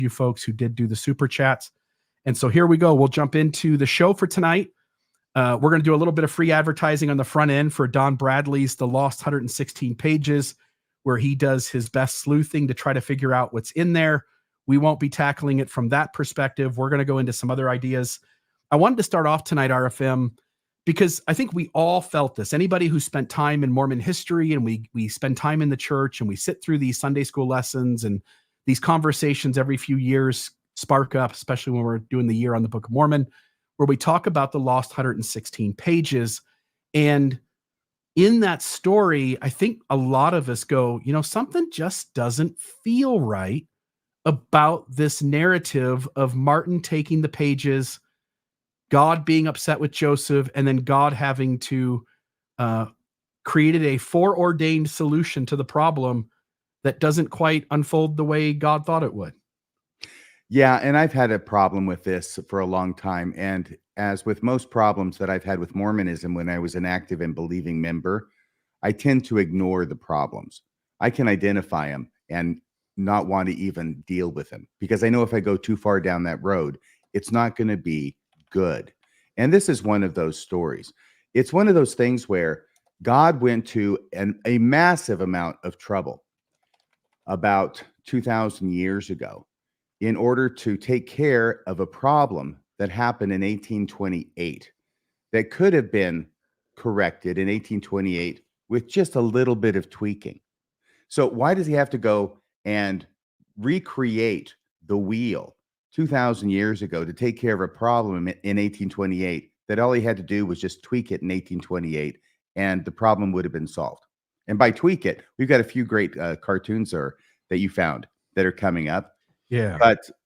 you folks who did do the super chats. And so here we go. We'll jump into the show for tonight. We're going to do a little bit of free advertising on the front end for Don Bradley's The Lost 116 Pages, where he does his best sleuthing to try to figure out what's in there. We won't be tackling it from that perspective. We're going to go into some other ideas. I wanted to start off tonight, RFM, because I think we all felt this. Anybody who spent time in Mormon history, and we spend time in the church, and we sit through these Sunday school lessons, and these conversations every few years spark up, especially when we're doing the year on the Book of Mormon, where we talk about the lost 116 pages. And in that story, I think a lot of us go, something just doesn't feel right about this narrative of Martin taking the pages, God being upset with Joseph, and then God having to created a foreordained solution to the problem that doesn't quite unfold the way God thought it would. Yeah, and I've had a problem with this for a long time. And as with most problems that I've had with Mormonism, when I was an active and believing member, I tend to ignore the problems. I can identify them and not want to even deal with them, because I know if I go too far down that road, it's not going to be good. And this is one of those stories. It's one of those things where God went to a massive amount of trouble about 2,000 years ago in order to take care of a problem that happened in 1828 that could have been corrected in 1828 with just a little bit of tweaking. So why does he have to go and recreate the wheel 2,000 years ago to take care of a problem in 1828 that all he had to do was just tweak it in 1828 and the problem would have been solved? And by tweak it, we've got a few great cartoons that you found that are coming up. Yeah.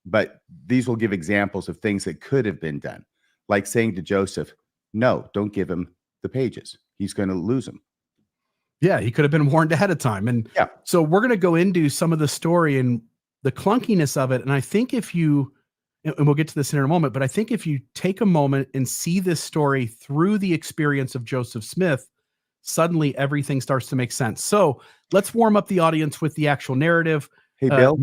But these will give examples of things that could have been done, like saying to Joseph, no, don't give him the pages. He's going to lose them. Yeah, he could have been warned ahead of time. And yeah, so we're going to go into some of the story and the clunkiness of it. And I think and we'll get to this in a moment, but I think if you take a moment and see this story through the experience of Joseph Smith, suddenly everything starts to make sense. So let's warm up the audience with the actual narrative. Hey, Bill,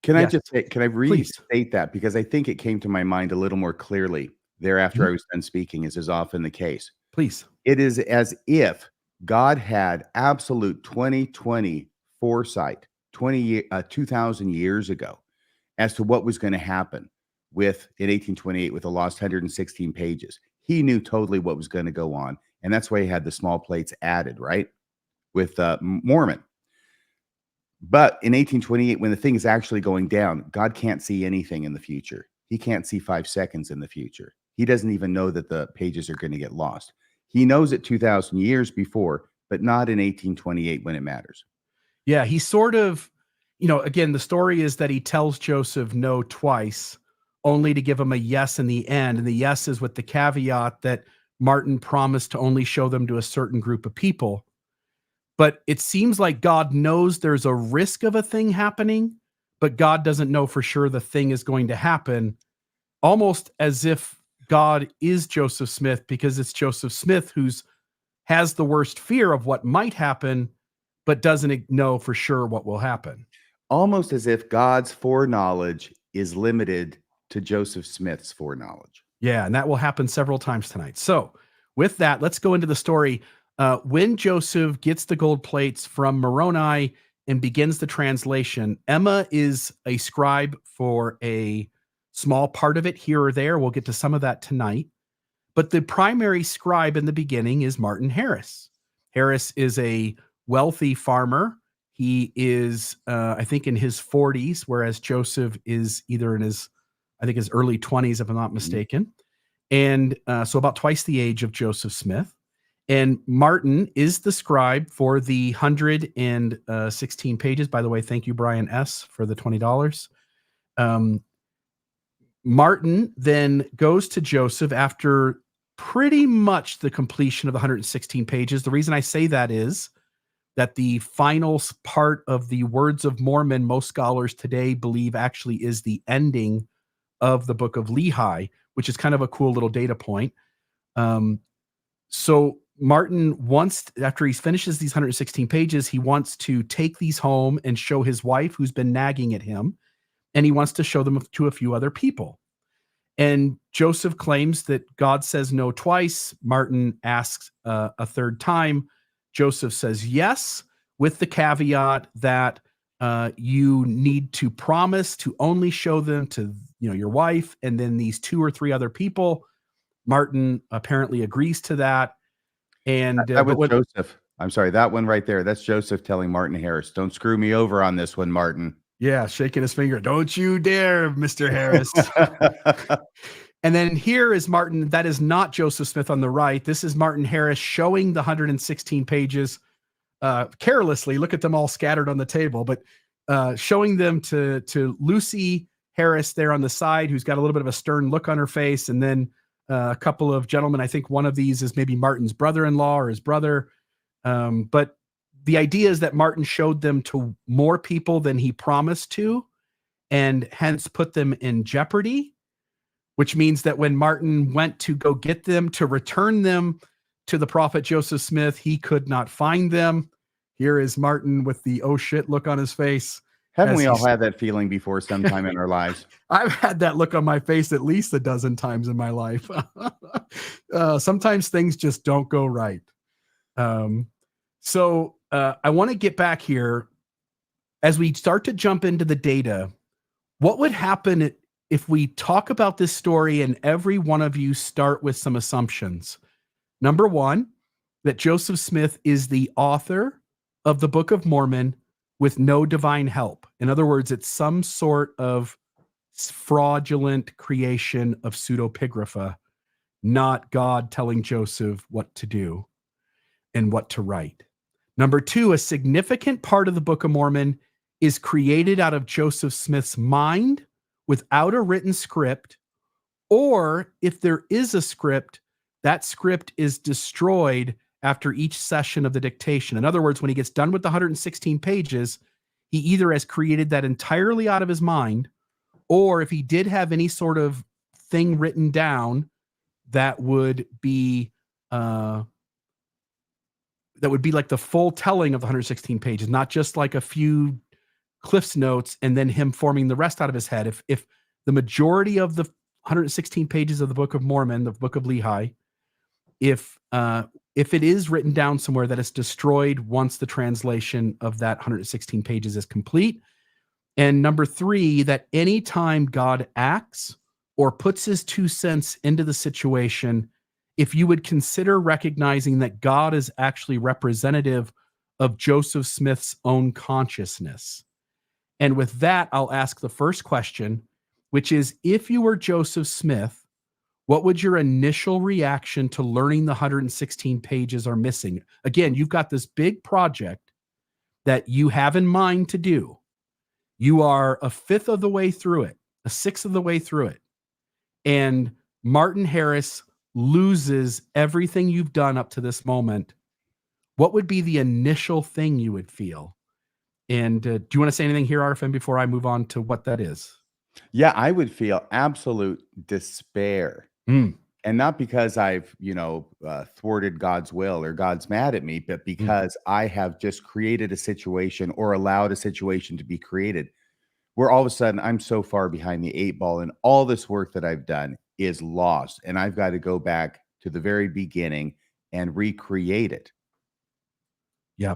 can yes. I restate that? Because I think it came to my mind a little more clearly thereafter I was done speaking, as is often the case. Please. It is as if God had absolute 2020 foresight 2,000 years ago as to what was going to happen in 1828 with the lost 116 pages. He knew totally what was going to go on. And that's why he had the small plates added, right? With Mormon. But in 1828, when the thing is actually going down, God can't see anything in the future. He can't see 5 seconds in the future. He doesn't even know that the pages are going to get lost. He knows it 2,000 years before, but not in 1828 when it matters. Yeah, he sort of, again, the story is that he tells Joseph no twice, only to give him a yes in the end. And the yes is with the caveat that Martin promised to only show them to a certain group of people. But it seems like God knows there's a risk of a thing happening, but God doesn't know for sure the thing is going to happen, almost as if God is Joseph Smith, because it's Joseph Smith has the worst fear of what might happen, but doesn't know for sure what will happen. Almost as if God's foreknowledge is limited to Joseph Smith's foreknowledge. Yeah, and that will happen several times tonight. So with that, let's go into the story. When Joseph gets the gold plates from Moroni and begins the translation, Emma is a scribe for a small part of it here or there. We'll get to some of that tonight. But the primary scribe in the beginning is Martin Harris. Harris is a wealthy farmer. He is, I think, in his 40s, whereas Joseph is either in his early 20s, if I'm not mistaken. And so about twice the age of Joseph Smith. And Martin is the scribe for the 116 pages. By the way, thank you, Brian S., for the $20. Martin then goes to Joseph after pretty much the completion of the 116 pages. The reason I say that is that the final part of the Words of Mormon, most scholars today believe actually is the ending of the Book of Lehi, which is kind of a cool little data point. So Martin after he finishes these 116 pages, he wants to take these home and show his wife, who's been nagging at him. and he wants to show them to a few other people. And Joseph claims that God says no twice. Martin asks a third time. Joseph says yes, with the caveat that you need to promise to only show them to your wife and then these 2 or 3 other people. Martin apparently agrees to that. And That was Joseph. I'm sorry, that one right there. That's Joseph telling Martin Harris, "Don't screw me over on this one, Martin." Yeah, shaking his finger. Don't you dare, Mr. Harris. And then here is Martin. That is not Joseph Smith on the right. This is Martin Harris showing the 116 pages carelessly. Look at them all scattered on the table, but showing them to Lucy Harris there on the side, who's got a little bit of a stern look on her face. And then a couple of gentlemen. I think one of these is maybe Martin's brother-in-law or his brother. But the idea is that Martin showed them to more people than he promised to, and hence put them in jeopardy, which means that when Martin went to go get them to return them to the prophet Joseph Smith, he could not find them. Here is Martin with the oh shit look on his face. Haven't we all had that feeling before sometime in our lives? I've had that look on my face at least a dozen times in my life. Sometimes things just don't go right. So I want to get back here as we start to jump into the data. What would happen if we talk about this story and every one of you start with some assumptions? Number one, that Joseph Smith is the author of the Book of Mormon with no divine help. In other words, it's some sort of fraudulent creation of pseudepigrapha, not God telling Joseph what to do and what to write. Number two, a significant part of the Book of Mormon is created out of Joseph Smith's mind without a written script, or if there is a script, that script is destroyed after each session of the dictation. In other words, when he gets done with the 116 pages, he either has created that entirely out of his mind, or if he did have any sort of thing written down, that would be like the full telling of the 116 pages, not just like a few Cliff's notes and then him forming the rest out of his head. If the majority of the 116 pages of the Book of Mormon, the Book of Lehi, if it is written down somewhere, that it's destroyed once the translation of that 116 pages is complete. And number three, that anytime God acts or puts his 2 cents into the situation, if you would consider recognizing that God is actually representative of Joseph Smith's own consciousness. And with that, I'll ask the first question, which is, if you were Joseph Smith, what would your initial reaction to learning the 116 pages are missing? Again, you've got this big project that you have in mind to do. You are a fifth of the way through it, a sixth of the way through it. And Martin Harris loses everything you've done up to this moment. What would be the initial thing you would feel? And do you want to say anything here, RFM, before I move on to what that is? Yeah, I would feel absolute despair. And not because I've, thwarted God's will or God's mad at me, but because I have just created a situation or allowed a situation to be created where all of a sudden I'm so far behind the 8 ball and all this work that I've done is lost. And I've got to go back to the very beginning and recreate it. Yeah.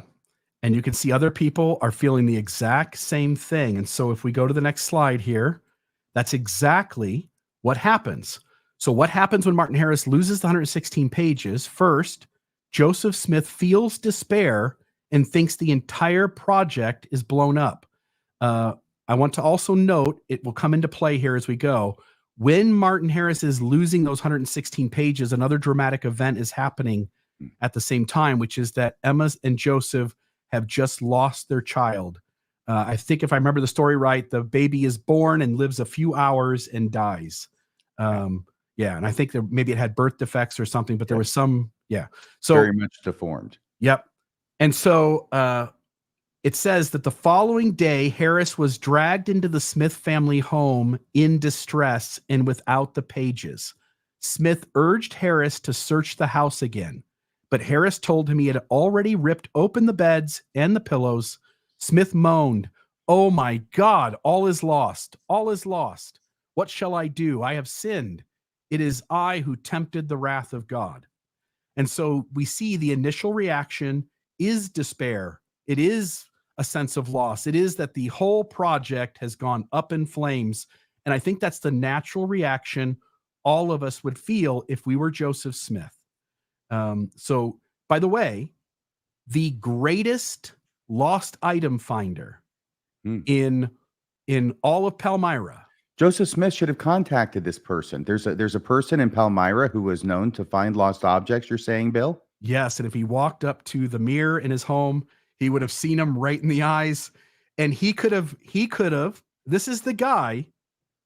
And you can see other people are feeling the exact same thing. And so if we go to the next slide here, that's exactly what happens. So what happens when Martin Harris loses the 116 pages? First, Joseph Smith feels despair and thinks the entire project is blown up. I want to also note, it will come into play here as we go. When Martin Harris is losing those 116 pages, another dramatic event is happening at the same time, which is that Emma and Joseph have just lost their child. I think if I remember the story right, the baby is born and lives a few hours and dies. Yeah, and I think maybe it had birth defects or something, but there was some, So very much deformed. Yep. And so it says that the following day, Harris was dragged into the Smith family home in distress and without the pages. Smith urged Harris to search the house again, but Harris told him he had already ripped open the beds and the pillows. Smith moaned, Oh my God, all is lost. All is lost. What shall I do? I have sinned. It is I who tempted the wrath of God. And so we see the initial reaction is despair. It is a sense of loss. It is that the whole project has gone up in flames. And I think that's the natural reaction all of us would feel if we were Joseph Smith. So, by the way, the greatest lost item finder Hmm. in all of Palmyra. Joseph Smith should have contacted this person. There's a person in Palmyra who was known to find lost objects, you're saying, Bill? Yes, and if he walked up to the mirror in his home, he would have seen him right in the eyes, and he could have. This is the guy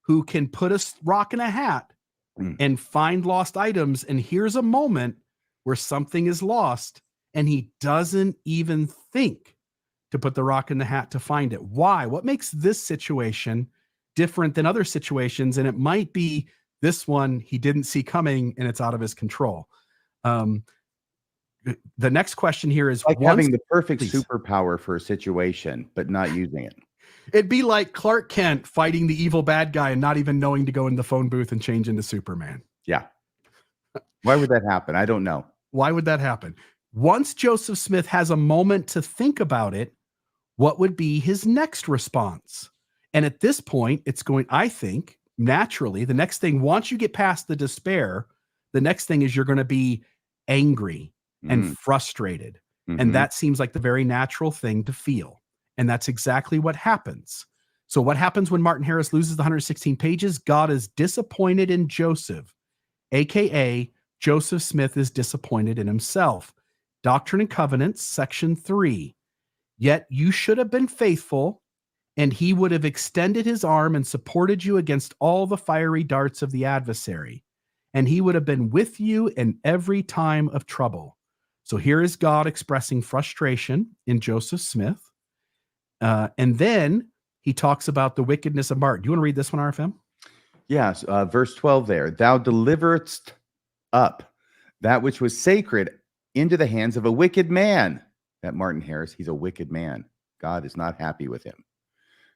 who can put a rock in a hat Hmm. and find lost items. And here's a moment where something is lost, and he doesn't even think to put the rock in the hat to find it. Why? What makes this situation different than other situations? And it might be this one he didn't see coming, and it's out of his control. The next question here is Like having the perfect please. superpower for a situation, but not using it. It'd be like Clark Kent fighting the evil bad guy and not even knowing to go in the phone booth and change into Superman. Yeah. Why would that happen? I don't know. Why would that happen? Once Joseph Smith has a moment to think about it, what would be his next response? And at this point, it's going, I think, naturally, the next thing, once you get past the despair, the next thing is you're going to be angry and frustrated. And that seems like the very natural thing to feel. And that's exactly what happens. So what happens when Martin Harris loses the 116 pages? God is disappointed in Joseph, aka Joseph Smith is disappointed in himself. Doctrine and Covenants, section 3. Yet you should have been faithful, and he would have extended his arm and supported you against all the fiery darts of the adversary. And he would have been with you in every time of trouble. So here is God expressing frustration in Joseph Smith. And then he talks about the wickedness of Martin. Do you want to read this one, RFM? Yes, verse 12 there. Thou deliveredst up that which was sacred into the hands of a wicked man. That Martin Harris, he's a wicked man. God is not happy with him.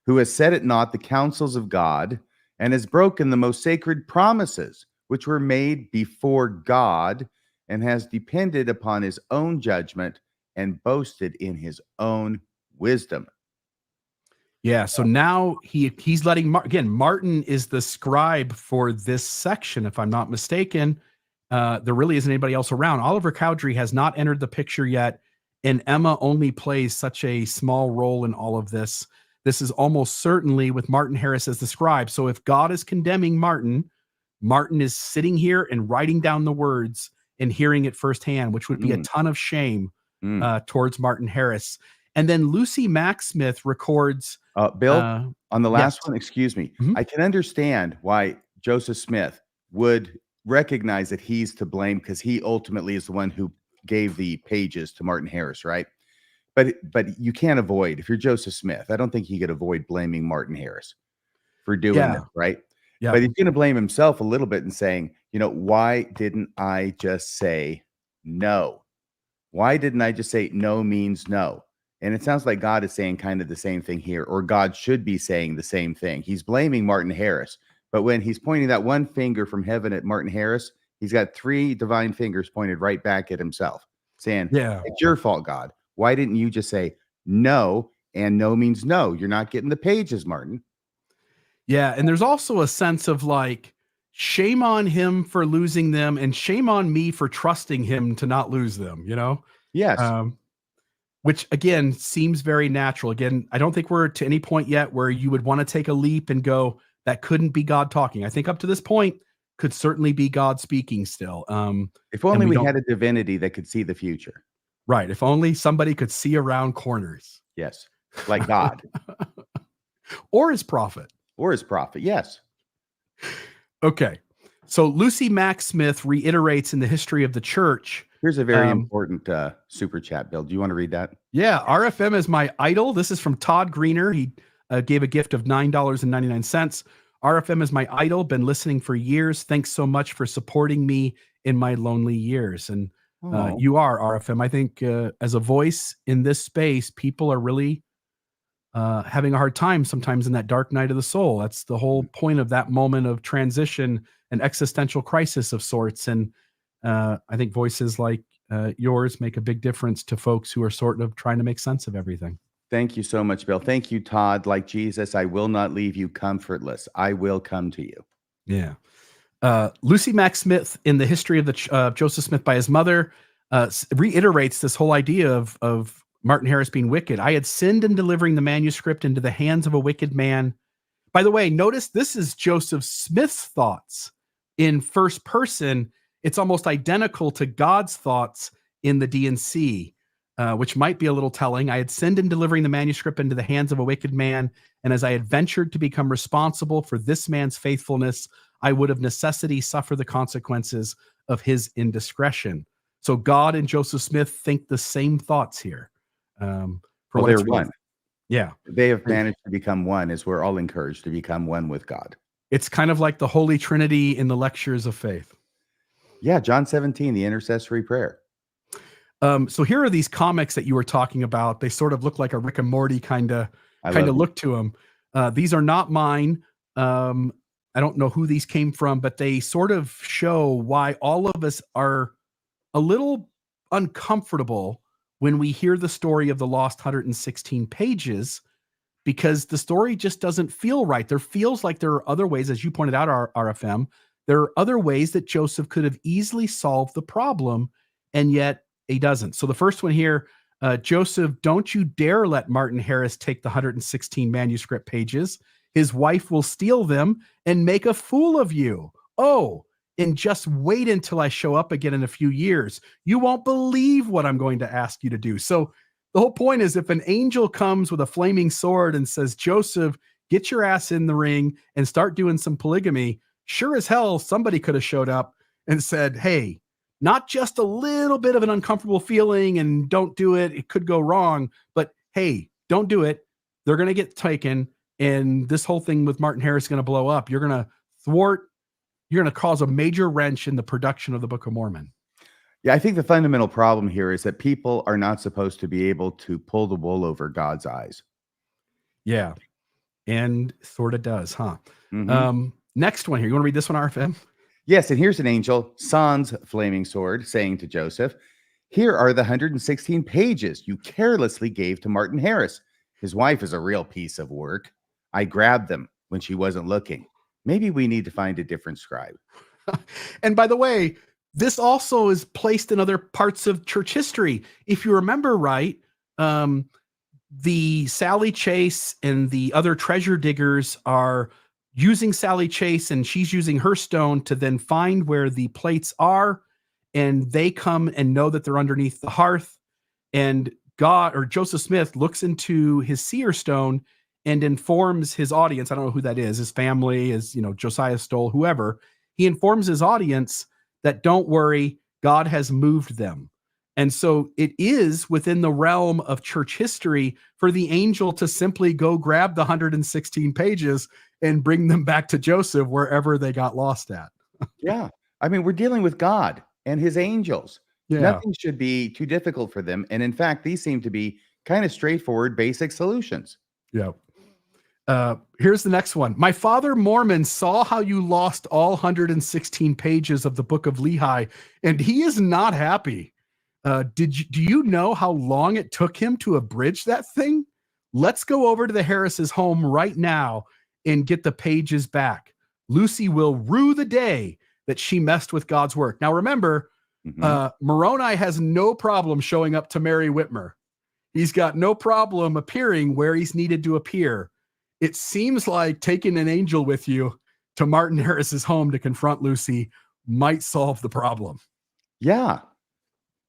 Who has set at naught the counsels of God and has broken the most sacred promises which were made before God, and has depended upon his own judgment and boasted in his own wisdom. Yeah, so now he's letting again, Martin is the scribe for this section, if I'm not mistaken. There really isn't anybody else around. Oliver Cowdery has not entered the picture yet, and Emma only plays such a small role in all of this. This is almost certainly with Martin Harris as the scribe. So if God is condemning Martin, Martin is sitting here and writing down the words and hearing it firsthand, which would be a ton of shame towards Martin Harris. And then Lucy Macksmith records. Bill, on the last yes. one, excuse me. I can understand why Joseph Smith would recognize that he's to blame, because he ultimately is the one who gave the pages to Martin Harris, right? But you can't avoid, if you're Joseph Smith, I don't think he could avoid blaming Martin Harris for doing this, right? Yeah. But he's going to blame himself a little bit and saying, why didn't I just say no? Why didn't I just say no means no? And it sounds like God is saying kind of the same thing here, or God should be saying the same thing. He's blaming Martin Harris, but when he's pointing that one finger from heaven at Martin Harris, he's got 3 divine fingers pointed right back at himself, saying, it's your fault, God. Why didn't you just say no? And no means no. You're not getting the pages, Martin. Yeah, and there's also a sense of like, shame on him for losing them, and shame on me for trusting him to not lose them, Yes. Which again seems very natural. Again, I don't think we're to any point yet where you would want to take a leap and go, that couldn't be God talking. I think up to this point could certainly be God speaking still. If only we had a divinity that could see the future. Right. If only somebody could see around corners. Yes. Like God. Or his prophet. Or his prophet. Yes. Okay. So Lucy Macksmith reiterates in the history of the church. Here's a very important super chat, Bill. Do you want to read that? Yeah. RFM is my idol. This is from Todd Greener. He gave a gift of $9.99. RFM is my idol. Been listening for years. Thanks so much for supporting me in my lonely years. And you are, RFM. I think as a voice in this space, people are really having a hard time sometimes in that dark night of the soul. That's the whole point of that moment of transition, an existential crisis of sorts. And I think voices like yours make a big difference to folks who are sort of trying to make sense of everything. Thank you so much, Bill. Thank you, Todd. Like Jesus, I will not leave you comfortless. I will come to you. Yeah. Lucy Mack Smith, in the history of the Joseph Smith by his mother, reiterates this whole idea of Martin Harris being wicked. I had sinned in delivering the manuscript into the hands of a wicked man. By the way, notice this is Joseph Smith's thoughts in first person. It's almost identical to God's thoughts in the D&C, which might be a little telling. I had sinned in delivering the manuscript into the hands of a wicked man, and as I had ventured to become responsible for this man's faithfulness, I would of necessity suffer the consequences of his indiscretion. So God and Joseph Smith think the same thoughts here. Well, they're one. Yeah. They have managed to become one, as we're all encouraged to become one with God. It's kind of like the Holy Trinity in the lectures of faith. Yeah, John 17, the intercessory prayer. So here are these comics that you were talking about. They sort of look like a Rick and Morty kind of look to them. These are not mine. I don't know who these came from, but they sort of show why all of us are a little uncomfortable when we hear the story of the lost 116 pages, because the story just doesn't feel right. There feels like there are other ways, as you pointed out, RFM, there are other ways that Joseph could have easily solved the problem, and yet he doesn't. So the first one here, Joseph, don't you dare let Martin Harris take the 116 manuscript pages. His wife will steal them and make a fool of you. Oh, and just wait until I show up again in a few years. You won't believe what I'm going to ask you to do. So the whole point is, if an angel comes with a flaming sword and says, Joseph, get your ass in the ring and start doing some polygamy, sure as hell, somebody could have showed up and said, hey, not just a little bit of an uncomfortable feeling and don't do it. It could go wrong, but hey, don't do it. They're going to get taken. And this whole thing with Martin Harris is going to blow up. You're going to cause a major wrench in the production of the Book of Mormon. Yeah, I think the fundamental problem here is that people are not supposed to be able to pull the wool over God's eyes. Yeah. And sort of does, huh? Mm-hmm. Next one here. You want to read this one, RFM? Yes, and here's an angel, sans flaming sword, saying to Joseph, here are the 116 pages you carelessly gave to Martin Harris. His wife is a real piece of work. I grabbed them when she wasn't looking. Maybe we need to find a different scribe. And by the way, this also is placed in other parts of church history. If you remember right, the Sally Chase and the other treasure diggers are using Sally Chase, and she's using her stone to then find where the plates are, and they come and know that they're underneath the hearth. And God, or Joseph Smith, looks into his seer stone and informs his audience. I don't know who that is, his family, is, Josiah Stoll, whoever. He informs his audience that don't worry, God has moved them. And so it is within the realm of church history for the angel to simply go grab the 116 pages and bring them back to Joseph wherever they got lost at. Yeah. I mean, we're dealing with God and his angels. Yeah. Nothing should be too difficult for them. And in fact, these seem to be kind of straightforward, basic solutions. Yeah. Here's the next one. My father Mormon saw how you lost all 116 pages of the Book of Lehi, and he is not happy. Do you know how long it took him to abridge that thing? Let's go over to the Harris's home right now and get the pages back. Lucy will rue the day that she messed with God's work. Now remember, Moroni has no problem showing up to Mary Whitmer. He's got no problem appearing where he's needed to appear. It seems like taking an angel with you to Martin Harris's home to confront Lucy might solve the problem. Yeah.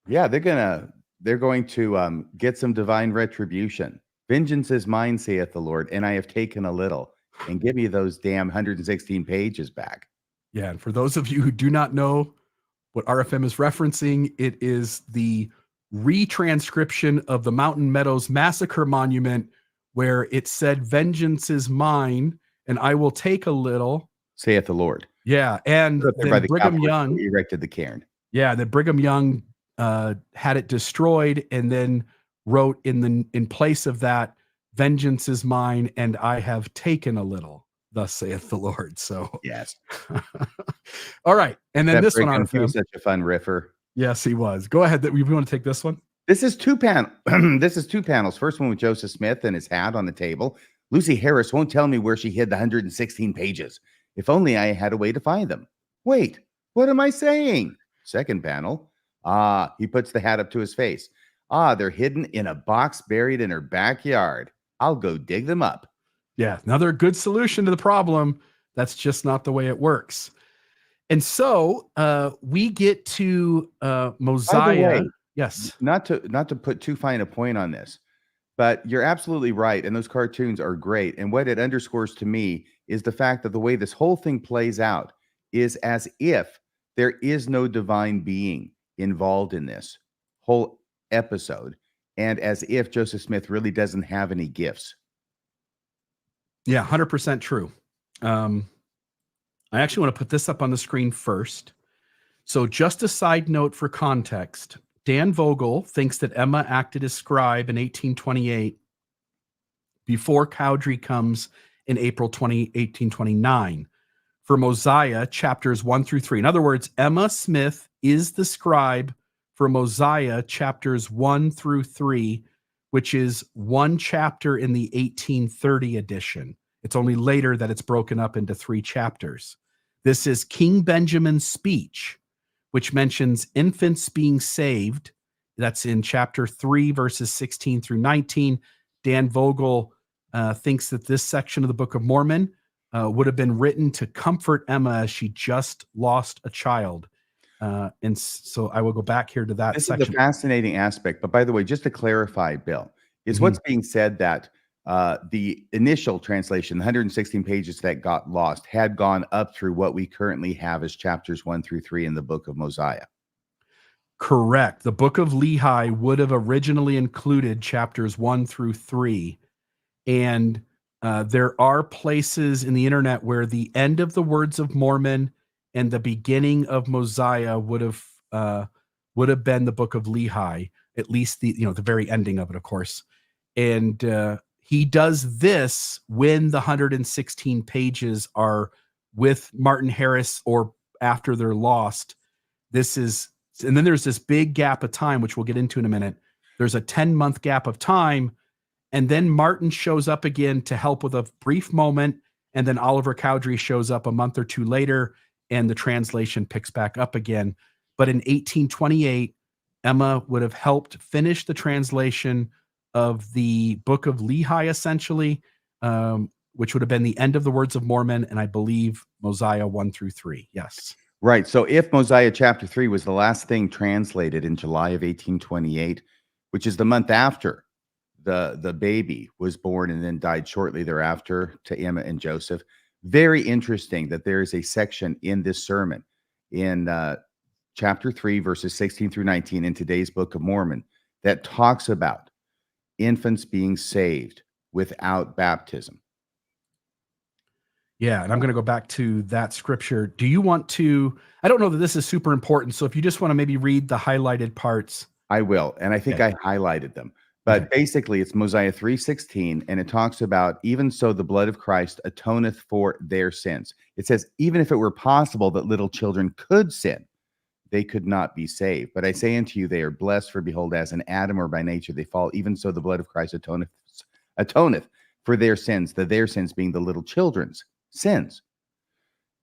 Yeah, they're going to get some divine retribution. Vengeance is mine, saith the Lord, and I have taken a little. And give me those damn 116 pages back. Yeah, and for those of you who do not know what RFM is referencing, it is the retranscription of the Mountain Meadows Massacre Monument, where it said, vengeance is mine, and I will take a little, saith the Lord. Yeah, and then Brigham Young erected the cairn. Yeah, that Brigham Young had it destroyed, and then wrote in place of that, vengeance is mine, and I have taken a little, thus saith the Lord. So, Yes. all right. And then That this one, breakdown, he RFM. was such a fun riffer. Yes, he was. Go ahead. We want to take this one. This is two panels. First one with Joseph Smith and his hat on the table. Lucy Harris won't tell me where she hid the 116 pages. If only I had a way to find them. Wait, what am I saying? Second panel. He puts the hat up to his face. They're hidden in a box buried in her backyard. I'll go dig them up. Yeah, another good solution to the problem. That's just not the way it works. And so we get to Mosiah. By the way, yes. Not to put too fine a point on this, but you're absolutely right. And those cartoons are great. And what it underscores to me is the fact that the way this whole thing plays out is as if there is no divine being involved in this whole episode, and as if Joseph Smith really doesn't have any gifts. Yeah, 100% true. I actually want to put this up on the screen first. So just a side note for context, Dan Vogel thinks that Emma acted as scribe in 1828 before Cowdery comes in April 1829 for Mosiah chapters 1 through 3. In other words, Emma Smith is the scribe for Mosiah chapters 1 through 3, which is one chapter in the 1830 edition. It's only later that it's broken up into 3 chapters. This is King Benjamin's speech, which mentions infants being saved. That's in chapter 3, verses 16 through 19. Dan Vogel thinks that this section of the Book of Mormon would have been written to comfort Emma as she just lost a child. And so I will go back here to that section. This is a fascinating aspect. But by the way, just to clarify, Bill, is what's being said that the initial translation, 116 pages that got lost, had gone up through what we currently have as chapters 1 through 3 in the Book of Mosiah. Correct. The Book of Lehi would have originally included chapters 1 through 3. And there are places in the internet where the end of the Words of Mormon and the beginning of Mosiah would have been the Book of Lehi, at least the very ending of it, of course. And he does this when the 116 pages are with Martin Harris or after they're lost. And then there's this big gap of time, which we'll get into in a minute. There's a 10-month gap of time. And then Martin shows up again to help with a brief moment. And then Oliver Cowdery shows up a month or two later, and the translation picks back up again. But in 1828, Emma would have helped finish the translation of the Book of Lehi, essentially, which would have been the end of the Words of Mormon, and I believe Mosiah 1 through 3. Yes. Right. So if Mosiah chapter 3 was the last thing translated in July of 1828, which is the month after the baby was born and then died shortly thereafter to Emma and Joseph, very interesting that there is a section in this sermon in chapter 3, verses 16 through 19 in today's Book of Mormon that talks about infants being saved without baptism. Yeah, and I'm going to go back to that scripture. Do you want to, I don't know that this is super important, so if you just want to maybe read the highlighted parts. I will, and I think I highlighted them. But basically, it's Mosiah 3:16, and it talks about, even so the blood of Christ atoneth for their sins. It says, even if it were possible that little children could sin, they could not be saved. But I say unto you, they are blessed, for behold, as in Adam or by nature they fall, even so the blood of Christ atoneth for their sins being the little children's sins.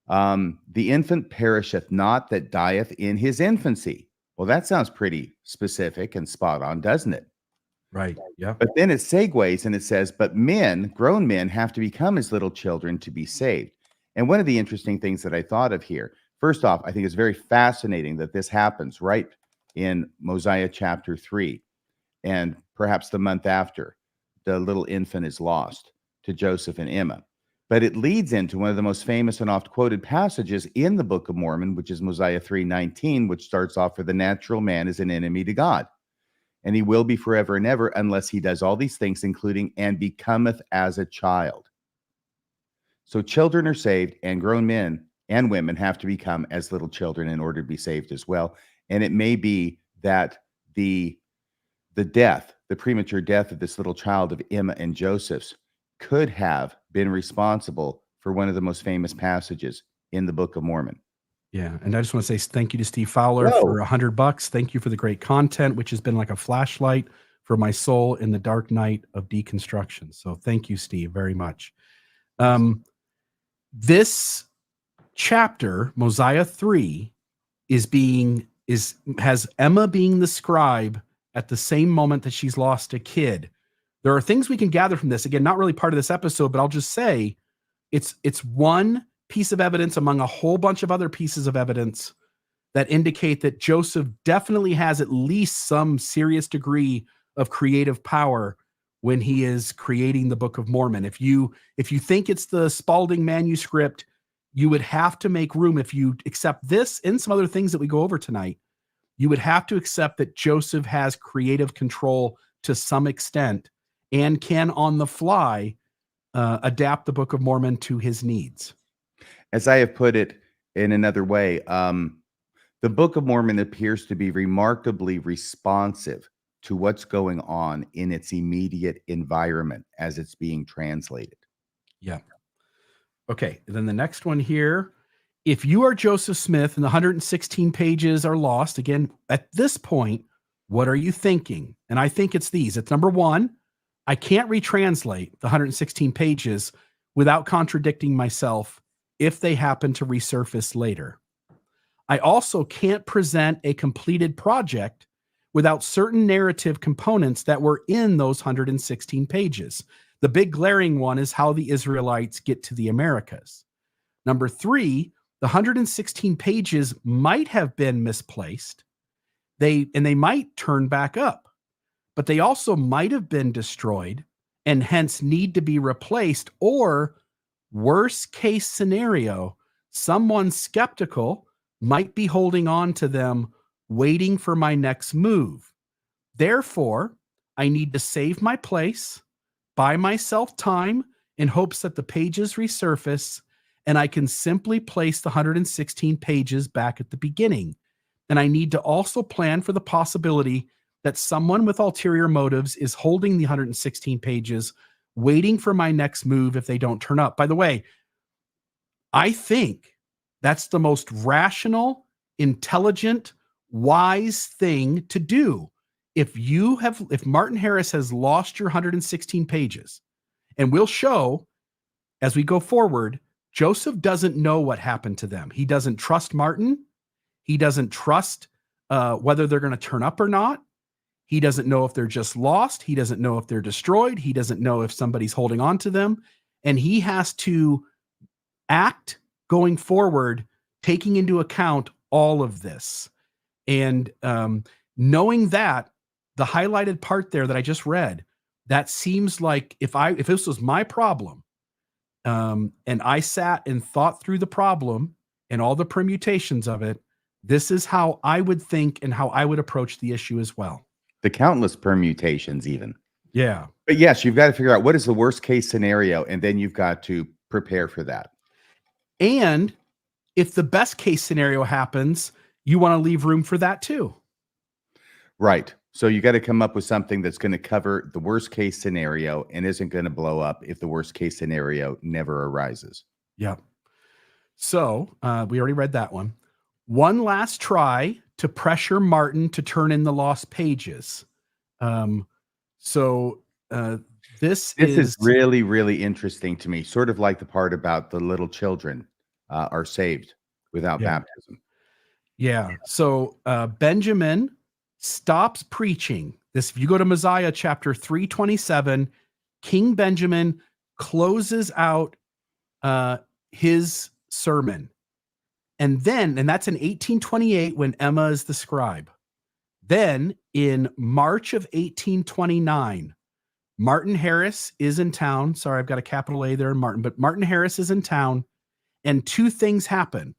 The infant perisheth not that dieth in his infancy. Well, that sounds pretty specific and spot on, doesn't it? Right. Yeah. But then it segues and it says, but men, grown men, have to become as little children to be saved. And one of the interesting things that I thought of here, first off, I think it's very fascinating that this happens right in Mosiah chapter 3, and perhaps the month after the little infant is lost to Joseph and Emma. But it leads into one of the most famous and oft quoted passages in the Book of Mormon, which is Mosiah 3:19, which starts off, for the natural man is an enemy to God, and he will be forever and ever unless he does all these things, including and becometh as a child. So children are saved, and grown men and women have to become as little children in order to be saved as well. And it may be that the the premature death of this little child of Emma and Joseph's could have been responsible for one of the most famous passages in the Book of Mormon. Yeah. And I just want to say thank you to Steve Fowler Whoa. for $100. Thank you for the great content, which has been like a flashlight for my soul in the dark night of deconstruction. So thank you, Steve, very much. This chapter, Mosiah 3, has Emma being the scribe at the same moment that she's lost a kid. There are things we can gather from this. Again, not really part of this episode, but I'll just say it's one piece of evidence among a whole bunch of other pieces of evidence that indicate that Joseph definitely has at least some serious degree of creative power when he is creating the Book of Mormon. If you think it's the Spalding manuscript, you would have to make room. If you accept this and some other things that we go over tonight, you would have to accept that Joseph has creative control to some extent and can on the fly adapt the Book of Mormon to his needs. As I have put it in another way, the Book of Mormon appears to be remarkably responsive to what's going on in its immediate environment as it's being translated. Yeah. Okay. And then the next one here. If you are Joseph Smith and the 116 pages are lost, again, at this point, what are you thinking? And I think it's these. It's number one, I can't retranslate the 116 pages without contradicting myself if they happen to resurface later. I also can't present a completed project without certain narrative components that were in those 116 pages. The big glaring one is how the Israelites get to the Americas. Number three, the 116 pages might have been misplaced. They might turn back up, but they also might have been destroyed and hence need to be replaced, or worst case scenario, someone skeptical might be holding on to them, waiting for my next move. Therefore, I need to save my place, buy myself time in hopes that the pages resurface, and I can simply place the 116 pages back at the beginning. And I need to also plan for the possibility that someone with ulterior motives is holding the 116 pages, waiting for my next move if they don't turn up. By the way, I think that's the most rational, intelligent, wise thing to do. If Martin Harris has lost your 116 pages, and we'll show as we go forward, Joseph doesn't know what happened to them. He doesn't trust Martin. He doesn't trust whether they're going to turn up or not. He doesn't know if they're just lost. He doesn't know if they're destroyed. He doesn't know if somebody's holding on to them. And he has to act going forward, taking into account all of this. And knowing that, the highlighted part there that I just read, that seems like if this was my problem, and I sat and thought through the problem and all the permutations of it, this is how I would think and how I would approach the issue as well. The countless permutations even. Yeah. But yes, you've got to figure out what is the worst case scenario, and then you've got to prepare for that. And if the best case scenario happens, you want to leave room for that too. Right. So you got to come up with something that's going to cover the worst case scenario and isn't going to blow up if the worst case scenario never arises. Yeah. So we already read that one. One last try to pressure Martin to turn in the lost pages. This is really, really interesting to me. Sort of like the part about the little children are saved without baptism. Yeah. So Benjamin stops preaching. If you go to Mosiah chapter 327, King Benjamin closes out his sermon. And that's in 1828 when Emma is the scribe. Then in March of 1829, Martin Harris is in town. Sorry, I've got a capital A there in Martin, but Martin Harris is in town, and two things happen.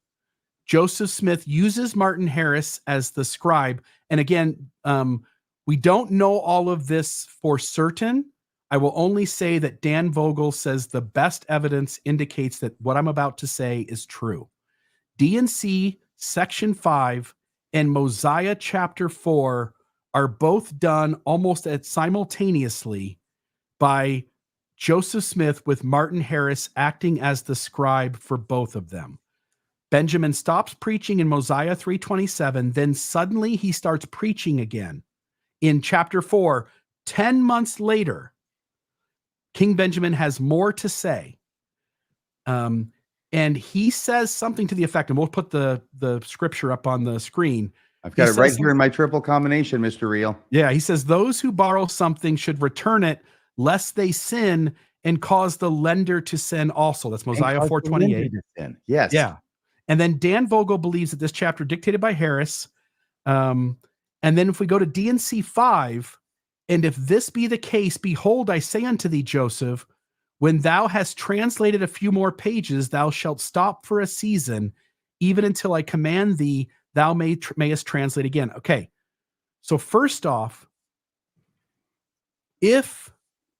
Joseph Smith uses Martin Harris as the scribe. And again, we don't know all of this for certain. I will only say that Dan Vogel says the best evidence indicates that what I'm about to say is true. D&C section 5 and Mosiah chapter 4 are both done almost simultaneously by Joseph Smith, with Martin Harris acting as the scribe for both of them. Benjamin stops preaching in Mosiah 3:27, then suddenly he starts preaching again. In chapter 4, 10 months later, King Benjamin has more to say. And he says something to the effect, and we'll put the scripture up on the screen. I've got it right here in my triple combination, Mr. Real. Yeah, he says, those who borrow something should return it, lest they sin and cause the lender to sin also. That's Mosiah 4:28. Yes. Yeah. And then Dan Vogel believes that this chapter dictated by Harris. And then if we go to D&C 5, and if this be the case, behold, I say unto thee, Joseph, when thou hast translated a few more pages, thou shalt stop for a season, even until I command thee, thou mayest translate again. Okay. So first off, if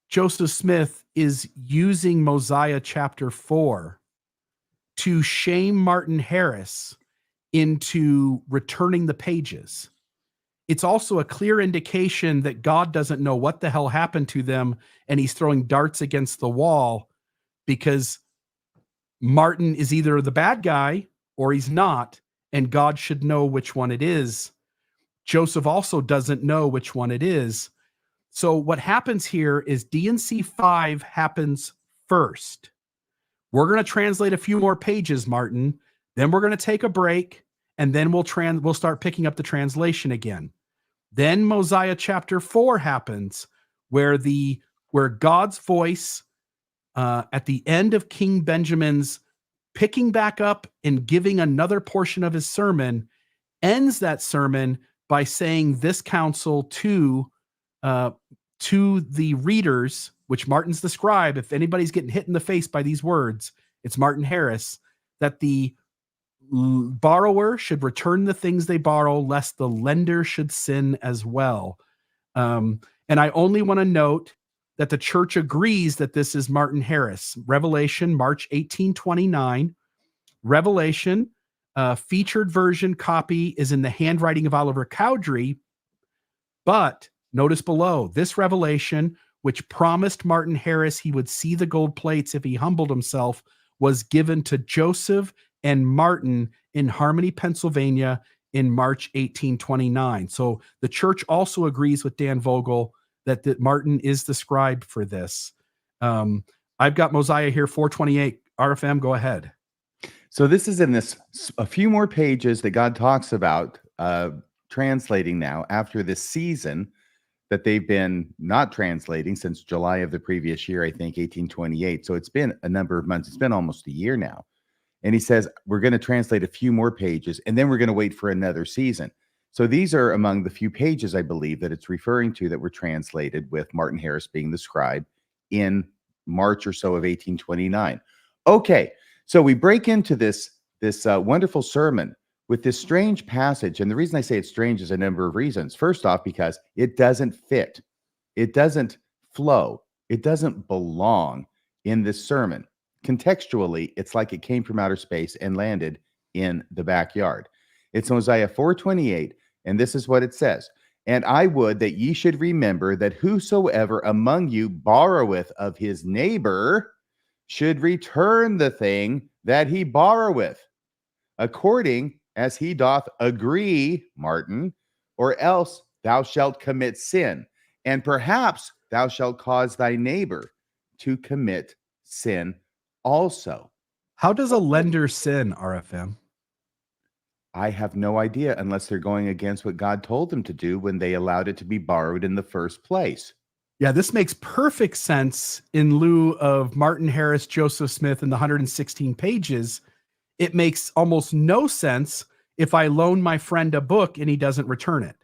Joseph Smith is using Mosiah chapter 4 to shame Martin Harris into returning the pages, it's also a clear indication that God doesn't know what the hell happened to them, and he's throwing darts against the wall, because Martin is either the bad guy or he's not, and God should know which one it is. Joseph also doesn't know which one it is. So what happens here is D&C 5 happens first. We're going to translate a few more pages, Martin. Then we're going to take a break, and then we'll start picking up the translation again. Then Mosiah chapter 4 happens, where God's voice at the end of King Benjamin's picking back up and giving another portion of his sermon ends that sermon by saying this counsel to the readers, which Martin's the scribe. If anybody's getting hit in the face by these words, it's Martin Harris, that the borrower should return the things they borrow, lest the lender should sin as well. And I only want to note that the church agrees that this is Martin Harris. Revelation, March 1829. Revelation, featured version copy is in the handwriting of Oliver Cowdery. But notice below, this revelation, which promised Martin Harris he would see the gold plates if he humbled himself, was given to Joseph and Martin in Harmony, Pennsylvania in March 1829. So the church also agrees with Dan Vogel that Martin is the scribe for this. I've got Mosiah here, 428. RFM, go ahead. So this is in a few more pages that God talks about translating now after this season that they've been not translating since July of the previous year, I think 1828. So it's been a number of months. It's been almost a year now. And he says, we're going to translate a few more pages, and then we're going to wait for another season. So these are among the few pages, I believe, that it's referring to that were translated, with Martin Harris being the scribe in March or so of 1829. Okay, so we break into this wonderful sermon with this strange passage. And the reason I say it's strange is a number of reasons. First off, because it doesn't fit. It doesn't flow. It doesn't belong in this sermon. Contextually, it's like it came from outer space and landed in the backyard. It's Mosiah 4:28, and this is what it says. And I would that ye should remember that whosoever among you borroweth of his neighbor should return the thing that he borroweth, according as he doth agree, Martin, or else thou shalt commit sin, and perhaps thou shalt cause thy neighbor to commit sin also. How does a lender sin, RFM? I have no idea, unless they're going against what God told them to do when they allowed it to be borrowed in the first place. Yeah, this makes perfect sense in lieu of Martin Harris, Joseph Smith, and the 116 pages. It makes almost no sense if I loan my friend a book and he doesn't return it.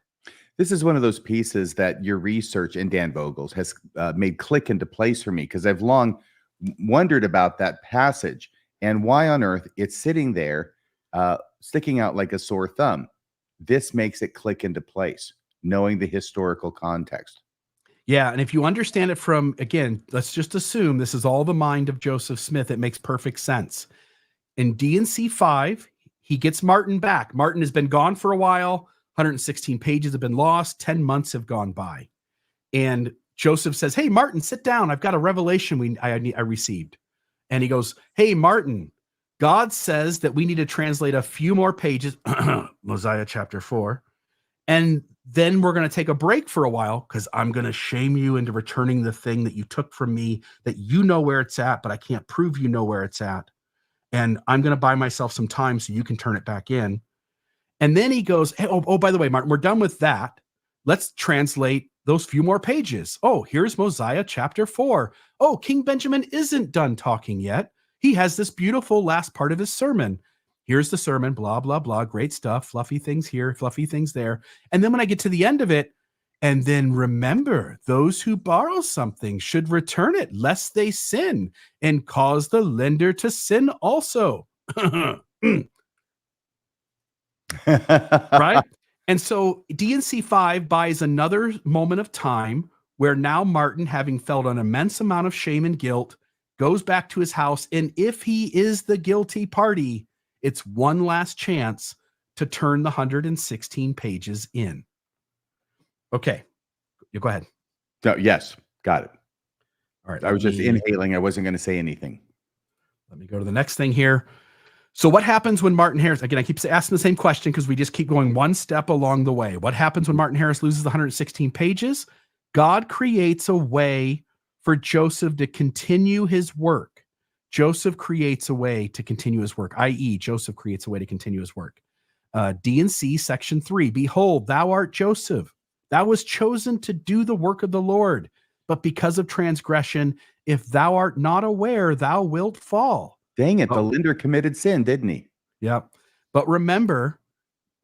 This is one of those pieces that your research and Dan Vogel's has made click into place for me, because I've long wondered about that passage and why on earth it's sitting there sticking out like a sore thumb. This makes it click into place, knowing the historical context. Yeah, and if you understand it from, again, let's just assume this is all the mind of Joseph Smith, it makes perfect sense. In D&C 5, he gets Martin back. Martin has been gone for a while. 116 pages have been lost. 10 months have gone by. And Joseph says, hey, Martin, sit down. I've got a revelation I received. And he goes, hey, Martin, God says that we need to translate a few more pages, Mosiah chapter 4, and then we're going to take a break for a while because I'm going to shame you into returning the thing that you took from me, that you know where it's at, but I can't prove you know where it's at. And I'm going to buy myself some time so you can turn it back in. And then he goes, hey, by the way, Martin, we're done with that. Let's translate those few more pages. Oh, here's Mosiah chapter 4. Oh, King Benjamin isn't done talking yet. He has this beautiful last part of his sermon. Here's the sermon, blah, blah, blah. Great stuff. Fluffy things here, fluffy things there. And then when I get to the end of it, and then remember, those who borrow something should return it, lest they sin and cause the lender to sin also. Right? And so D&C 5 buys another moment of time where now Martin, having felt an immense amount of shame and guilt, goes back to his house. And if he is the guilty party, it's one last chance to turn the 116 pages in. Okay. You go ahead. So, yes, got it. All right. I was just inhaling. I wasn't going to say anything. Let me go to the next thing here. So what happens when Martin Harris, again, I keep asking the same question because we just keep going one step along the way. What happens when Martin Harris loses the 116 pages? God creates a way for Joseph to continue his work. Joseph creates a way to continue his work, i.e., Joseph creates a way to continue his work. D&C section 3, behold, thou art Joseph. Thou was chosen to do the work of the Lord, but because of transgression, if thou art not aware, thou wilt fall. Dang it, the lender committed sin, didn't he? Yeah. But remember,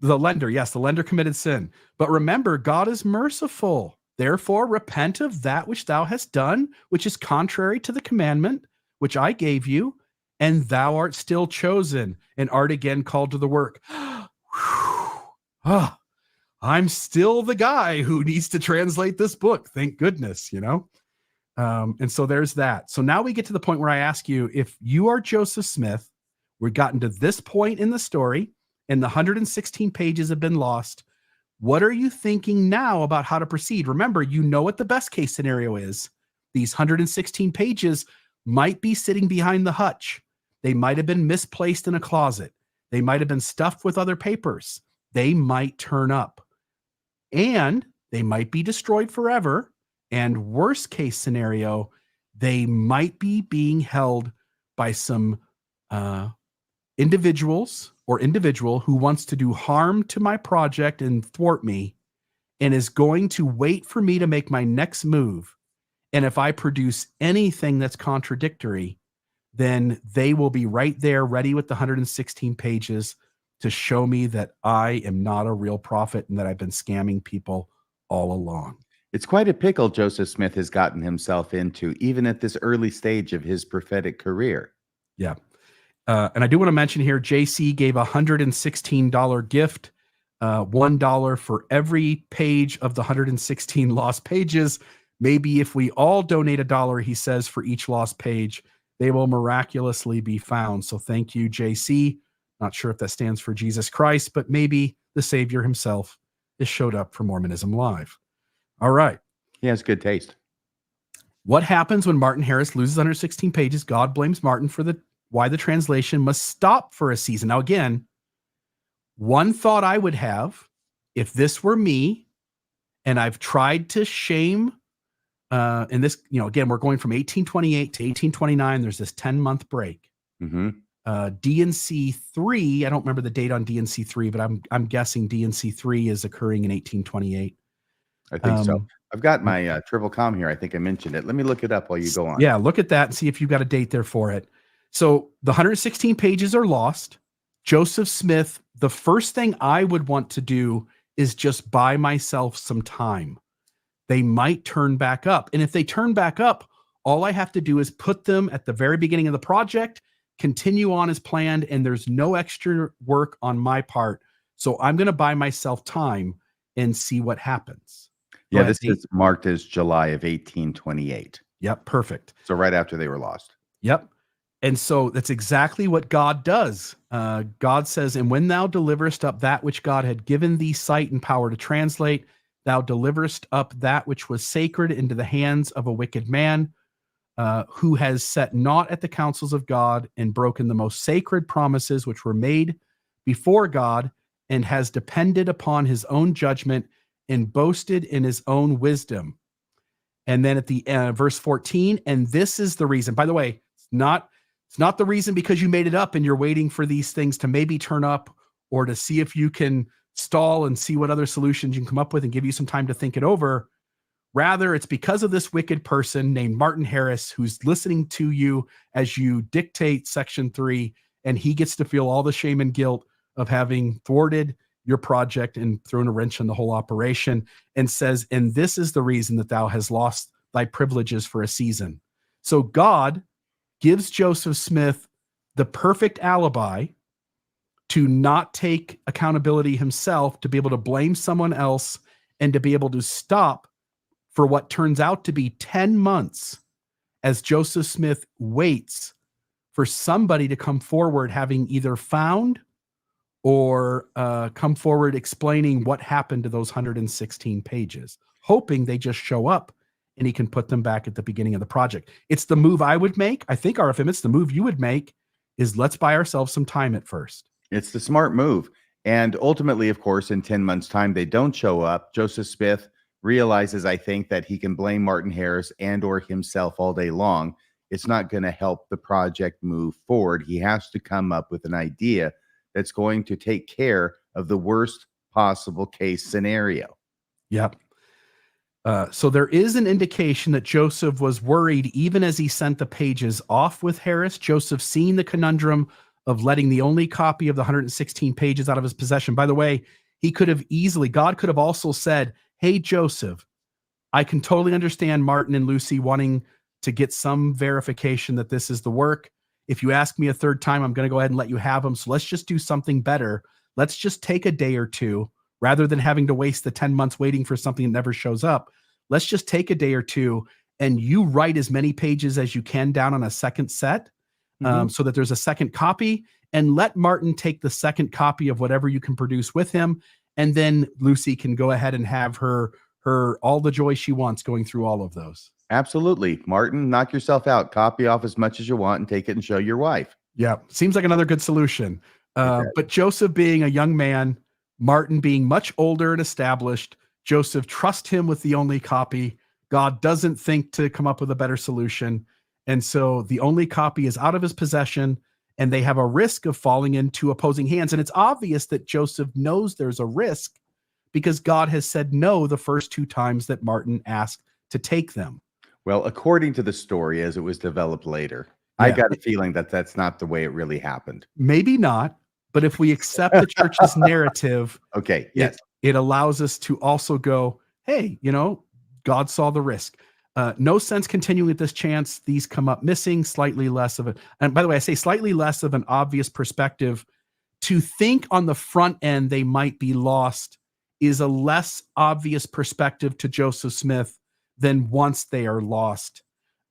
the lender committed sin. But remember, God is merciful. Therefore, repent of that which thou hast done, which is contrary to the commandment which I gave you, and thou art still chosen and art again called to the work. I'm still the guy who needs to translate this book. Thank goodness, And so there's that. So now we get to the point where I ask you, if you are Joseph Smith, we've gotten to this point in the story and the 116 pages have been lost. What are you thinking now about how to proceed? Remember, you know what the best case scenario is. These 116 pages might be sitting behind the hutch. They might have been misplaced in a closet. They might have been stuffed with other papers. They might turn up and they might be destroyed forever. And worst case scenario, they might be being held by some individual who wants to do harm to my project and thwart me and is going to wait for me to make my next move. And if I produce anything that's contradictory, then they will be right there ready with the 116 pages to show me that I am not a real prophet and that I've been scamming people all along. It's quite a pickle Joseph Smith has gotten himself into, even at this early stage of his prophetic career. Yeah. And I do want to mention here, JC gave a $116 gift, $1 for every page of the 116 lost pages. Maybe if we all donate $1, he says, for each lost page, they will miraculously be found. So thank you, JC. Not sure if that stands for Jesus Christ, but maybe the Savior himself has showed up for Mormonism Live. All right. He has good taste. What happens when Martin Harris loses 116 pages? God blames Martin for why the translation must stop for a season. Now, again, one thought I would have, if this were me, and I've tried to shame, and this, again, we're going from 1828 to 1829. There's this 10-month break. Mm-hmm. D&C 3, I don't remember the date on D&C 3, but I'm guessing D&C 3 is occurring in 1828. I think so. I've got my Triple Com here. I think I mentioned it. Let me look it up while you go on. Yeah, look at that and see if you've got a date there for it. So the 116 pages are lost. Joseph Smith, the first thing I would want to do is just buy myself some time. They might turn back up. And if they turn back up, all I have to do is put them at the very beginning of the project, continue on as planned, and there's no extra work on my part. So I'm going to buy myself time and see what happens. Yeah, this is marked as July of 1828. Yep, perfect. So right after they were lost. Yep. And so that's exactly what God does. God says, and when thou deliverest up that which God had given thee sight and power to translate, thou deliverest up that which was sacred into the hands of a wicked man, who has set naught at the counsels of God and broken the most sacred promises which were made before God, and has depended upon his own judgment and boasted in his own wisdom. And then at the verse 14, and this is the reason. By the way, it's not the reason because you made it up and you're waiting for these things to maybe turn up or to see if you can stall and see what other solutions you can come up with and give you some time to think it over. Rather, it's because of this wicked person named Martin Harris who's listening to you as you dictate section 3, and he gets to feel all the shame and guilt of having thwarted your project and thrown a wrench in the whole operation, and says, and this is the reason that thou hast lost thy privileges for a season. So God gives Joseph Smith the perfect alibi to not take accountability himself, to be able to blame someone else, and to be able to stop for what turns out to be 10 months as Joseph Smith waits for somebody to come forward having either found or come forward explaining what happened to those 116 pages, hoping they just show up and he can put them back at the beginning of the project. It's the move I would make. I think, RFM, it's the move you would make, is let's buy ourselves some time at first. It's the smart move. And ultimately, of course, in 10 months' time, they don't show up. Joseph Smith realizes, I think, that he can blame Martin Harris and or himself all day long. It's not going to help the project move forward. He has to come up with an idea that's going to take care of the worst possible case scenario. Yep. So there is an indication that Joseph was worried even as he sent the pages off with Harris. Joseph, seeing the conundrum of letting the only copy of the 116 pages out of his possession. By the way, he could have easily, God could have also said, hey, Joseph, I can totally understand Martin and Lucy wanting to get some verification that this is the work. If you ask me a third time, I'm going to go ahead and let you have them. So let's just do something better. Let's just take a day or two rather than having to waste the 10 months waiting for something that never shows up. Let's just take a day or two and you write as many pages as you can down on a second set, so that there's a second copy, and let Martin take the second copy of whatever you can produce with him. And then Lucy can go ahead and have her all the joy she wants going through all of those. Absolutely. Martin, knock yourself out. Copy off as much as you want and take it and show your wife. Yeah. Seems like another good solution. But Joseph being a young man, Martin being much older and established, Joseph trusts him with the only copy. God doesn't think to come up with a better solution. And so the only copy is out of his possession, and they have a risk of falling into opposing hands. And it's obvious that Joseph knows there's a risk because God has said no the first 2 times that Martin asked to take them. Well, according to the story as it was developed later, Yeah. I got a feeling that that's not the way it really happened. Maybe not, but if we accept the church's narrative, Okay, yes. it allows us to also go, hey, God saw the risk. No sense continuing with this chance. These come up missing, slightly less of it. And by the way, I say slightly less of an obvious perspective. To think on the front end they might be lost is a less obvious perspective to Joseph Smith than once they are lost.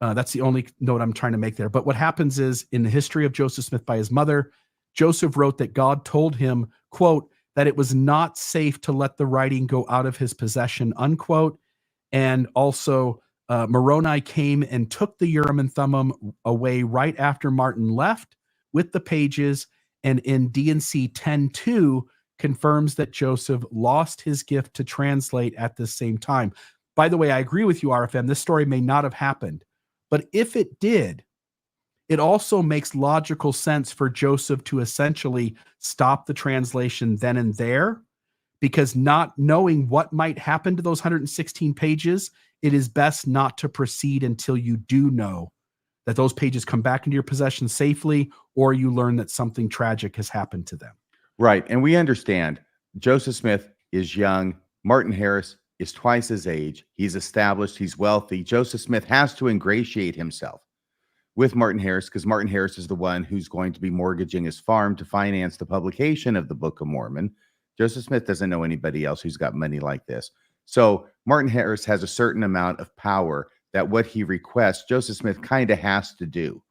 That's the only note I'm trying to make there. But what happens is, in the history of Joseph Smith by his mother, Joseph wrote that God told him, quote, that it was not safe to let the writing go out of his possession, unquote. And also, Moroni came and took the Urim and Thummim away right after Martin left with the pages. And in D&C 10:2 confirms that Joseph lost his gift to translate at the same time. By the way, I agree with you, RFM. This story may not have happened, but if it did, it also makes logical sense for Joseph to essentially stop the translation then and there, because not knowing what might happen to those 116 pages, it is best not to proceed until you do know that those pages come back into your possession safely, or you learn that something tragic has happened to them. Right. And we understand Joseph Smith is young. Martin Harris is twice his age. He's established. He's wealthy. Joseph Smith has to ingratiate himself with Martin Harris because Martin Harris is the one who's going to be mortgaging his farm to finance the publication of the Book of Mormon. Joseph Smith doesn't know anybody else who's got money like this. So Martin Harris has a certain amount of power that what he requests, Joseph Smith kind of has to do.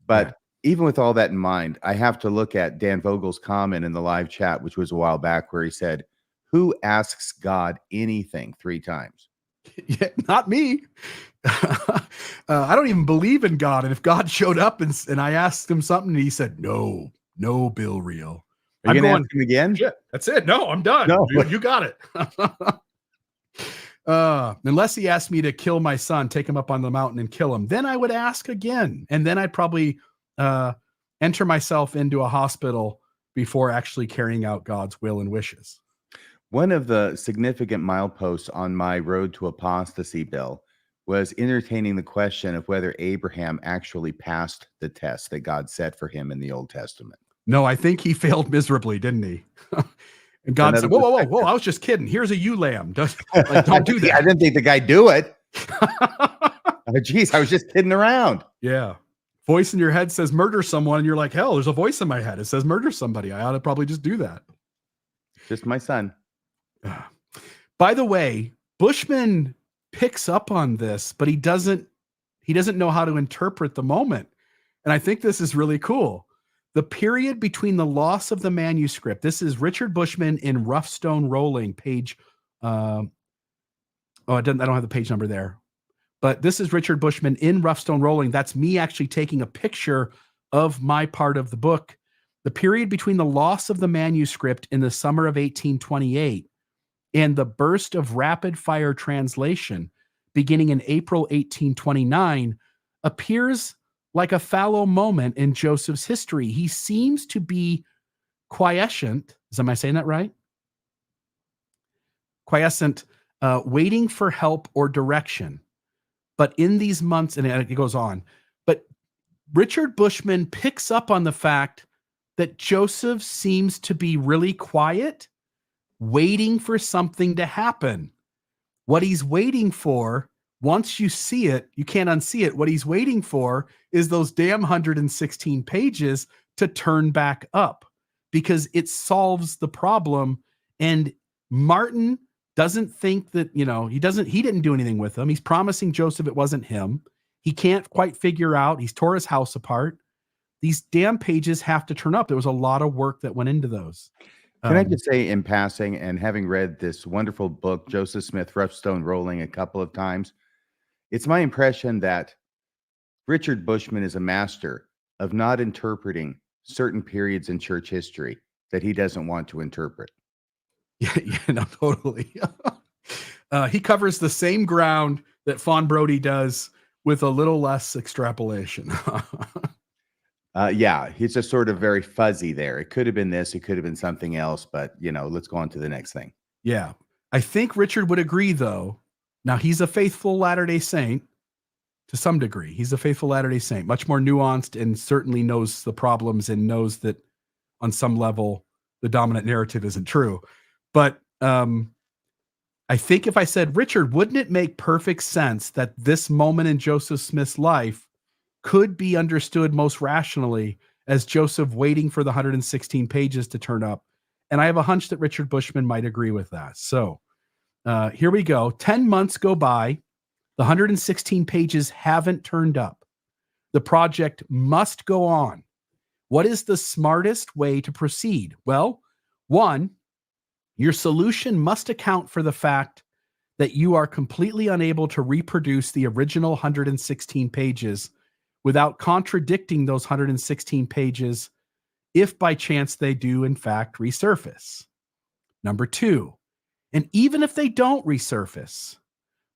But even with all that in mind, I have to look at Dan Vogel's comment in the live chat, which was a while back, where he said, "Who asks God anything 3 times?" Yeah, not me. I don't even believe in God. And if God showed up and I asked him something and he said, no, Bill Reel, Are I'm you gonna going, ask him again? shit, that's it. No, I'm done. No. You got it. Unless he asked me to kill my son, take him up on the mountain and kill him, then I would ask again. And then I'd probably enter myself into a hospital before actually carrying out God's will and wishes. One of the significant mileposts on my road to apostasy, Bill, was entertaining the question of whether Abraham actually passed the test that God set for him in the Old Testament. No, I think he failed miserably, didn't he? And God said, whoa, I was just kidding. Here's a ewe lamb. Don't do that. I didn't think the guy do it. Geez, I was just kidding around. Yeah. Voice in your head says murder someone, and you're like, hell, there's a voice in my head. It says murder somebody. I ought to probably just do that. Just my son. By the way, Bushman picks up on this, but he doesn't know how to interpret the moment. And I think this is really cool. The period between the loss of the manuscript. This is Richard Bushman in Rough Stone Rolling, page. I don't have the page number there, but this is Richard Bushman in Rough Stone Rolling. That's me actually taking a picture of my part of the book. The period between the loss of the manuscript in the summer of 1828 and the burst of rapid fire translation beginning in April 1829 appears like a fallow moment in Joseph's history. He seems to be quiescent. Am I saying that right? Quiescent, waiting for help or direction. But in these months, and it goes on, but Richard Bushman picks up on the fact that Joseph seems to be really quiet, waiting for something to happen. What he's waiting for, once you see it, you can't unsee it. What he's waiting for is those damn 116 pages to turn back up because it solves the problem. And Martin doesn't think that, he didn't do anything with them. He's promising Joseph it wasn't him. He can't quite figure out. He's tore his house apart. These damn pages have to turn up. There was a lot of work that went into those. Can I just say in passing, and having read this wonderful book, Joseph Smith, Rough Stone Rolling, a couple of times, it's my impression that Richard Bushman is a master of not interpreting certain periods in church history that he doesn't want to interpret. Yeah, no, totally. He covers the same ground that Fawn Brody does with a little less extrapolation. Yeah, he's just sort of very fuzzy there. It could have been this, it could have been something else, but let's go on to the next thing. Yeah. I think Richard would agree, though. Now, he's a faithful Latter-day Saint to some degree. He's a faithful Latter-day Saint, much more nuanced, and certainly knows the problems and knows that on some level the dominant narrative isn't true. But I think if I said, Richard, wouldn't it make perfect sense that this moment in Joseph Smith's life could be understood most rationally as Joseph waiting for the 116 pages to turn up? And I have a hunch that Richard Bushman might agree with that. So here we go. 10 months go by. The 116 pages haven't turned up. The project must go on. What is the smartest way to proceed? Well, one, your solution must account for the fact that you are completely unable to reproduce the original 116 pages without contradicting those 116 pages if by chance they do in fact resurface. Number two, and even if they don't resurface,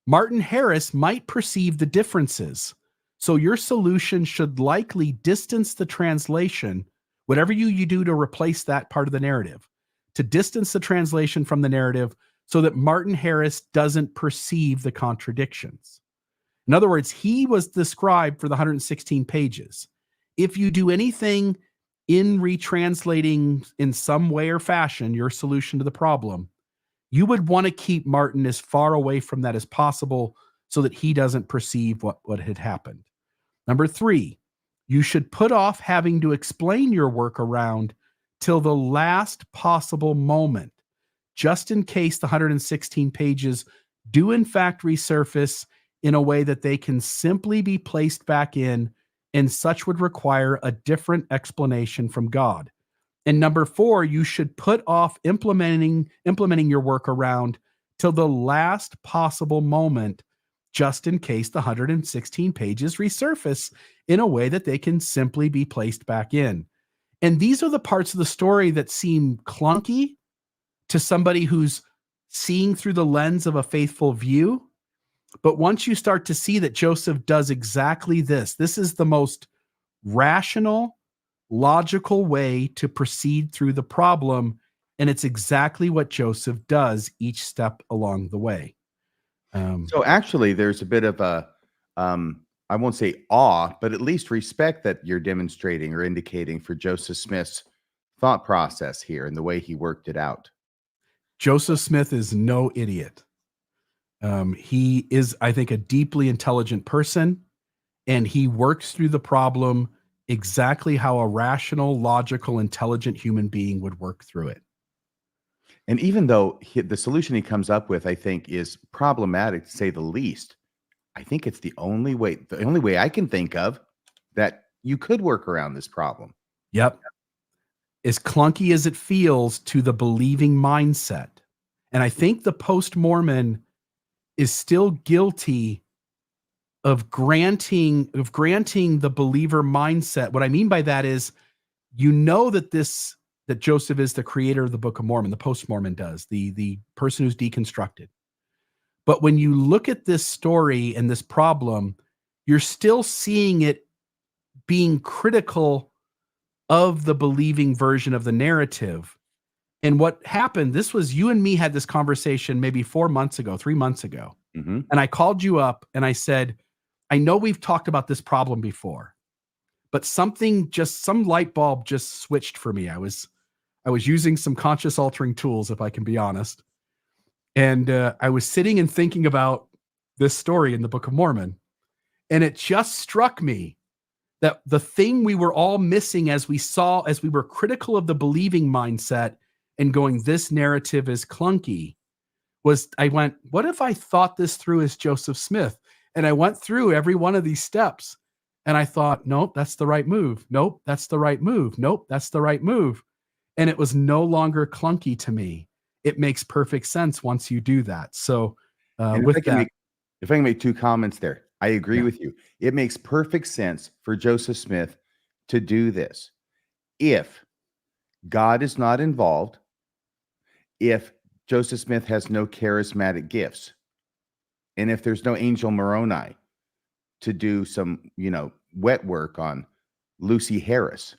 Martin Harris might perceive the differences. So your solution should likely distance the translation, whatever you do to replace that part of the narrative, to distance the translation from the narrative so that Martin Harris doesn't perceive the contradictions. In other words, he was the scribe for the 116 pages. If you do anything in retranslating in some way or fashion your solution to the problem, you would want to keep Martin as far away from that as possible so that he doesn't perceive what had happened. Number three, you should put off having to explain your workaround till the last possible moment, just in case the 116 pages do in fact resurface in a way that they can simply be placed back in and such would require a different explanation from God. And number 4, you should put off implementing your workaround till the last possible moment, just in case the 116 pages resurface in a way that they can simply be placed back in. And these are the parts of the story that seem clunky to somebody who's seeing through the lens of a faithful view. But once you start to see that Joseph does exactly this is the most rational, logical way to proceed through the problem. And it's exactly what Joseph does each step along the way. So actually, there's a bit of a, I won't say awe, but at least respect that you're demonstrating or indicating for Joseph Smith's thought process here and the way he worked it out. Joseph Smith is no idiot. He is, I think, a deeply intelligent person, and he works through the problem exactly how a rational, logical, intelligent human being would work through it. And even though the solution he comes up with, I think, is problematic to say the least, I think it's the only way I can think of that you could work around this problem. Yep. As clunky as it feels to the believing mindset. And I think the post-Mormon is still guilty of granting the believer mindset. What I mean by that is, you know, that Joseph is the creator of the Book of Mormon, the post-Mormon does, the person who's deconstructed. But when you look at this story and this problem, you're still seeing it being critical of the believing version of the narrative. And what happened, this was, you and me had this conversation maybe 3 months ago. Mm-hmm. And I called you up and I said, I know we've talked about this problem before, but some light bulb just switched for me. I was using some conscious altering tools, if I can be honest. And I was sitting and thinking about this story in the Book of Mormon. And it just struck me that the thing we were all missing as we were critical of the believing mindset and going, this narrative is clunky, was I went, what if I thought this through as Joseph Smith? And I went through every one of these steps and I thought, nope, that's the right move. Nope, that's the right move. Nope, that's the right move. And it was no longer clunky to me. It makes perfect sense once you do that. So if I can make 2 comments there, I agree Yeah. with you. It makes perfect sense for Joseph Smith to do this. If God is not involved, if Joseph Smith has no charismatic gifts, and if there's no angel Moroni to do some, wet work on Lucy Harris,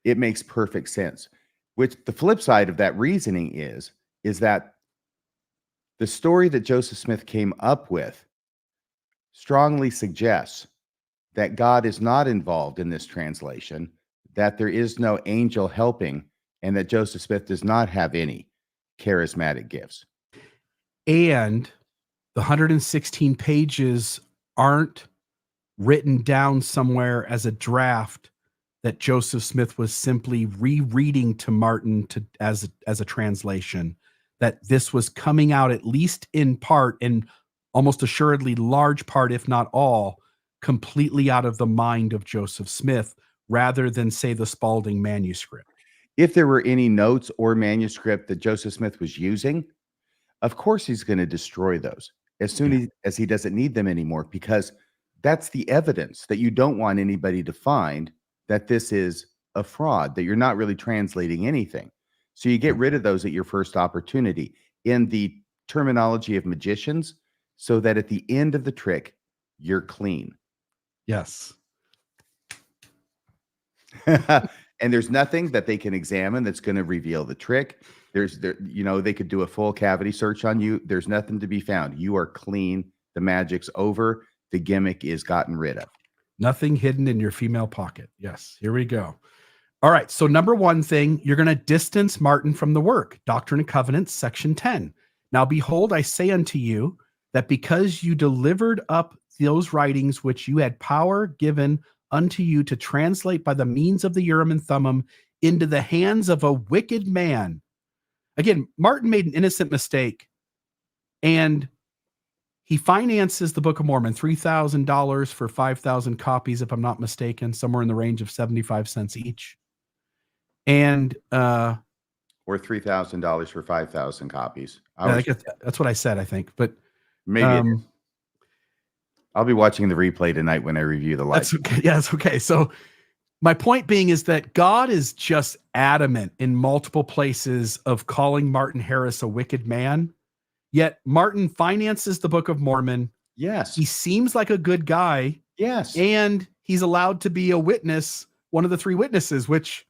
it makes perfect sense. Which the flip side of that reasoning is that the story that Joseph Smith came up with strongly suggests that God is not involved in this translation, that there is no angel helping, and that Joseph Smith does not have any charismatic gifts. And the 116 pages aren't written down somewhere as a draft that Joseph Smith was simply rereading to Martin as a translation, that this was coming out at least in part, and almost assuredly large part, if not all, completely out of the mind of Joseph Smith, rather than, say, the Spalding manuscript. If there were any notes or manuscript that Joseph Smith was using, of course he's going to destroy those as soon as he doesn't need them anymore, because that's the evidence that you don't want anybody to find that this is a fraud, that you're not really translating anything. So you get rid of those at your first opportunity in the terminology of magicians, so that at the end of the trick, you're clean. Yes. And there's nothing that they can examine that's going to reveal the trick. They could do a full cavity search on you. There's nothing to be found. You are clean. The magic's over. The gimmick is gotten rid of. Nothing hidden in your female pocket. Yes. Here we go. All right. So number 1 thing, you're going to distance Martin from the work. Doctrine and Covenants, section 10. Now, behold, I say unto you that because you delivered up those writings which you had power given unto you to translate by the means of the Urim and Thummim into the hands of a wicked man. Again, Martin made an innocent mistake, and he finances the Book of Mormon, $3,000 for 5,000 copies, if I'm not mistaken, somewhere in the range of 75 cents each. And or $3,000 for 5,000 copies. That's what I said, I think. But maybe I'll be watching the replay tonight when I review the live. That's okay. Yeah, that's okay. So my point being is that God is just adamant in multiple places of calling Martin Harris a wicked man. Yet Martin finances the Book of Mormon. Yes. He seems like a good guy. Yes. And he's allowed to be a witness, one of the three witnesses, which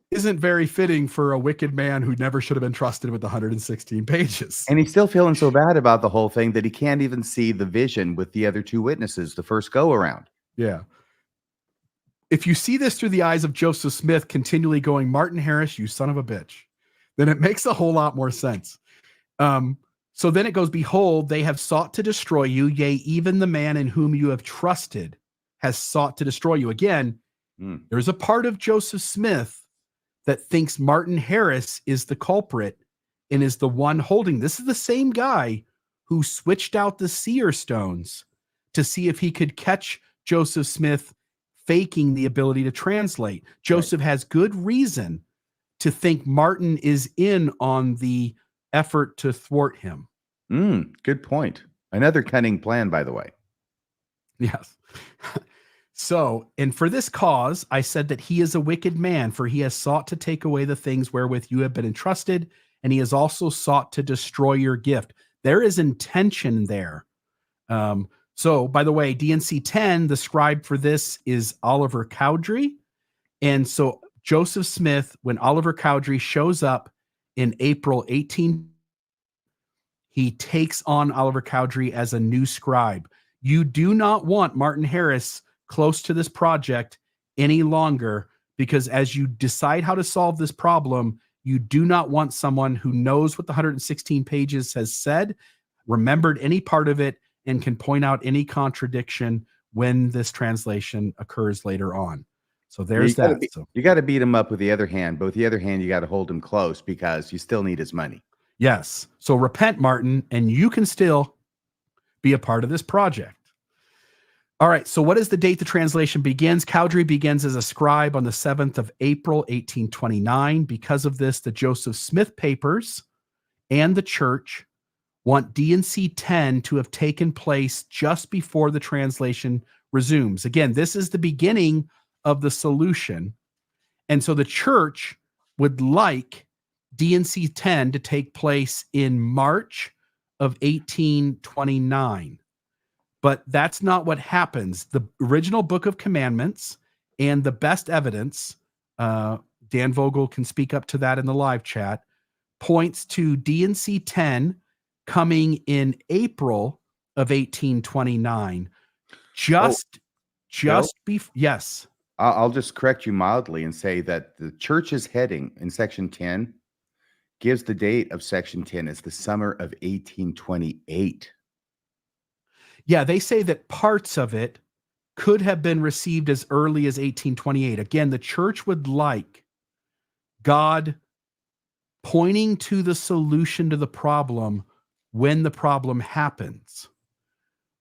isn't very fitting for a wicked man who never should have been trusted with 116 pages. And he's still feeling so bad about the whole thing that he can't even see the vision with the other two witnesses the first go around. Yeah. If you see this through the eyes of Joseph Smith continually going, Martin Harris, you son of a bitch, then it makes a whole lot more sense. So then it goes, behold, they have sought to destroy you. Yea, even the man in whom you have trusted has sought to destroy you. Again, there's a part of Joseph Smith that thinks Martin Harris is the culprit and is the one holding. This is the same guy who switched out the seer stones to see if he could catch Joseph Smith faking the ability to translate. Joseph has good reason to think Martin is in on the effort to thwart him. Good point. Another cunning plan, by the way. Yes. So, and for this cause, I said that he is a wicked man, for he has sought to take away the things wherewith you have been entrusted, and he has also sought to destroy your gift. There is intention there. So, by the way, DNC 10, the scribe for this is Oliver Cowdery. And so Joseph Smith, when Oliver Cowdery shows up in April 18, he takes on Oliver Cowdery as a new scribe. You do not want Martin Harris close to this project any longer, because as you decide how to solve this problem, you do not want someone who knows what the 116 pages has said, remembered any part of it, and can point out any contradiction when this translation occurs later on. So there's that. You got to beat him up with the other hand, but with the other hand, you got to hold him close because you still need his money. Yes. So repent, Martin, and you can still be a part of this project. All right. So what is the date the translation begins? Cowdery begins as a scribe on the 7th of April, 1829. Because of this, the Joseph Smith papers and the church want DNC 10 to have taken place just before the translation resumes. Again, this is the beginning of the solution. And so the church would like DNC 10 to take place in March of 1829. But that's not what happens. The original Book of Commandments and the best evidence, Dan Vogel can speak up to that in the live chat, points to DNC 10 coming in April of 1829. Yes. I'll just correct you mildly and say that the church's heading in section 10 gives the date of section 10 as the summer of 1828. Yeah, they say that parts of it could have been received as early as 1828. Again, the church would like God pointing to the solution to the problem when the problem happens.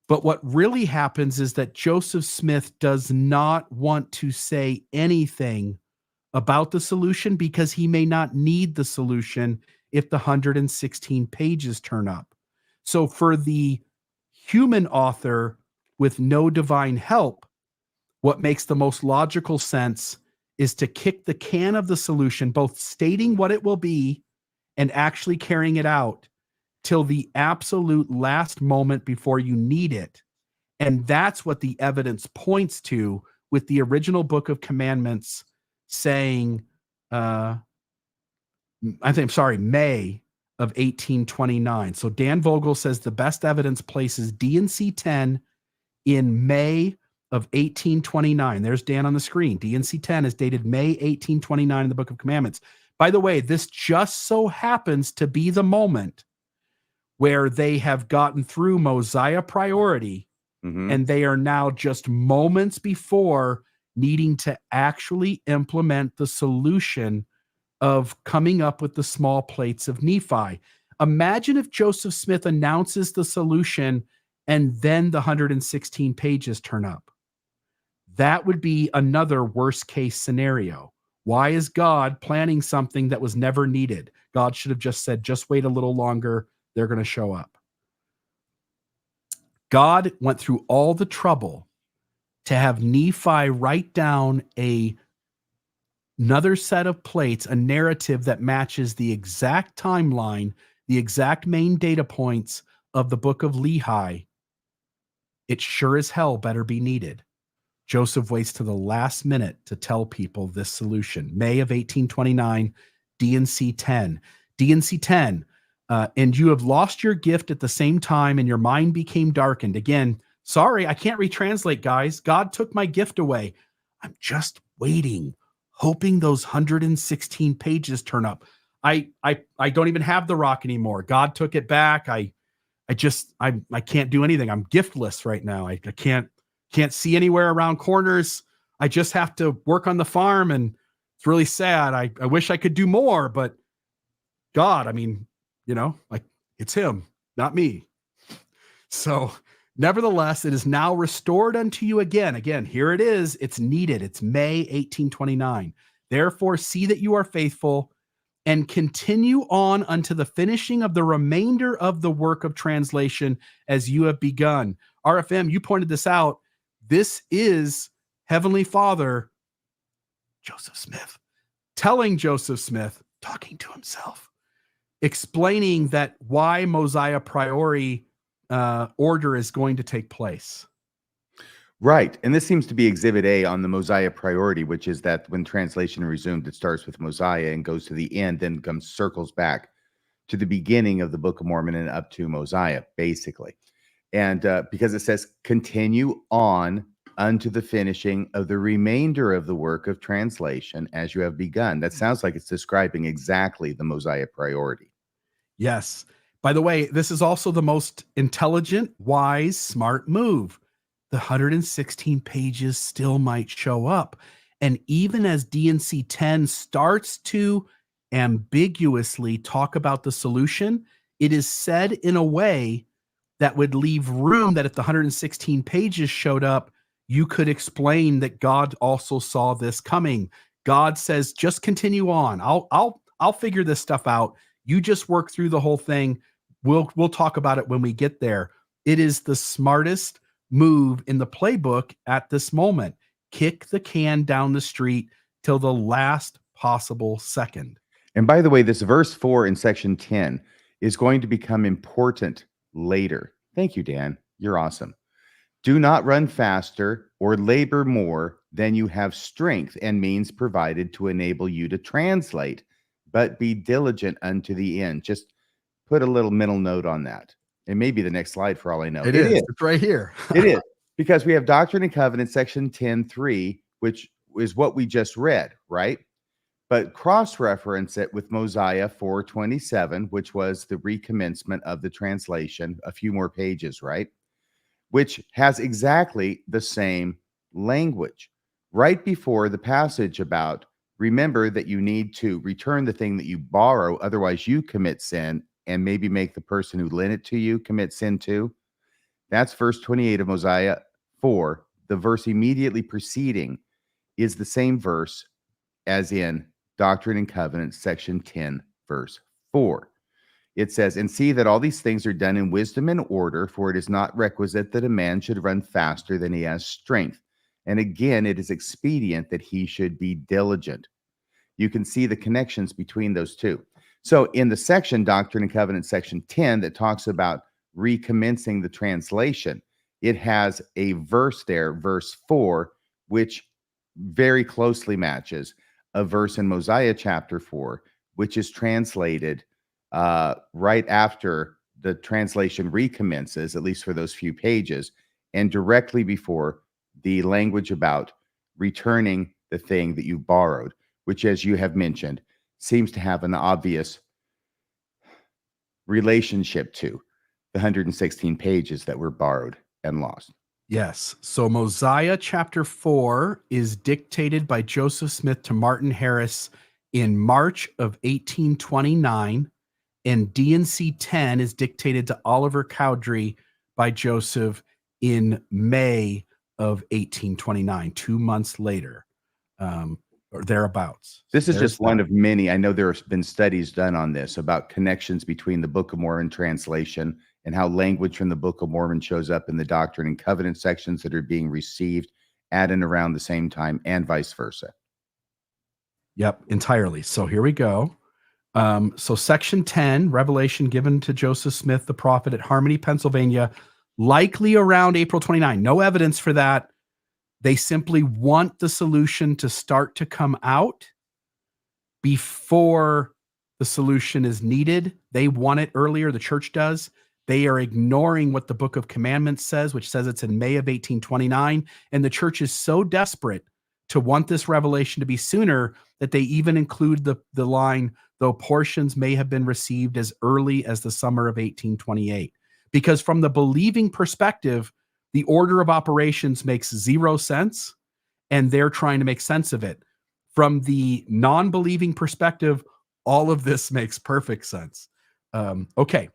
But what really happens is that Joseph Smith does not want to say anything about the solution because he may not need the solution if the 116 pages turn up. So for the human author with no divine help, what makes the most logical sense is to kick the can of the solution, both stating what it will be and actually carrying it out till the absolute last moment before you need it. And that's what the evidence points to with the original Book of Commandments saying, May of 1829. So Dan Vogel says the best evidence places DNC 10 in May of 1829. There's Dan on the screen. DNC 10 is dated May 1829 in the Book of Commandments. By the way, this just so happens to be the moment where they have gotten through Mosiah priority, and they are now just moments before needing to actually implement the solution of coming up with the small plates of Nephi. Imagine if Joseph Smith announces the solution and then the 116 pages turn up. That would be another worst case scenario. Why is God planning something that was never needed? God should have just said, just wait a little longer. They're going to show up. God went through all the trouble to have Nephi write down another set of plates, a narrative that matches the exact timeline, the exact main data points of the book of Lehi. It sure as hell better be needed. Joseph waits to the last minute to tell people this solution. May of 1829, D&C 10. D&C 10, and you have lost your gift at the same time, and your mind became darkened. Again, sorry, I can't retranslate, guys. God took my gift away. I'm just waiting, hoping those 116 pages turn up. I don't even have the rock anymore. God took it back. I can't do anything. I'm giftless right now. I can't see anywhere around corners. I just have to work on the farm, and it's really sad. I wish I could do more, but God, I mean, like, it's him, not me. So nevertheless, it is now restored unto you again. Again, here it is. It's needed. It's May 1829. Therefore, see that you are faithful and continue on unto the finishing of the remainder of the work of translation as you have begun. RFM, you pointed this out. This is Heavenly Father, Joseph Smith, telling Joseph Smith, talking to himself, explaining that why Mosiah priori order is going to take place. Right. And this seems to be Exhibit A on the Mosiah priority, which is that when translation resumed, it starts with Mosiah and goes to the end, then circles back to the beginning of the Book of Mormon and up to Mosiah, basically. And because it says, continue on unto the finishing of the remainder of the work of translation as you have begun. That sounds like it's describing exactly the Mosiah priority. Yes. By the way, this is also the most intelligent, wise, smart move. The 116 pages still might show up. And even as D&C 10 starts to ambiguously talk about the solution, it is said in a way that would leave room that if the 116 pages showed up, you could explain that God also saw this coming. God says, just continue on. I'll figure this stuff out. You just work through the whole thing. We'll talk about it when we get there. It is the smartest move in the playbook at this moment. Kick the can down the street till the last possible second. And by the way, this verse 4 in section 10 is going to become important later. Thank you, Dan. You're awesome. Do not run faster or labor more than you have strength and means provided to enable you to translate, but be diligent unto the end. Just put a little mental note on that. It may be the next slide for all I know. It is. It's right here. It is. Because we have Doctrine and Covenants, section 10:3, which is what we just read, right? But cross-reference it with Mosiah 4:27, which was the recommencement of the translation, a few more pages, right? Which has exactly the same language. Right before the passage about, remember that you need to return the thing that you borrow, otherwise you commit sin, and maybe make the person who lent it to you commit sin too. That's verse 28 of Mosiah 4. The verse immediately preceding is the same verse as in Doctrine and Covenants, section 10, verse 4. It says, and see that all these things are done in wisdom and order, for it is not requisite that a man should run faster than he has strength. And again, it is expedient that he should be diligent. You can see the connections between those two. So in the section, Doctrine and Covenants, section 10, that talks about recommencing the translation, it has a verse there, verse 4, which very closely matches a verse in Mosiah chapter 4, which is translated right after the translation recommences, at least for those few pages, and directly before the language about returning the thing that you borrowed, which, as you have mentioned, seems to have an obvious relationship to the 116 pages that were borrowed and lost. Yes. So Mosiah chapter 4 is dictated by Joseph Smith to Martin Harris in March of 1829. and D&C 10 is dictated to Oliver Cowdery by Joseph in May of 1829, 2 months later, or thereabouts. This is There's just one that. of many. I know there's been studies done on this about connections between the Book of Mormon translation and how language from the Book of Mormon shows up in the Doctrine and Covenant sections that are being received at and around the same time, and vice versa. Yep, entirely. So here we go. So section 10, revelation given to Joseph Smith, the prophet at Harmony, Pennsylvania, likely around April 29. No evidence for that. They simply want the solution to start to come out before the solution is needed. They want it earlier. The church does. They are ignoring what the Book of Commandments says, which says it's in May of 1829. And the church is so desperate to want this revelation to be sooner that they even include the line, though portions may have been received as early as the summer of 1828. Because from the believing perspective, the order of operations makes zero sense, and they're trying to make sense of it. From the non-believing perspective, all of this makes perfect sense. Okay,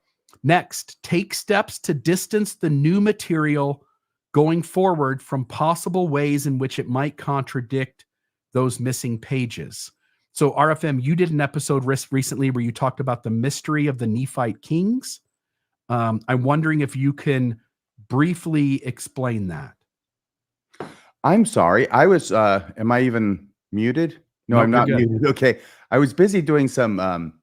next, take steps to distance the new material going forward from possible ways in which it might contradict those missing pages. So RFM, you did an episode recently where you talked about the mystery of the Nephite kings. I'm wondering if you can briefly explain that. I'm sorry. I was, am I even muted? No, Nope, I'm you're not good. muted. Okay. I was busy doing some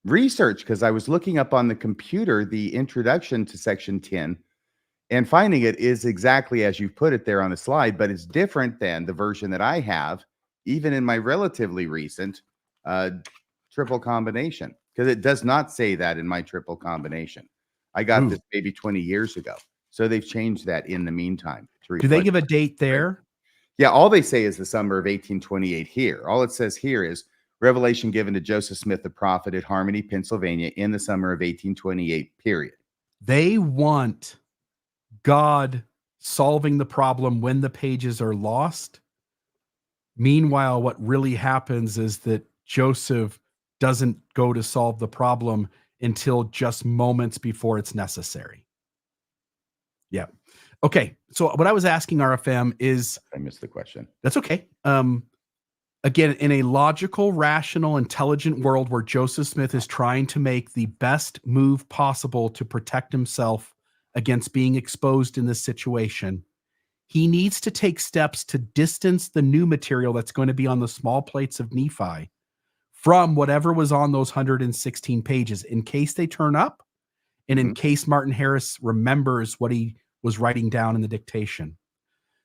research because I was looking up on the computer the introduction to section 10 and finding it is exactly as you put it there on the slide, but it's different than the version that I have, even in my relatively recent triple combination, because it does not say that in my triple combination. I got this maybe 20 years ago. So they've changed that in the meantime to reflect. Do they give a date there? Yeah, all they say is the summer of 1828 here. All it says here is revelation given to Joseph Smith, the prophet at Harmony, Pennsylvania, in the summer of 1828, period. They want God solving the problem when the pages are lost. Meanwhile, what really happens is that Joseph doesn't go to solve the problem until just moments before it's necessary. Yeah. Okay. So what I was asking RFM is, I missed the question. that's okay. Again, in a logical, rational, intelligent world where Joseph Smith is trying to make the best move possible to protect himself against being exposed in this situation, he needs to take steps to distance the new material that's going to be on the small plates of Nephi from whatever was on those 116 pages in case they turn up and in case Martin Harris remembers what he was writing down in the dictation.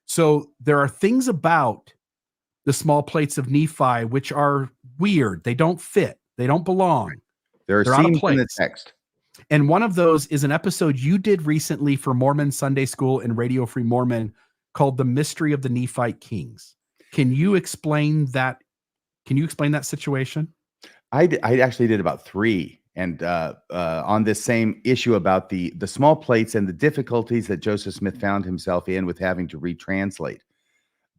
So there are things about the small plates of Nephi which are weird. They don't fit. They don't belong. There are They're out of seams in the place. text. And one of those is an episode you did recently for Mormon Sunday School and Radio Free Mormon called The Mystery of the Nephite Kings. Can you explain that? Can you explain that situation? I actually did about 3, and on this same issue about the small plates and the difficulties that Joseph Smith found himself in with having to retranslate.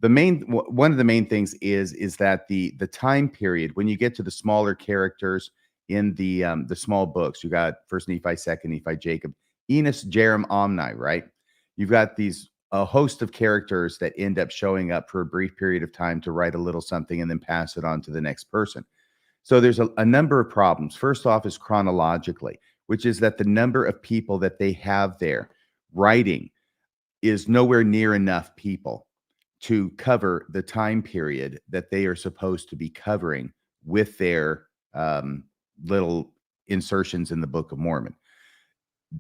One of the main things is that the time period when you get to the smaller characters in the small books, you got First Nephi, Second Nephi, Jacob, Enos, Jerem, Omni, right? You've got a host of characters that end up showing up for a brief period of time to write a little something and then pass it on to the next person. So there's a number of problems. First off is chronologically, which is that the number of people that they have there writing is nowhere near enough people to cover the time period that they are supposed to be covering with their little insertions in the Book of Mormon.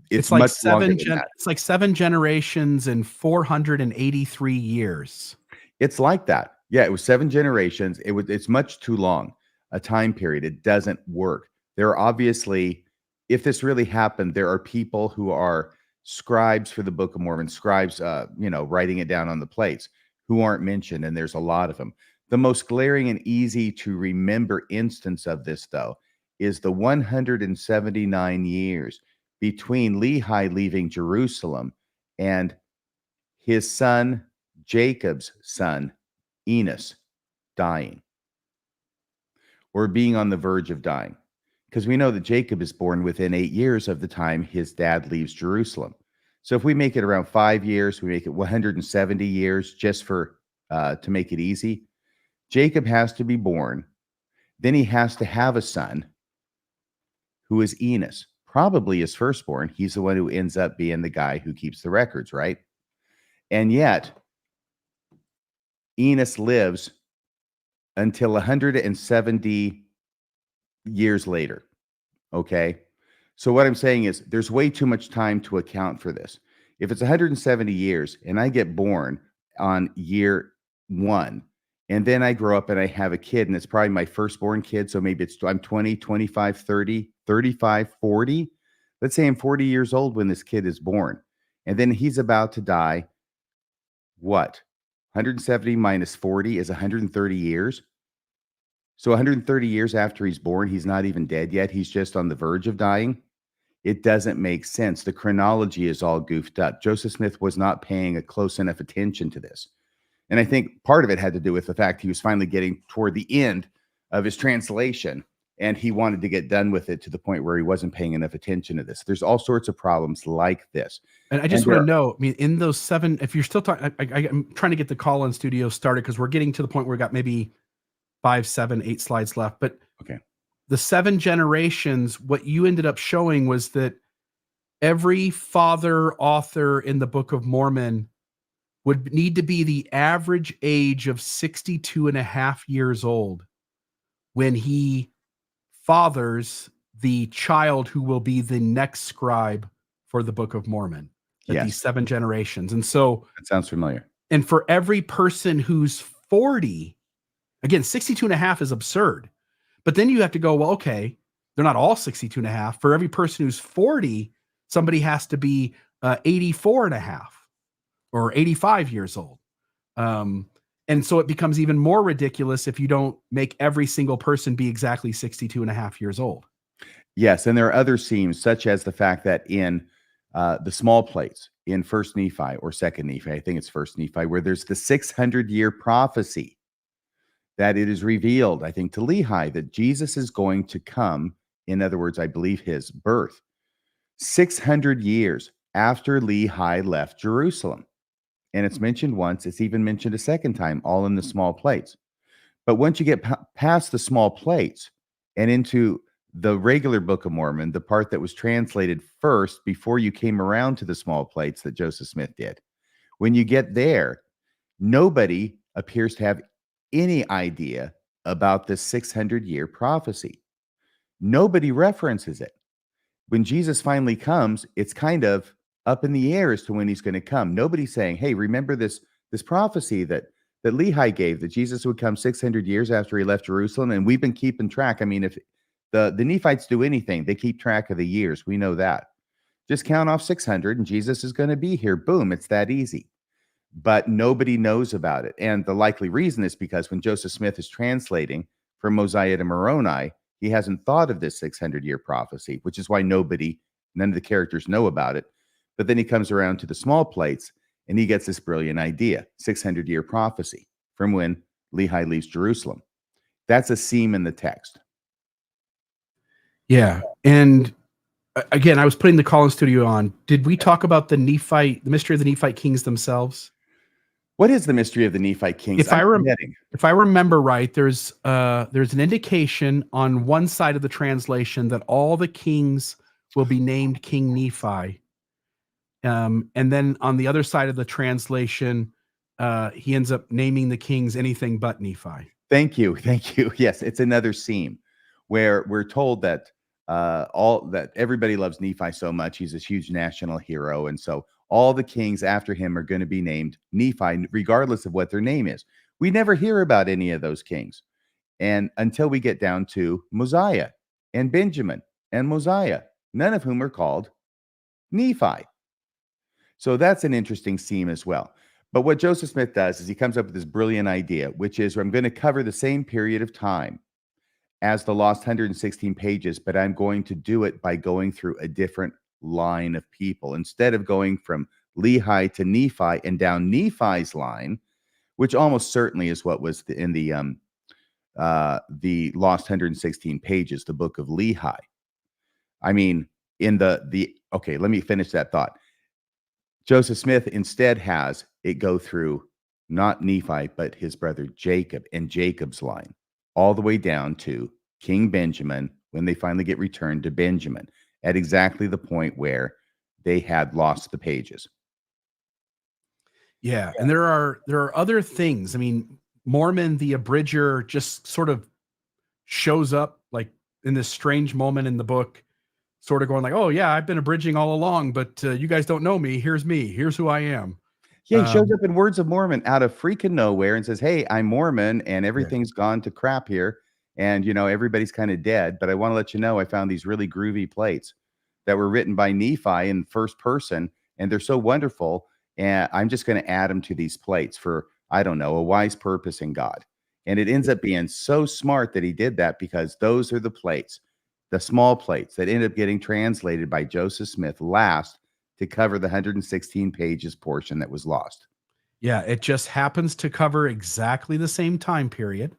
It's like much longer than that. It's like 7 generations and 483 years. It's like that. Yeah, it was 7 generations. It's much too long a time period. It doesn't work. There are obviously, if this really happened, there are people who are scribes for the Book of Mormon, scribes, writing it down on the plates, who aren't mentioned, and there's a lot of them. The most glaring and easy to remember instance of this, though, is the 179 years between Lehi leaving Jerusalem and his son, Jacob's son, Enos, dying or being on the verge of dying. because we know that Jacob is born within 8 years of the time his dad leaves Jerusalem. So if we make it around 5 years, we make it 170 years just for to make it easy. Jacob has to be born. Then he has to have a son who is Enos, probably his firstborn. He's the one who ends up being the guy who keeps the records, right? And yet, Enos lives until 170 years later. Okay. So what I'm saying is there's way too much time to account for this. If it's 170 years and I get born on year 1, and then I grow up and I have a kid, and it's probably my firstborn kid. So maybe I'm 20, 25, 30, 35, 40. Let's say I'm 40 years old when this kid is born. And then he's about to die. What? 170 minus 40 is 130 years. So 130 years after he's born, he's not even dead yet. He's just on the verge of dying. It doesn't make sense. The chronology is all goofed up. Joseph Smith was not paying a close enough attention to this. And I think part of it had to do with the fact he was finally getting toward the end of his translation, and he wanted to get done with it to the point where he wasn't paying enough attention to this. There's all sorts of problems like this. And I just want to know, I mean, in those 7, if you're still talking, I'm trying to get the call-in studio started because we're getting to the point where we got maybe 5, 7, 8 slides left. But okay, the 7 generations, what you ended up showing was that every father author in the Book of Mormon would need to be the average age of 62 and a half years old when he fathers the child who will be the next scribe for the Book of Mormon. Yes. These 7 generations. And so that sounds familiar. And for every person who's 40, again, 62 and a half is absurd. But then you have to go, well, okay, they're not all 62 and a half. For every person who's 40, somebody has to be 84 and a half or 85 years old. And so it becomes even more ridiculous if you don't make every single person be exactly 62 and a half years old. Yes, and there are other seams, such as the fact that in the small plates, in First Nephi or Second Nephi, I think it's First Nephi, where there's the 600-year prophecy that it is revealed, I think, to Lehi that Jesus is going to come, in other words, I believe his birth, 600 years after Lehi left Jerusalem. And it's mentioned once, it's even mentioned a second time, all in the small plates. But once you get past the small plates and into the regular Book of Mormon, the part that was translated first before you came around to the small plates that Joseph Smith did, when you get there, nobody appears to have any idea about this 600-year prophecy. Nobody references it. When Jesus finally comes, it's kind of up in the air as to when he's going to come. Nobody's saying, hey, remember this prophecy that Lehi gave, that Jesus would come 600 years after he left Jerusalem, and we've been keeping track. I mean, if the Nephites do anything, they keep track of the years. We know that. Just count off 600 and Jesus is going to be here. Boom, it's that easy. But nobody knows about it. And the likely reason is because when Joseph Smith is translating from Mosiah to Moroni, he hasn't thought of this 600-year prophecy, which is why none of the characters know about it. But then he comes around to the small plates and he gets this brilliant idea, 600-year prophecy from when Lehi leaves Jerusalem. That's a seam in the text. Yeah. And again, I was putting the call-in studio on. Did we talk about the mystery of the Nephite kings themselves? What is the mystery of the Nephite kings? If I remember right, there's an indication on one side of the translation that all the kings will be named King Nephi. And then on the other side of the translation, he ends up naming the kings anything but Nephi. Thank you. Yes, it's another seam where we're told that everybody loves Nephi so much. He's this huge national hero. And so all the kings after him are going to be named Nephi, regardless of what their name is. We never hear about any of those kings. And until we get down to Mosiah and Benjamin and Mosiah, none of whom are called Nephi. So that's an interesting seam as well. But what Joseph Smith does is he comes up with this brilliant idea, which is I'm going to cover the same period of time as the lost 116 pages, but I'm going to do it by going through a different line of people. Instead of going from Lehi to Nephi and down Nephi's line, which almost certainly is what was in the the lost 116 pages, the book of Lehi. I mean, okay, let me finish that thought. Joseph Smith instead has it go through not Nephi, but his brother Jacob and Jacob's line, all the way down to King Benjamin when they finally get returned to Benjamin at exactly the point where they had lost the pages. Yeah, and there are other things. I mean, Mormon, the abridger, just sort of shows up like in this strange moment in the book, sort of going like, "Oh yeah, I've been abridging all along, but you guys don't know me. Here's me. Here's who I am." Yeah, he shows up in Words of Mormon out of freaking nowhere and says, "Hey, I'm Mormon, and Yeah. everything's gone to crap here, and everybody's kind of dead. But I want to let you know I found these really groovy plates that were written by Nephi in first person, and they're so wonderful. And I'm just going to add them to these plates for, I don't know, a wise purpose in God." And it ends up being so smart that he did that, because those are the plates, the small plates that end up getting translated by Joseph Smith last to cover the 116 pages portion that was lost. Yeah, it just happens to cover exactly the same time period.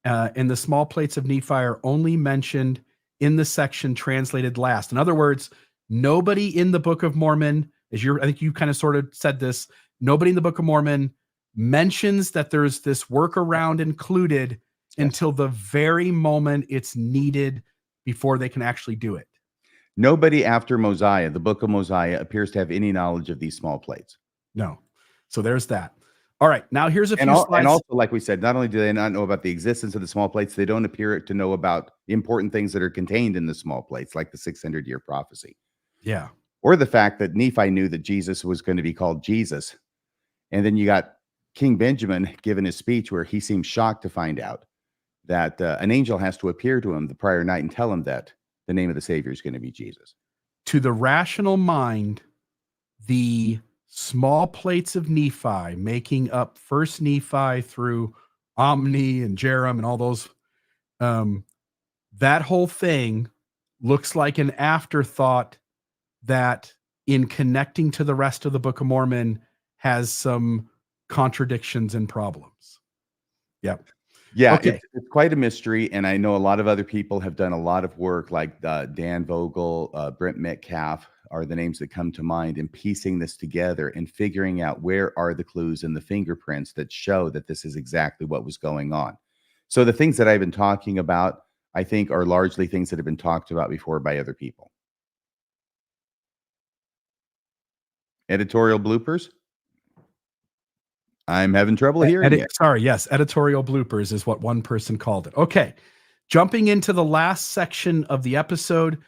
And the small plates of Nephi are only mentioned in the section translated last. In other words, nobody in the Book of Mormon, I think you kind of sort of said this, nobody in the Book of Mormon mentions that there's this workaround included until the very moment it's needed before they can actually do it. Nobody after Mosiah, the book of Mosiah, appears to have any knowledge of these small plates. No. So there's that. All right. Now here's a few And slides. also, like we said, not only do they not know about the existence of the small plates, they don't appear to know about important things that are contained in the small plates, like the 600-year prophecy. Yeah. Or the fact that Nephi knew that Jesus was going to be called Jesus. And then you got King Benjamin giving his speech where he seems shocked to find out that an angel has to appear to him the prior night and tell him that the name of the Savior is going to be Jesus. To the rational mind, the small plates of Nephi making up First Nephi through Omni and Jerem and all those, that whole thing looks like an afterthought that, in connecting to the rest of the Book of Mormon, has some contradictions and problems. Yep. Yeah, Okay. it's quite a mystery, and I know a lot of other people have done a lot of work, like Dan Vogel, Brent Metcalf are the names that come to mind, in piecing this together and figuring out where are the clues and the fingerprints that show that this is exactly what was going on. So the things that I've been talking about, I think, are largely things that have been talked about before by other people. Editorial bloopers? I'm having trouble hearing you. Sorry, yes, editorial bloopers is what one person called it. Okay, jumping into the last section of the episode,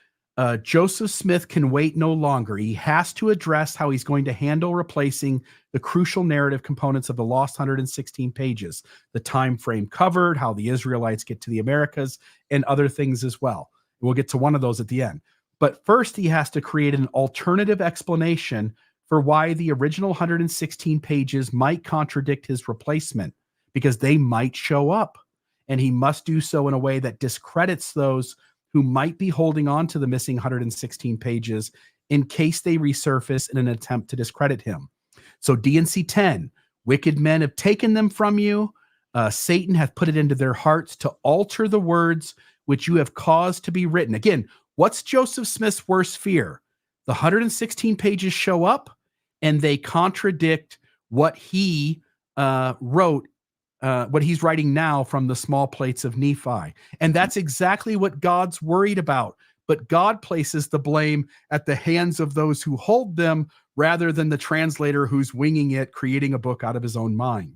Joseph Smith can wait no longer. He has to address how he's going to handle replacing the crucial narrative components of the lost 116 pages, the time frame covered, how the Israelites get to the Americas, and other things as well. We'll get to one of those at the end. But first, he has to create an alternative explanation for why the original 116 pages might contradict his replacement, because they might show up. And he must do so in a way that discredits those who might be holding on to the missing 116 pages in case they resurface in an attempt to discredit him. So D&C 10, wicked men have taken them from you. Satan hath put it into their hearts to alter the words which you have caused to be written. Again, what's Joseph Smith's worst fear? The 116 pages show up and they contradict what he wrote, what he's writing now from the small plates of Nephi. And that's exactly what God's worried about. But God places the blame at the hands of those who hold them rather than the translator who's winging it, creating a book out of his own mind.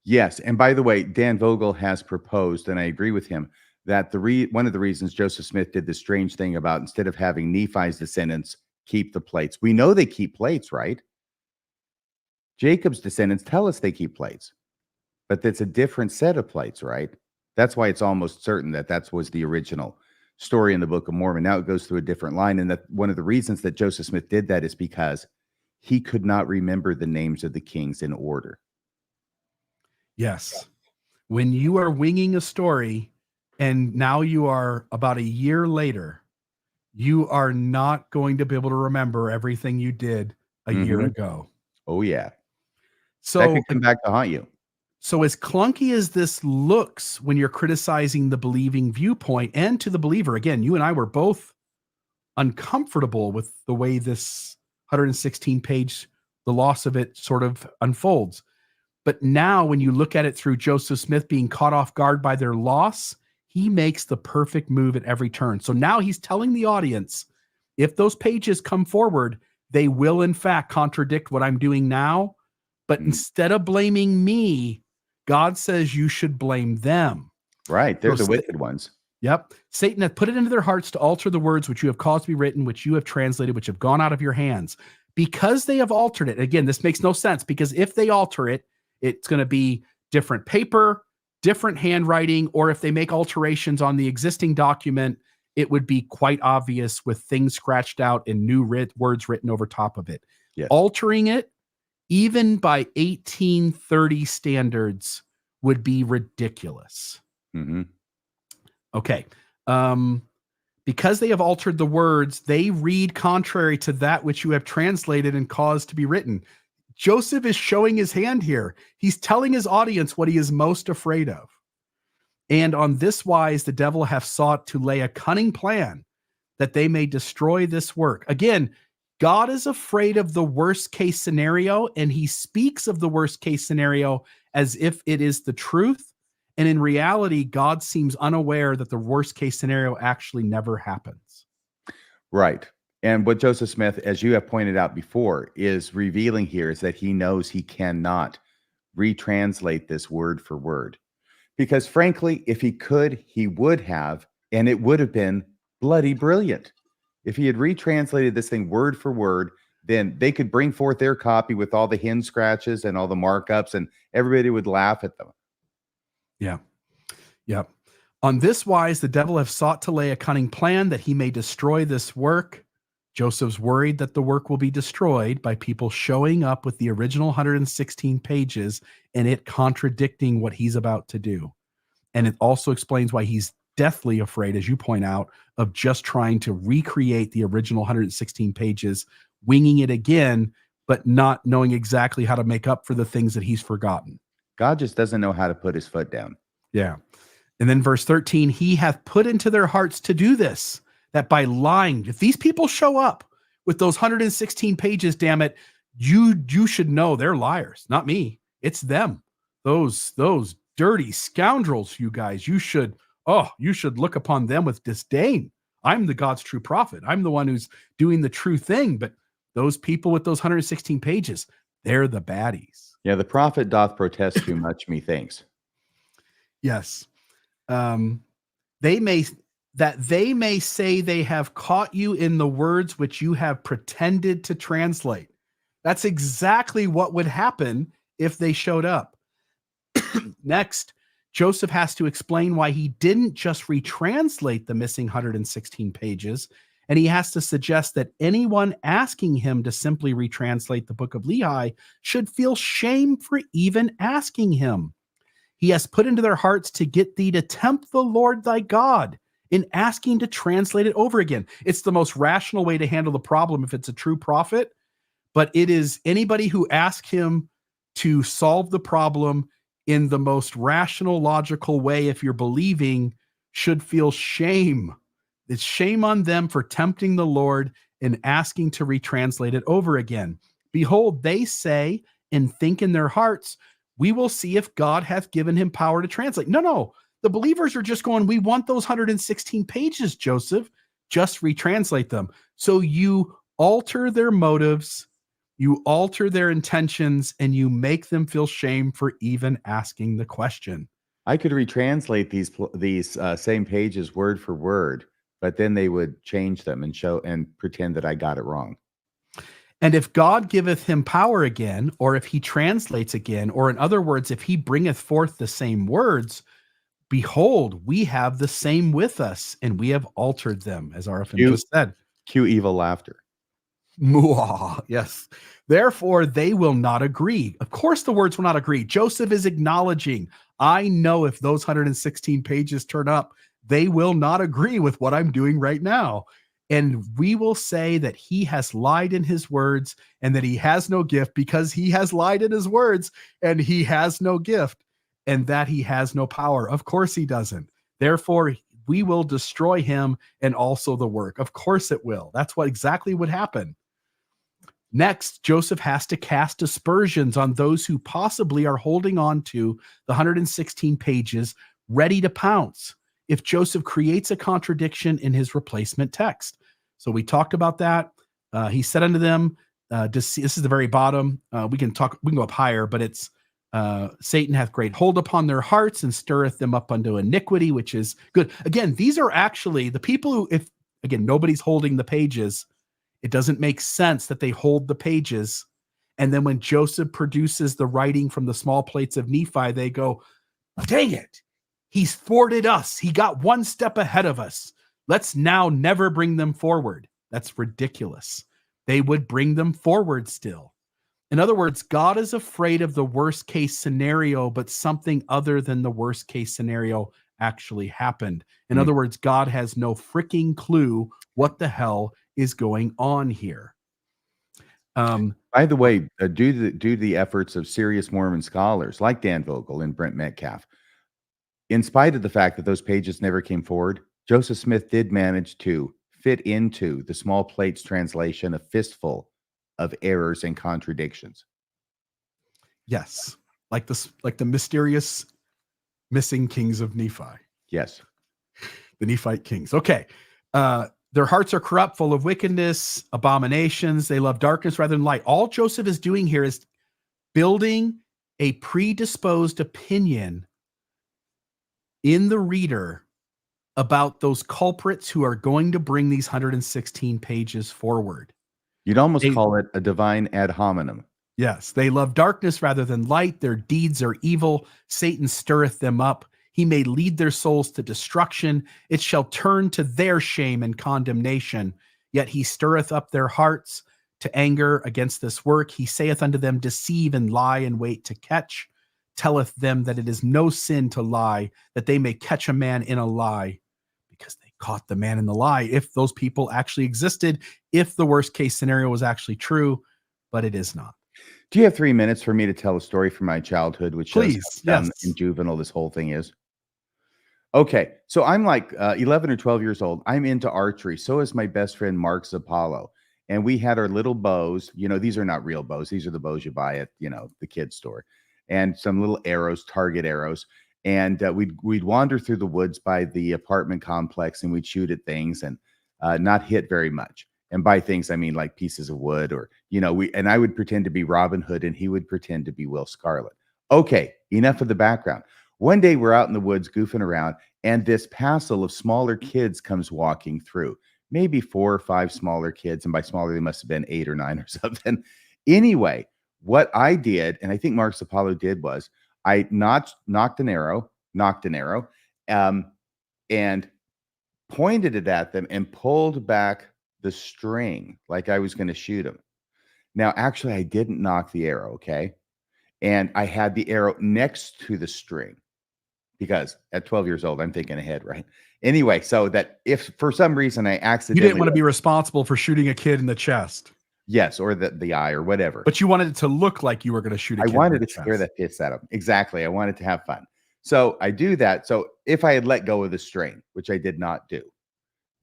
Yes. And by the way, Dan Vogel has proposed, and I agree with him, that one of the reasons Joseph Smith did this strange thing about, instead of having Nephi's descendants keep the plates, we know they keep plates, right? Jacob's descendants tell us they keep plates, but that's a different set of plates, right? That's why it's almost certain that was the original story in the Book of Mormon. Now it goes through a different line. And that one of the reasons that Joseph Smith did that is because he could not remember the names of the kings in order. Yes. When you are winging a story and now you are about a year later, you are not going to be able to remember everything you did a year ago. Oh, yeah. So that could come back to haunt you. So as clunky as this looks when you're criticizing the believing viewpoint and to the believer, again, you and I were both uncomfortable with the way this 116 page, the loss of it sort of unfolds. But now when you look at it through Joseph Smith being caught off guard by their loss, he makes the perfect move at every turn. So now he's telling the audience, if those pages come forward, they will in fact contradict what I'm doing now. But instead of blaming me, God says you should blame them. Right. They're the wicked ones. Yep. Satan hath put it into their hearts to alter the words which you have caused to be written, which you have translated, which have gone out of your hands. Because they have altered it. Again, this makes no sense, because if they alter it, it's going to be different paper, different handwriting, or if they make alterations on the existing document, it would be quite obvious with things scratched out and new words written over top of it. Yes. Altering it, even by 1830 standards, would be ridiculous. Mm-hmm. Okay. Because they have altered the words, they read contrary to that which you have translated and caused to be written. Joseph is showing his hand here. He's telling his audience what he is most afraid of. And on this wise, the devil hath sought to lay a cunning plan that they may destroy this work. Again, God is afraid of the worst case scenario, and he speaks of the worst case scenario as if it is the truth. And in reality, God seems unaware that the worst case scenario actually never happens. Right. And what Joseph Smith, as you have pointed out before, is revealing here is that he knows he cannot retranslate this word for word. Because frankly, if he could, he would have, and it would have been bloody brilliant. If he had retranslated this thing word for word, then they could bring forth their copy with all the hand scratches and all the markups, and everybody would laugh at them. Yeah. Yep. On this wise, the devil have sought to lay a cunning plan that he may destroy this work. Joseph's worried that the work will be destroyed by people showing up with the original 116 pages and it contradicting what he's about to do. And it also explains why he's deathly afraid, as you point out, of just trying to recreate the original 116 pages, winging it again, but not knowing exactly how to make up for the things that he's forgotten. God just doesn't know how to put his foot down. Yeah. And then verse 13, he hath put into their hearts to do this, that by lying, if these people show up with those 116 pages, damn it, you should know they're liars, not me. It's them. Those dirty scoundrels, you guys. You should look upon them with disdain. I'm the God's true prophet. I'm the one who's doing the true thing. But those people with those 116 pages, they're the baddies. Yeah, the prophet doth protest too much, methinks. Yes. They may say they have caught you in the words which you have pretended to translate. That's exactly what would happen if they showed up. Next, Joseph has to explain why he didn't just retranslate the missing 116 pages, and he has to suggest that anyone asking him to simply retranslate the Book of Lehi should feel shame for even asking him. He has put into their hearts to get thee to tempt the Lord thy God in asking to translate it over again. It's the most rational way to handle the problem if it's a true prophet, but it is anybody who asks him to solve the problem in the most rational, logical way, if you're believing, should feel shame. It's shame on them for tempting the Lord and asking to retranslate it over again. Behold, they say and think in their hearts, we will see if God hath given him power to translate. No. The believers are just going, we want those 116 pages, Joseph. Just retranslate them. So you alter their motives, you alter their intentions, and you make them feel shame for even asking the question. I could retranslate these same pages word for word, but then they would change them and show and pretend that I got it wrong. And if God giveth him power again, or if he translates again, or in other words, if he bringeth forth the same words, behold, we have the same with us, and we have altered them, as Arfin just said. Cue evil laughter. Mwah, yes. Therefore, they will not agree. Of course, the words will not agree. Joseph is acknowledging, I know if those 116 pages turn up, they will not agree with what I'm doing right now. And we will say that he has lied in his words and that he has no gift because he has lied in his words and he has no gift. and that he has no power. Of course he doesn't. Therefore, we will destroy him and also the work. Of course it will. That's what exactly would happen. Next, Joseph has to cast aspersions on those who possibly are holding on to the 116 pages, ready to pounce if Joseph creates a contradiction in his replacement text. So we talked about that. He said unto them, this is the very bottom. We can go up higher, but it's Satan hath great hold upon their hearts and stirreth them up unto iniquity, which is good. Again, these are actually the people who, if again, nobody's holding the pages, it doesn't make sense that they hold the pages. And then when Joseph produces the writing from the small plates of Nephi, they go, dang it, he's thwarted us. He got one step ahead of us. Let's now never bring them forward. That's ridiculous. They would bring them forward still. In other words, God is afraid of the worst case scenario, but something other than the worst case scenario actually happened. In other words, God has no freaking clue what the hell is going on here. By the way, due to the efforts of serious Mormon scholars like Dan Vogel and Brent Metcalf, in spite of the fact that those pages never came forward, Joseph Smith did manage to fit into the small plates translation a fistful of errors and contradictions. Yes, like the mysterious missing kings of Nephi. Yes, the Nephite kings. Okay, their hearts are corrupt, full of wickedness, abominations. They love darkness rather than light. All Joseph is doing here is building a predisposed opinion in the reader about those culprits who are going to bring these 116 pages forward. You'd almost call it a divine ad hominem. Yes, they love darkness rather than light. Their deeds are evil. Satan stirreth them up. He may lead their souls to destruction. It shall turn to their shame and condemnation. Yet he stirreth up their hearts to anger against this work. He saith unto them, deceive and lie and wait to catch. Telleth them that it is no sin to lie, that they may catch a man in a lie, because they caught the man in the lie. If those people actually existed, if the worst case scenario was actually true, but it is not. Do you have 3 minutes for me to tell a story from my childhood, which shows how dumb and juvenile this whole thing is? Okay, so I'm like 11 or 12 years old. I'm into archery. So is my best friend, Mark Zappallo. And we had our little bows. You know, these are not real bows. These are the bows you buy at, the kids store. And some little arrows, target arrows. And we'd wander through the woods by the apartment complex, and we'd shoot at things and not hit very much. And by things, I mean like pieces of wood, or, and I would pretend to be Robin Hood and he would pretend to be Will Scarlet. Okay, enough of the background. One day we're out in the woods goofing around, and this passel of smaller kids comes walking through, maybe 4 or 5 smaller kids. And by smaller, they must have been 8 or 9 or something. Anyway, what I did, and I think Mark Zappallo did, was I knocked an arrow, and pointed it at them and pulled back the string like I was going to shoot him. Now, actually, I didn't knock the arrow, okay? And I had the arrow next to the string, because at 12 years old, I'm thinking ahead, right? Anyway, so that if for some reason I accidentally... You didn't want to be responsible for shooting a kid in the chest. Yes, or the eye or whatever. But you wanted it to look like you were going to shoot a kid. I wanted to scare the piss out of him. Exactly. I wanted to have fun. So I do that. So if I had let go of the string, which I did not do,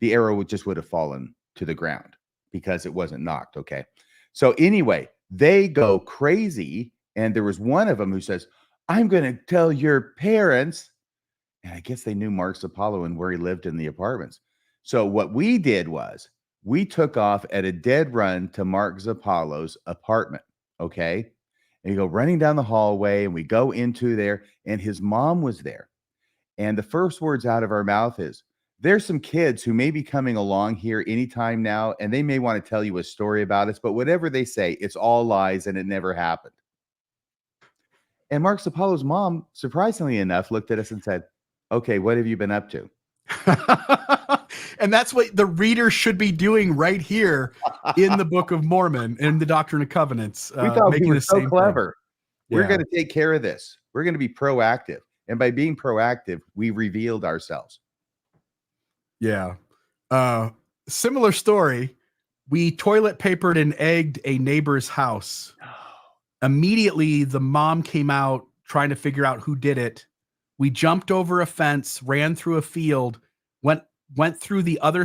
the arrow would have fallen to the ground because it wasn't knocked. Okay. So anyway, they go crazy. And there was one of them who says, I'm going to tell your parents. And I guess they knew Mark Zappallo and where he lived in the apartments. So what we did was we took off at a dead run to Mark Zappallo's apartment. Okay. And you go running down the hallway, and we go into there, and his mom was there. And the first words out of our mouth is, there's some kids who may be coming along here anytime now, and they may want to tell you a story about us, but whatever they say, it's all lies and it never happened. And Mark Zappallo's mom, surprisingly enough, looked at us and said, okay, what have you been up to? And that's what the reader should be doing right here in the Book of Mormon, in the Doctrine and Covenants. We thought we were so clever. We're going to take care of this. We're going to be proactive. And by being proactive, we revealed ourselves. Yeah. Similar story. We toilet papered and egged a neighbor's house. Immediately, the mom came out trying to figure out who did it. We jumped over a fence, ran through a field, went through the other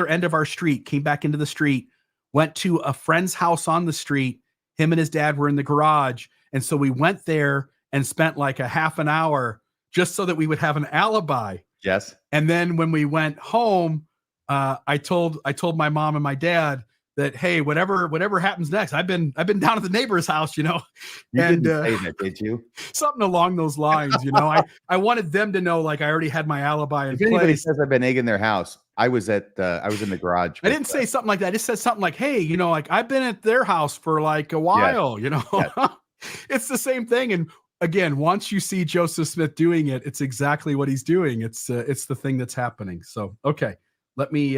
end of our street, came back into the street, went to a friend's house on the street. Him and his dad were in the garage. And so we went there and spent like a half an hour just so that we would have an alibi. Yes. And then when we went home, I told my mom and my dad that, hey, whatever happens next, I've been down at the neighbor's house, You and didn't say that, did you? something along those lines. I wanted them to know, like, I already had my alibi in If anybody place. says I've been egging their house, I was in the garage. I didn't say something like that. I just said something like, hey, like, I've been at their house for like a while, Yes. It's the same thing. And again, once you see Joseph Smith doing it, it's exactly what he's doing. It's the thing that's happening. So, okay, let me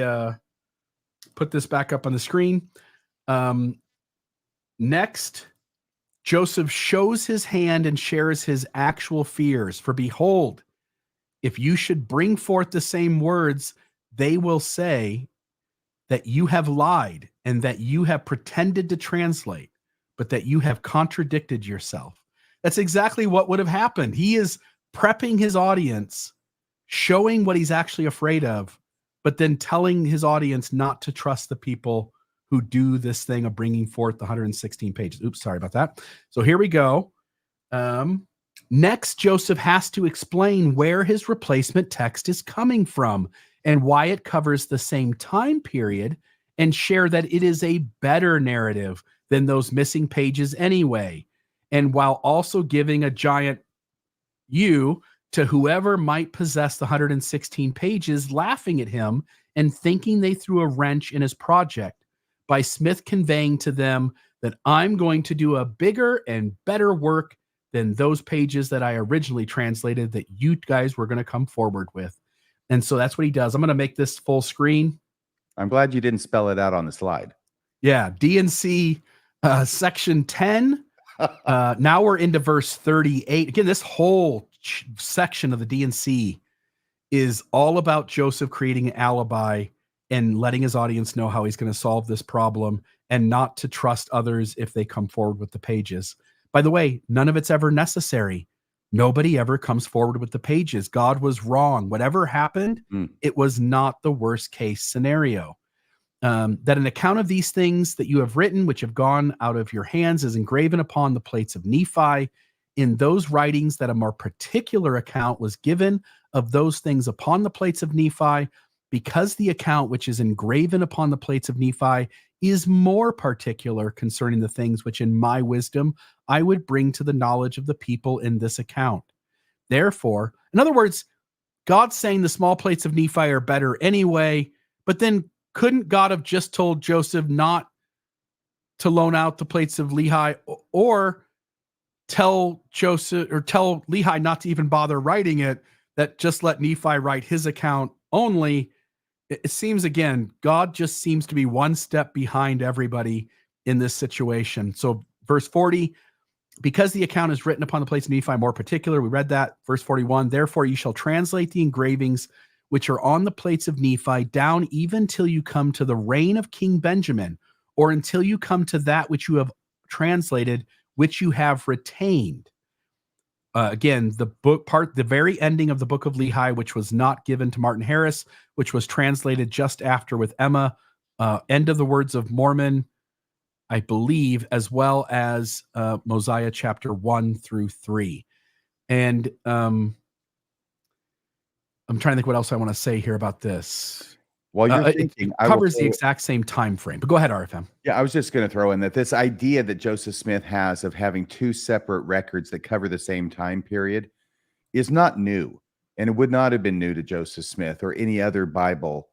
put this back up on the screen. Next, Joseph shows his hand and shares his actual fears. For behold, if you should bring forth the same words, they will say that you have lied and that you have pretended to translate, but that you have contradicted yourself. That's exactly what would have happened. He is prepping his audience, showing what he's actually afraid of, but then telling his audience not to trust the people who do this thing of bringing forth the 116 pages. Oops, sorry about that. So here we go. Next, Joseph has to explain where his replacement text is coming from and why it covers the same time period, and share that it is a better narrative than those missing pages anyway. And while also giving a giant U to whoever might possess the 116 pages, laughing at him and thinking they threw a wrench in his project, by Smith conveying to them that I'm going to do a bigger and better work than those pages that I originally translated that you guys were going to come forward with. And so that's what he does. I'm going to make this full screen. I'm glad you didn't spell it out on the slide. Yeah, D&C section 10. Now we're into verse 38. Again, this whole section of the D&C is all about Joseph creating an alibi and letting his audience know how he's going to solve this problem, and not to trust others if they come forward with the pages. By the way, none of it's ever necessary. Nobody ever comes forward with the pages. God was wrong. Whatever happened, it was not the worst case scenario. That an account of these things that you have written, which have gone out of your hands, is engraven upon the plates of Nephi. In those writings, that a more particular account was given of those things upon the plates of Nephi, because the account which is engraven upon the plates of Nephi is more particular concerning the things which in my wisdom I would bring to the knowledge of the people in this account. Therefore, in other words, God's saying the small plates of Nephi are better anyway, but then couldn't God have just told Joseph not to loan out the plates of Lehi, or tell Joseph or tell Lehi not to even bother writing it, that just let Nephi write his account only? It seems, again, God just seems to be one step behind everybody in this situation. So verse 40, because the account is written upon the plates of Nephi more particular, we read that. Verse 41, therefore you shall translate the engravings which are on the plates of Nephi down even till you come to the reign of King Benjamin, or until you come to that which you have translated, which you have retained. Again, the very ending of the Book of Lehi, which was not given to Martin Harris, which was translated just after with Emma, end of the words of Mormon, I believe, as well as Mosiah chapter 1 through 3. And I'm trying to think what else I want to say here about this. While you're thinking, it covers the exact same time frame. But go ahead, RFM. Yeah, I was just going to throw in that this idea that Joseph Smith has of having two separate records that cover the same time period is not new. And it would not have been new to Joseph Smith or any other Bible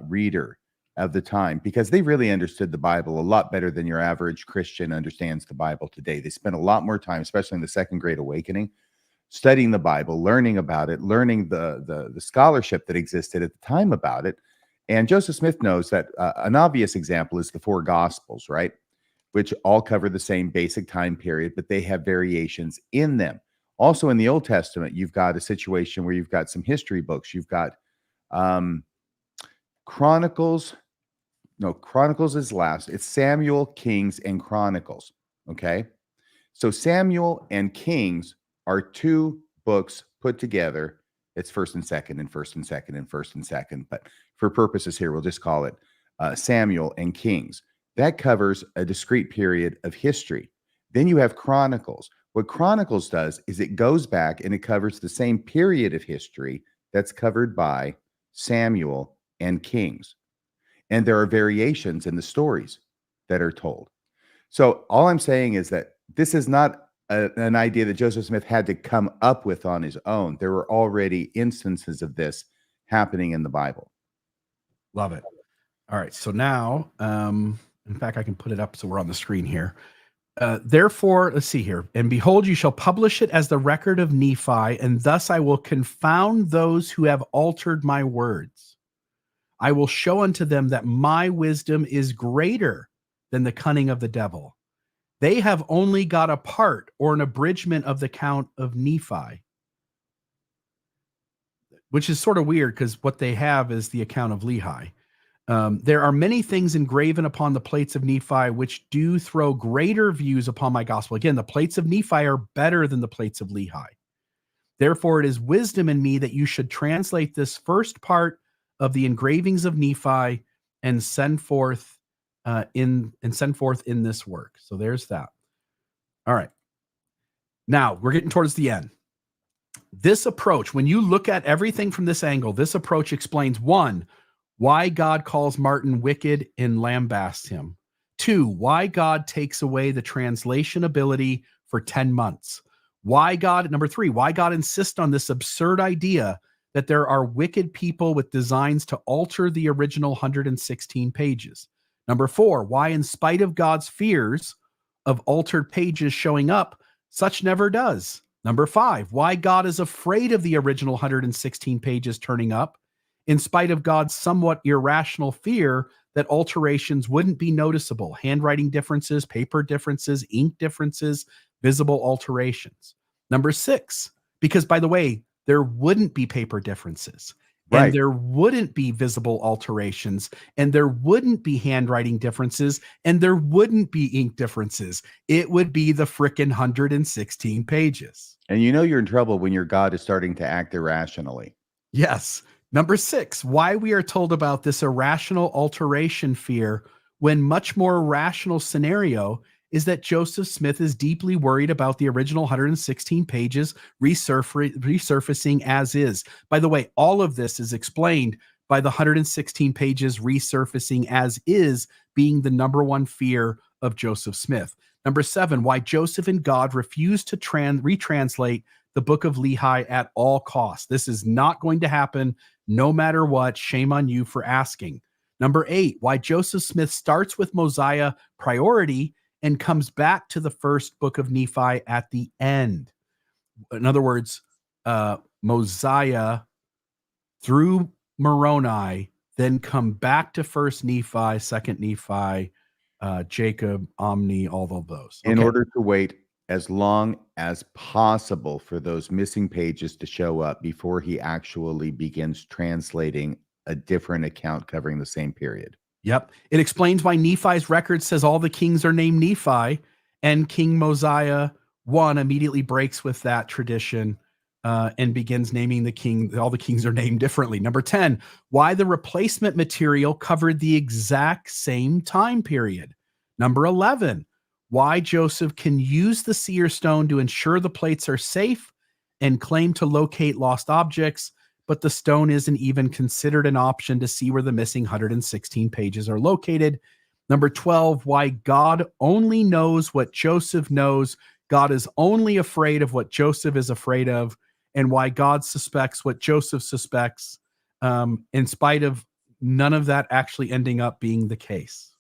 reader of the time, because they really understood the Bible a lot better than your average Christian understands the Bible today. They spent a lot more time, especially in the Second Great Awakening, studying the Bible, learning about it, learning the scholarship that existed at the time about it. And Joseph Smith knows that an obvious example is the four Gospels, right? Which all cover the same basic time period, but they have variations in them. Also in the Old Testament, you've got a situation where you've got some history books. You've got Chronicles. No, Chronicles is last. It's Samuel, Kings, and Chronicles. Okay. So Samuel and Kings are two books put together. It's first and second and first and second and first and second. But for purposes here, we'll just call it Samuel and Kings. That covers a discrete period of history. Then you have Chronicles. What Chronicles does is it goes back and it covers the same period of history that's covered by Samuel and Kings. And there are variations in the stories that are told. So all I'm saying is that this is not an idea that Joseph Smith had to come up with on his own. There were already instances of this happening in the Bible. Love it. All right. So now, in fact, I can put it up so we're on the screen here. Therefore, let's see here. And behold, you shall publish it as the record of Nephi, and thus I will confound those who have altered my words. I will show unto them that my wisdom is greater than the cunning of the devil. They have only got a part or an abridgment of the count of Nephi, which is sort of weird because what they have is the account of Lehi. There are many things engraven upon the plates of Nephi, which do throw greater views upon my gospel. Again, the plates of Nephi are better than the plates of Lehi. Therefore, it is wisdom in me that you should translate this first part of the engravings of Nephi and send forth in this work. So there's that. All right. Now we're getting towards the end. This approach, when you look at everything from this angle, this approach explains, 1, why God calls Martin wicked and lambasts him. 2, why God takes away the translation ability for 10 months. Number 3, why God insists on this absurd idea that there are wicked people with designs to alter the original 116 pages. Number 4, why in spite of God's fears of altered pages showing up, such never does. Number 5, why God is afraid of the original 116 pages turning up, in spite of God's somewhat irrational fear that alterations wouldn't be noticeable, handwriting differences, paper differences, ink differences, visible alterations. Number 6, because, by the way, there wouldn't be paper differences, and there wouldn't be visible alterations, and there wouldn't be handwriting differences, and there wouldn't be ink differences. It would be the frickin' 116 pages. And you know you're in trouble when your God is starting to act irrationally. Yes. Number 6, why we are told about this irrational alteration fear when much more rational scenario is that Joseph Smith is deeply worried about the original 116 pages resurfacing as is. By the way, all of this is explained by the 116 pages resurfacing as is being the number one fear of Joseph Smith. Number 7, why Joseph and God refused to retranslate the Book of Lehi at all costs. This is not going to happen no matter what. Shame on you for asking. Number 8, why Joseph Smith starts with Mosiah priority and comes back to the first book of Nephi at the end. In other words, Mosiah through Moroni, then come back to first Nephi, second Nephi, Jacob, Omni, all of those. In order to wait as long as possible for those missing pages to show up before he actually begins translating a different account covering the same period. Yep. It explains why Nephi's record says all the kings are named Nephi, and King Mosiah I immediately breaks with that tradition and begins naming the king. All the kings are named differently. Number 10, why the replacement material covered the exact same time period. Number 11, why Joseph can use the seer stone to ensure the plates are safe and claim to locate lost objects, but the stone isn't even considered an option to see where the missing 116 pages are located. Number 12, why God only knows what Joseph knows. God is only afraid of what Joseph is afraid of, and why God suspects what Joseph suspects, in spite of none of that actually ending up being the case.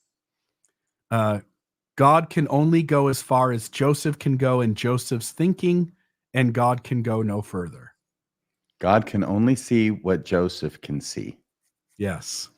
God can only go as far as Joseph can go in Joseph's thinking, and God can go no further. God can only see what Joseph can see. Yes.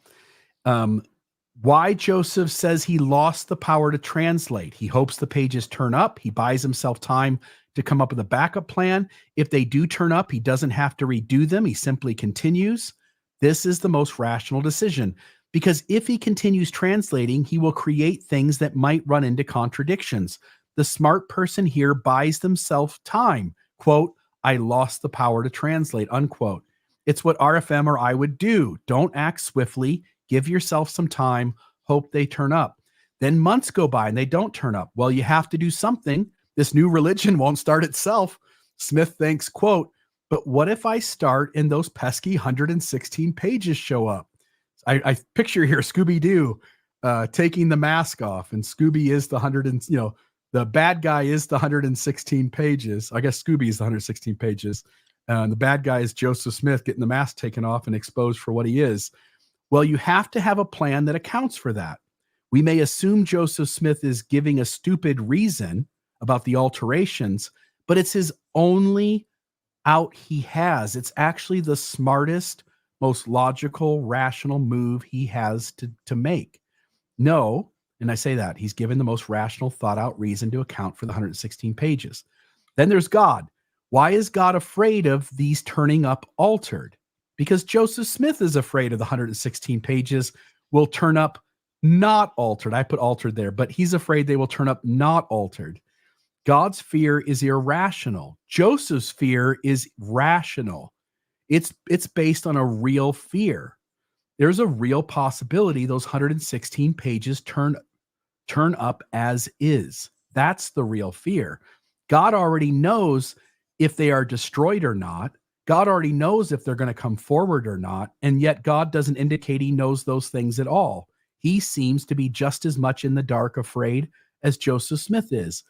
Why Joseph says he lost the power to translate. He hopes the pages turn up. He buys himself time to come up with a backup plan. If they do turn up, he doesn't have to redo them. He simply continues. This is the most rational decision, because if he continues translating, he will create things that might run into contradictions. The smart person here buys themselves time Quote, I lost the power to translate, unquote. It's what RFM or I would do. Don't act swiftly. Give yourself some time. Hope they turn up. Then months go by and they don't turn up. Well, you have to do something. This new religion won't start itself. Smith thinks, quote, but what if I start and those pesky 116 pages show up? I picture here Scooby-Doo taking the mask off, and Scooby is the 100 and, the bad guy is the 116 pages. I guess Scooby is the 116 pages. And the bad guy is Joseph Smith getting the mask taken off and exposed for what he is. Well, you have to have a plan that accounts for that. We may assume Joseph Smith is giving a stupid reason about the alterations, but it's his only out he has. It's actually the smartest, most logical, rational move he has to make. No, and I say that, he's given the most rational, thought-out reason to account for the 116 pages. Then there's God. Why is God afraid of these turning up altered? Because Joseph Smith is afraid of the 116 pages will turn up not altered. I put altered there, but he's afraid they will turn up not altered. God's fear is irrational. Joseph's fear is rational. It's based on a real fear. There's a real possibility those 116 pages turn up as is. That's the real fear. God already knows if they are destroyed or not. God already knows if they're going to come forward or not. And yet God doesn't indicate he knows those things at all. He seems to be just as much in the dark, afraid, as Joseph Smith is.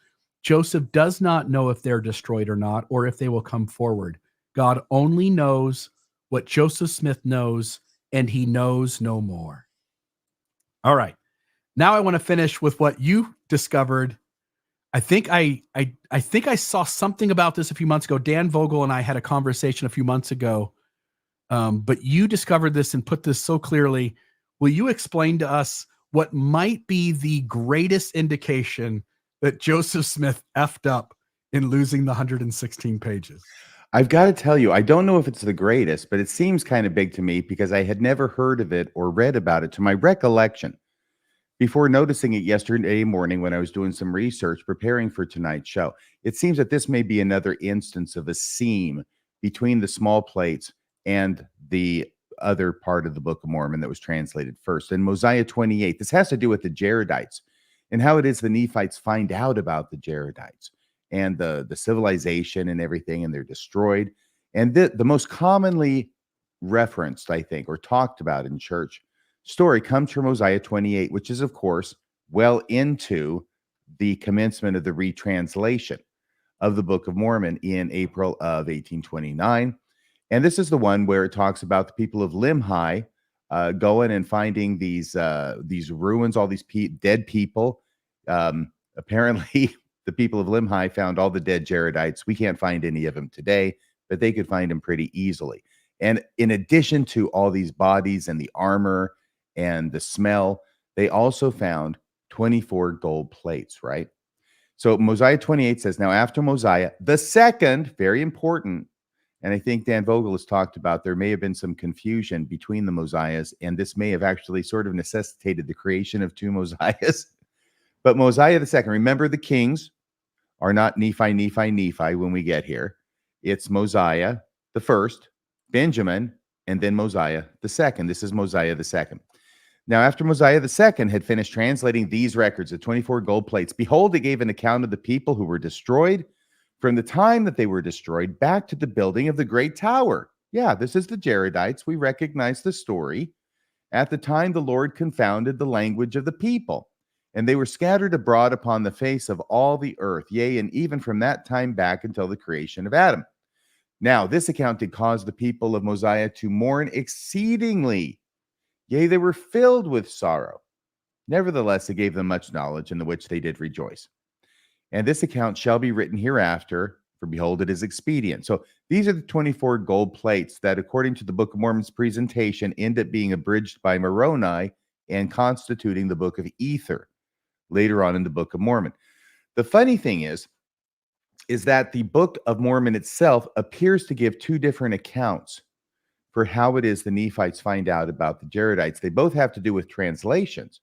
Joseph does not know if they're destroyed or not, or if they will come forward. God only knows what Joseph Smith knows, and he knows no more. All right. Now I want to finish with what you discovered. I think I saw something about this a few months ago. Dan Vogel and I had a conversation a few months ago, but you discovered this and put this so clearly. Will you explain to us what might be the greatest indication that Joseph Smith effed up in losing the 116 pages? I've got to tell you, I don't know if it's the greatest, but it seems kind of big to me because I had never heard of it or read about it to my recollection before noticing it yesterday morning when I was doing some research preparing for tonight's show. It seems that this may be another instance of a seam between the small plates and the other part of the Book of Mormon that was translated first. In Mosiah 28, this has to do with the Jaredites and how it is the Nephites find out about the Jaredites and the civilization and everything, and they're destroyed. And the most commonly referenced, I think, or talked about in church story comes from Mosiah 28, which is, of course, well into the commencement of the retranslation of the Book of Mormon in April of 1829. And this is the one where it talks about the people of Lehi going and finding these ruins, all these dead people. Apparently, the people of Lehi found all the dead Jaredites. We can't find any of them today, but they could find them pretty easily. And in addition to all these bodies and the armor and the smell, they also found 24 gold plates, right? So Mosiah 28 says, now after Mosiah, the second, very important, and I think Dan Vogel has talked about there may have been some confusion between the Mosiahs, and this may have actually sort of necessitated the creation of two Mosiahs. But Mosiah the second, remember the kings are not Nephi when we get here. It's Mosiah the first, Benjamin, and then Mosiah the second. This is Mosiah the second. Now, after Mosiah the second had finished translating these records of 24 gold plates, behold, it gave an account of the people who were destroyed from the time that they were destroyed back to the building of the great tower. Yeah, this is the Jaredites. We recognize the story. At the time, the Lord confounded the language of the people, and they were scattered abroad upon the face of all the earth, yea, and even from that time back until the creation of Adam. Now, this account did cause the people of Mosiah to mourn exceedingly. Yea, they were filled with sorrow. Nevertheless, it gave them much knowledge, in the which they did rejoice. And this account shall be written hereafter, for behold, it is expedient. So these are the 24 gold plates that, according to the Book of Mormon's presentation, end up being abridged by Moroni and constituting the Book of Ether later on in the Book of Mormon. The funny thing is that the Book of Mormon itself appears to give two different accounts for how it is the Nephites find out about the Jaredites. They both have to do with translations,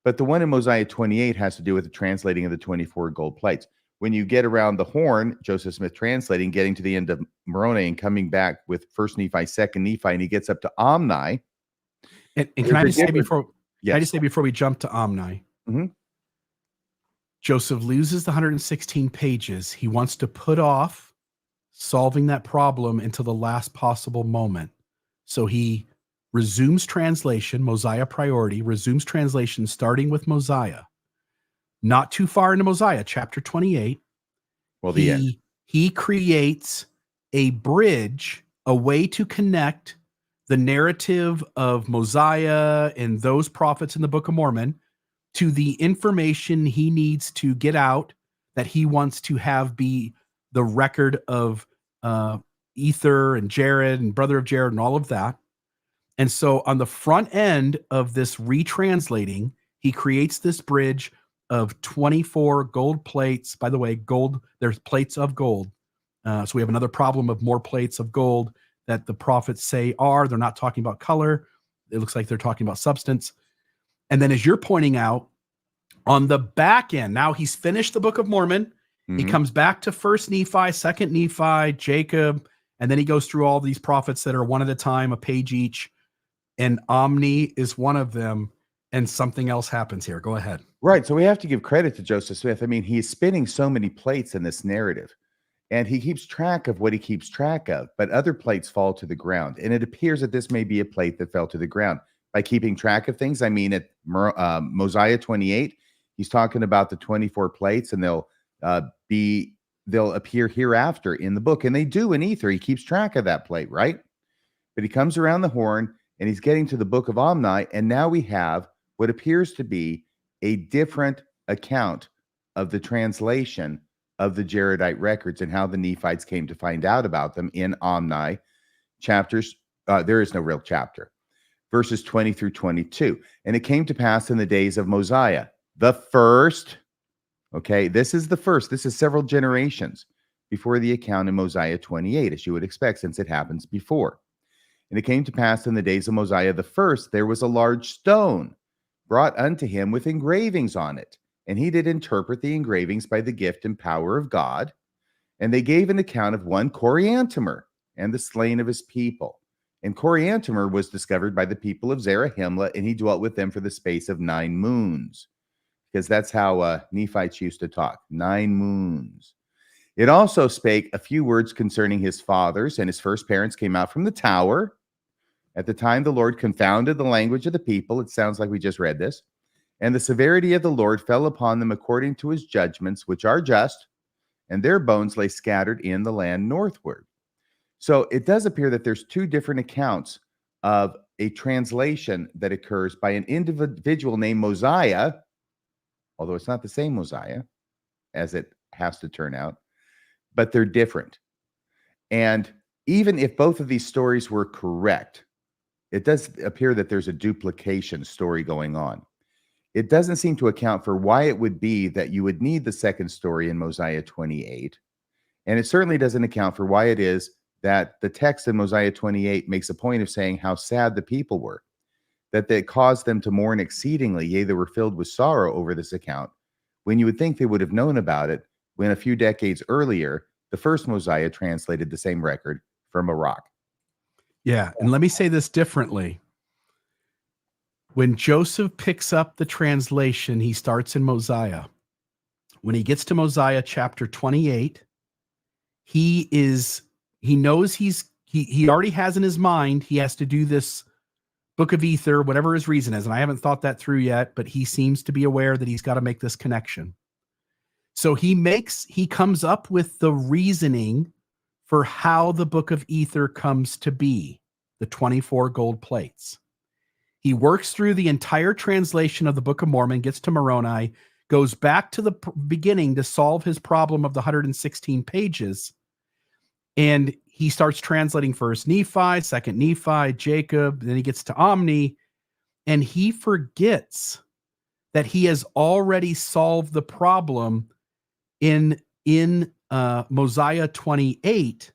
but the one in Mosiah 28 has to do with the translating of the 24 gold plates. when you get around the horn, Joseph Smith translating, getting to the end of Moroni and coming back with First Nephi, Second Nephi, and he gets up to Omni. And can I just say before, yes. can I just say before we jump to Omni, Joseph loses the 116 pages. He wants to put off solving that problem until the last possible moment. So he resumes translation, Mosiah priority, resumes translation starting with Mosiah. Not too far into Mosiah, chapter 28. Well, the end. He creates a bridge, a way to connect the narrative of Mosiah and those prophets in the Book of Mormon to the information he needs to get out that he wants to have be the record of Ether and Jared and brother of Jared and all of that. And so on the front end of this retranslating, he creates this bridge of 24 gold plates. By the way, gold, there's plates of gold. So we have another problem of more plates of gold that the prophets say they're not talking about color. It looks like they're talking about substance. And then as you're pointing out, on the back end, now he's finished the Book of Mormon. He comes back to First Nephi, Second Nephi, Jacob, and then he goes through all these prophets that are one at a time, a page each. And Omni is one of them. And something else happens here. Go ahead. Right. So we have to give credit to Joseph Smith. I mean, he's spinning so many plates in this narrative, and he keeps track of what he keeps track of, but other plates fall to the ground. And it appears that this may be a plate that fell to the ground. By keeping track of things, I mean, at Mosiah 28, he's talking about the 24 plates, and they'll appear hereafter in the book. And they do in Ether. He keeps track of that plate, right? But he comes around the horn, and he's getting to the Book of Omni, and now we have what appears to be a different account of the translation of the Jaredite records and how the Nephites came to find out about them in Omni chapters. There is no real chapter. Verses 20 through 22. And it came to pass in the days of Mosiah, the first. Okay, this is the first. This is several generations before the account in Mosiah 28, as you would expect, since it happens before. And it came to pass in the days of Mosiah the first, there was a large stone brought unto him with engravings on it. And he did interpret the engravings by the gift and power of God. And they gave an account of one Coriantumr and the slain of his people. And Coriantumr was discovered by the people of Zarahemla, and he dwelt with them for the space of 9 moons. Because that's how Nephites used to talk, 9 moons. It also spake a few words concerning his fathers, and his first parents came out from the tower. At the time the Lord confounded the language of the people. It sounds like we just read this. And the severity of the Lord fell upon them according to his judgments, which are just, and their bones lay scattered in the land northward. So it does appear that there's 2 different accounts of a translation that occurs by an individual named Mosiah, although it's not the same Mosiah, as it has to turn out, but they're different. And even if both of these stories were correct, it does appear that there's a duplication story going on. It doesn't seem to account for why it would be that you would need the second story in Mosiah 28. And it certainly doesn't account for why it is that the text in Mosiah 28 makes a point of saying how sad the people were, that they caused them to mourn exceedingly, yea, they were filled with sorrow over this account, when you would think they would have known about it when a few decades earlier, the first Mosiah translated the same record from a rock. Yeah, and let me say this differently. When Joseph picks up the translation, he starts in Mosiah. When he gets to Mosiah chapter 28, he knows he already has in his mind he has to do this Book of Ether, whatever his reason is, and I haven't thought that through yet, but he seems to be aware that he's got to make this connection. So he comes up with the reasoning for how the Book of Ether comes to be, the 24 gold plates. He works through the entire translation of the Book of Mormon, gets to Moroni, goes back to the beginning to solve his problem of the 116 pages, and he starts translating First Nephi, Second Nephi, Jacob, then he gets to Omni, and he forgets that he has already solved the problem in Mosiah 28.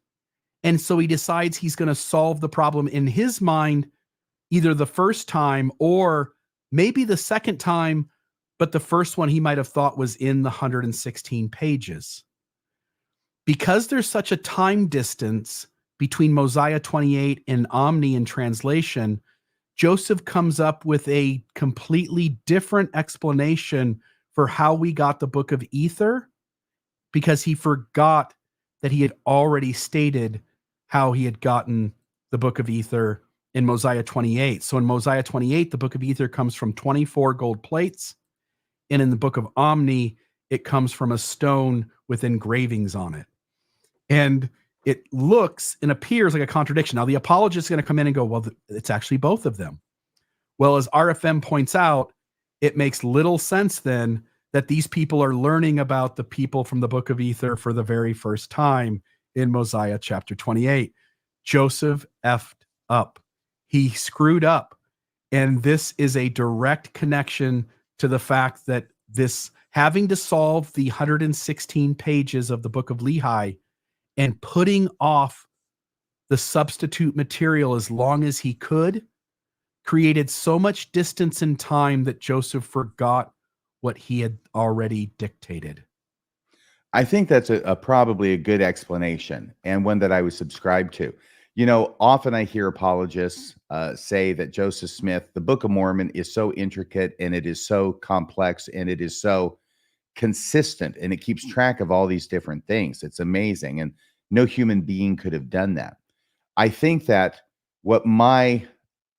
And so he decides he's going to solve the problem in his mind, either the first time or maybe the second time but the first one he might have thought was in the 116 pages. Because there's such a time distance between Mosiah 28 and Omni in translation, Joseph comes up with a completely different explanation for how we got the Book of Ether, because he forgot that he had already stated how he had gotten the Book of Ether in Mosiah 28. So in Mosiah 28, the Book of Ether comes from 24 gold plates. And in the Book of Omni, it comes from a stone with engravings on it. And it looks and appears like a contradiction. Now, the apologist is going to come in and go, well, it's actually both of them. Well, as RFM points out, it makes little sense then that these people are learning about the people from the Book of Ether for the very first time in Mosiah chapter 28. Joseph effed up. He screwed up. And this is a direct connection to the fact that this having to solve the 116 pages of the Book of Lehi and putting off the substitute material as long as he could created so much distance in time that Joseph forgot what he had already dictated. I think that's a probably a good explanation, and one that I would subscribe to. You know, often I hear apologists say that Joseph Smith, the Book of Mormon, is so intricate and it is so complex and it is so consistent and it keeps track of all these different things. It's amazing, and no human being could have done that. I think that what my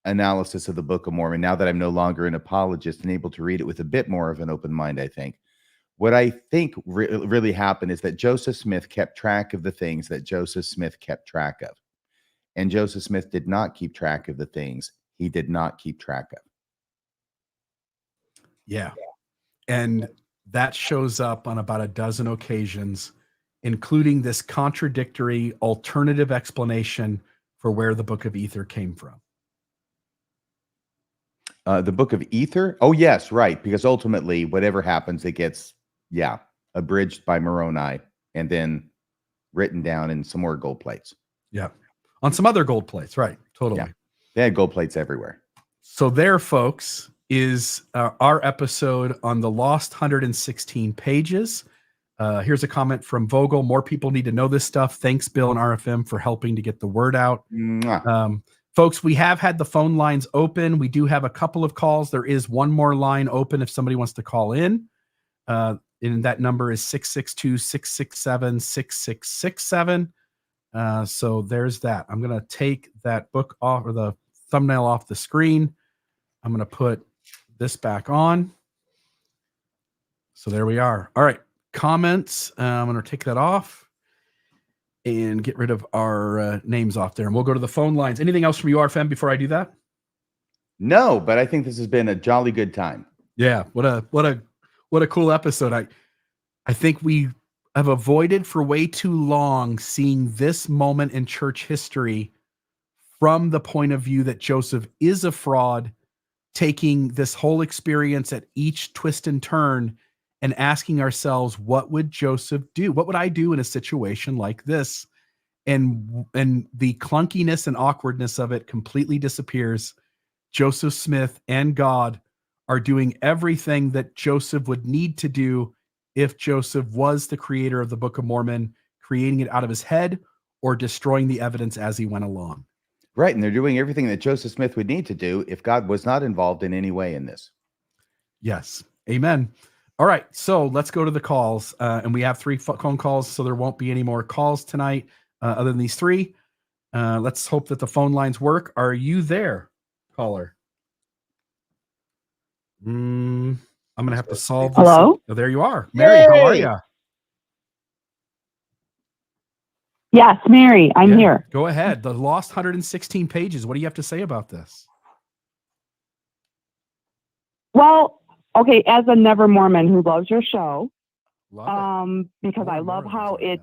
analysis of the Book of Mormon, now that I'm no longer an apologist and able to read it with a bit more of an open mind, I think what I think really happened is that Joseph Smith kept track of the things that Joseph Smith kept track of. And Joseph Smith did not keep track of the things he did not keep track of. Yeah. And that shows up on about a dozen occasions, including this contradictory alternative explanation for where the Book of Ether came from. The Book of Ether? Oh, yes, right. Because ultimately, whatever happens, it gets, abridged by Moroni and then written down in some more gold plates. Yeah. On some other gold plates, right. Totally. Yeah. They had gold plates everywhere. So there, folks, is our episode on the lost 116 pages. Here's a comment from Vogel. More people need to know this stuff. Thanks, Bill and RFM, for helping to get the word out. Folks, we have had the phone lines open. We do have a couple of calls. There is one more line open if somebody wants to call in. And that number is 662-667-6667. So there's that. I'm going to take that book off, or the thumbnail off the screen. I'm going to put this back on. So there we are. All right. Comments. I'm going to take that off and get rid of our names off there. And we'll go to the phone lines. Anything else from you, RFM, before I do that? No, but I think this has been a jolly good time. Yeah. What a cool episode. I think we have avoided for way too long seeing this moment in church history from the point of view that Joseph is a fraud, taking this whole experience at each twist and turn and asking ourselves, what would Joseph do? What would I do in a situation like this? And the clunkiness and awkwardness of it completely disappears. Joseph Smith and God are doing everything that Joseph would need to do if Joseph was the creator of the Book of Mormon, creating it out of his head or destroying the evidence as he went along. Right. And they're doing everything that Joseph Smith would need to do if God was not involved in any way in this. Yes. Amen. All right. So let's go to the calls. And we have 3 phone calls, so there won't be any more calls tonight other than these 3. Let's hope that the phone lines work. Are you there, caller? I'm going to have to solve this. Hello? Oh, there you are. Mary, Yay! how are you? Yes, Mary, I'm here. Go ahead. The lost 116 pages. What do you have to say about this? Well, okay, as a Never Mormon who loves your show, because More I and love more how of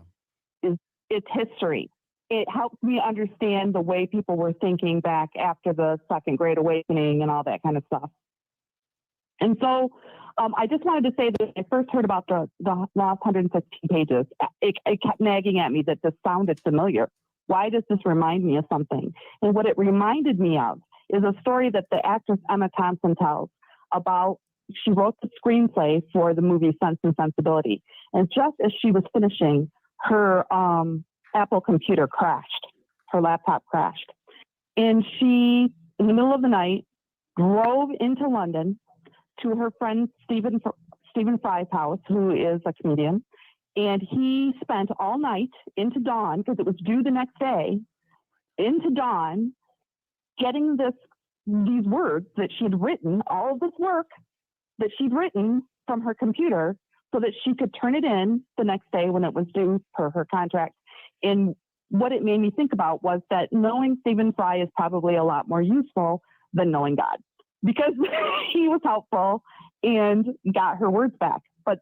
those, it's history. It helps me understand the way people were thinking back after the Second Great Awakening and all that kind of stuff. And so I just wanted to say that when I first heard about the last 116 pages, it kept nagging at me that this sounded familiar. Why does this remind me of something? And what it reminded me of is a story that the actress Emma Thompson tells about she wrote the screenplay for the movie Sense and Sensibility. And just as she was finishing, her Apple computer crashed. Her laptop crashed. And she, in the middle of the night, drove into London to her friend Stephen Fry's house, who is a comedian. And he spent all night into dawn, because it was due the next day, into dawn, getting these words that she had written, all of this work that she'd written from her computer, so that she could turn it in the next day when it was due per her contract. And what it made me think about was that knowing Stephen Fry is probably a lot more useful than knowing God, because he was helpful and got her words back. But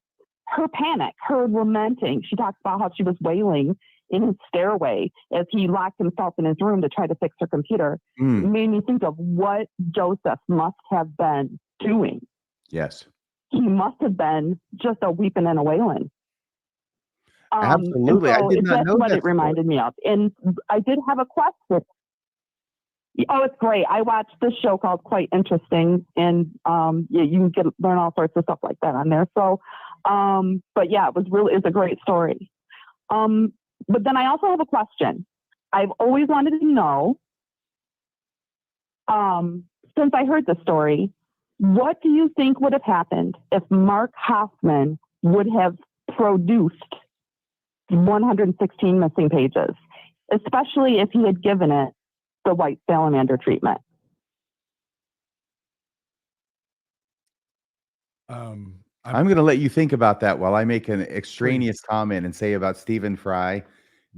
her panic, her lamenting, she talks about how she was wailing in his stairway as he locked himself in his room to try to fix her computer. It made me think of what Joseph must have been doing. Yes. He must have been just a weeping and a wailing. Absolutely. So I did not that's know what that it reminded me of. And I did have a question. Oh, it's great. I watched this show called Quite Interesting, and yeah, you can learn all sorts of stuff like that on there. So, but yeah, it's a great story. But then I also have a question. I've always wanted to know, since I heard the story, what do you think would have happened if Mark Hoffman would have produced 116 missing pages, especially if he had given it the white salamander treatment? I'm going to let you think about that while I make an extraneous comment and say about Stephen Fry.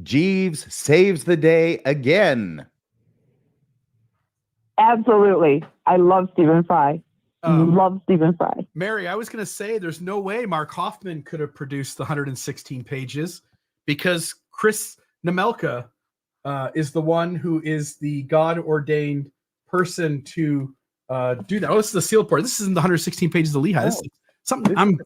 Jeeves saves the day again. Absolutely. I love Stephen Fry. Love Stephen Fry. Mary, I was going to say there's no way Mark Hoffman could have produced the 116 pages, because Chris Nemelka is the one who is the God-ordained person to do that. Oh, this is the sealed portion. This isn't the 116 pages of Lehi. This is something I'm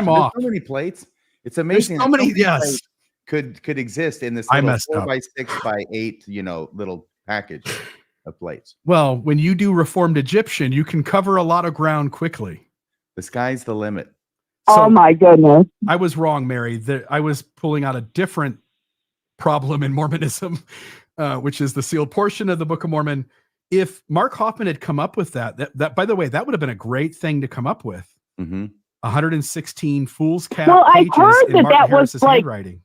off. There's so many plates. It's amazing. There's so many, yes. Could exist in this I little messed 4x6x8, little package of plates. Well, when you do Reformed Egyptian, you can cover a lot of ground quickly. The sky's the limit. So, oh my goodness. I was wrong, Mary. I was pulling out a different problem in Mormonism, which is the sealed portion of the Book of Mormon. If Mark Hoffman had come up with that by the way, that would have been a great thing to come up with. 116 fool's cap pages in Martin Harris's handwriting.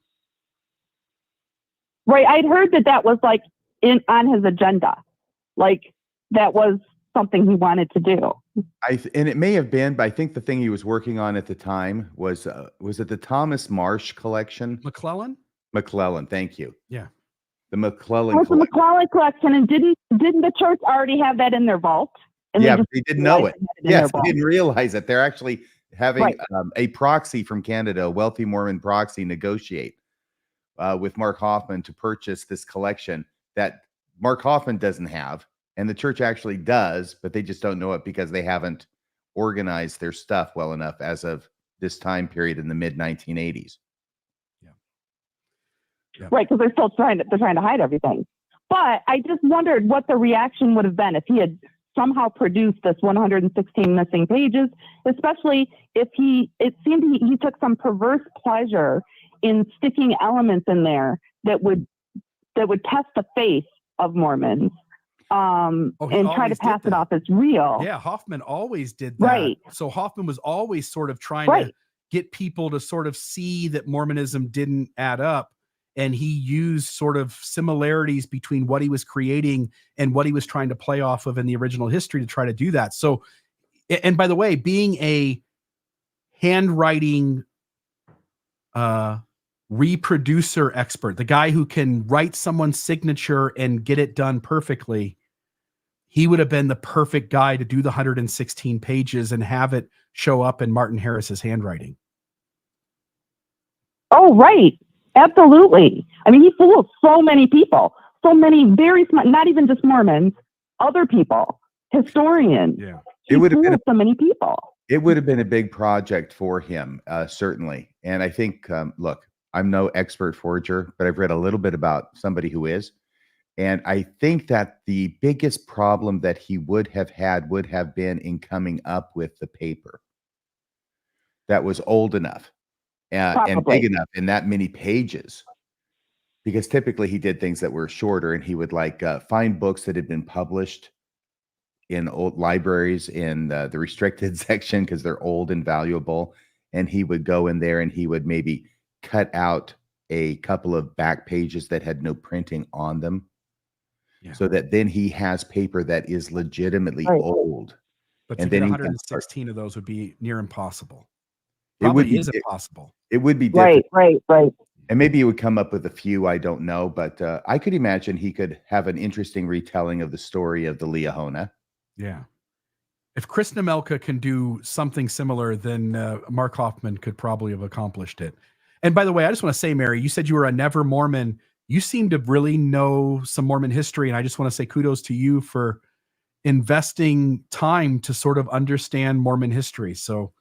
Right. I'd heard that was like on his agenda. Like that was something he wanted to do. And it may have been, but I think the thing he was working on at the time was it the Thomas Marsh collection? McClellan, thank you. Yeah. The McClellan collection. The McClellan collection, and didn't the church already have that in their vault? And yeah, but they didn't know it. Yes, they didn't realize it. They're actually having a proxy from Canada, a wealthy Mormon proxy, negotiate with Mark Hoffman to purchase this collection that Mark Hoffman doesn't have, and the church actually does, but they just don't know it because they haven't organized their stuff well enough as of this time period in the mid 1980s. Yeah. Right, because they're still trying to hide everything. But I just wondered what the reaction would have been if he had somehow produced this 116 missing pages, especially if it seemed he took some perverse pleasure in sticking elements in there that would test the faith of Mormons, and try to pass it off as real. Yeah, Hoffman always did that. Right. So Hoffman was always sort of trying to get people to sort of see that Mormonism didn't add up. And he used sort of similarities between what he was creating and what he was trying to play off of in the original history to try to do that. So, and by the way, being a handwriting reproducer expert, the guy who can write someone's signature and get it done perfectly, he would have been the perfect guy to do the 116 pages and have it show up in Martin Harris's handwriting. Oh, right. Absolutely. I mean, he fooled so many people, so many very smart, not even just Mormons, other people, historians. Yeah. It would have been so many people. It would have been a big project for him, certainly. And I think, look, I'm no expert forger, but I've read a little bit about somebody who is. And I think that the biggest problem that he would have been in coming up with the paper. that was old enough and big enough in that many pages. Because typically he did things that were shorter, and he would find books that had been published in old libraries in the restricted section because they're old and valuable. And he would go in there and he would maybe cut out a couple of back pages that had no printing on them. Yeah. So that then he has paper that is legitimately old. But to get 116 of those would be near impossible. Probably is impossible. It would be difficult. Right. And maybe he would come up with a few, I don't know. But I could imagine he could have an interesting retelling of the story of the Liahona. Yeah. If Chris Nemelka can do something similar, then Mark Hoffman could probably have accomplished it. And by the way, I just want to say, Mary, you said you were a never Mormon. You seem to really know some Mormon history. And I just want to say kudos to you for investing time to sort of understand Mormon history. So,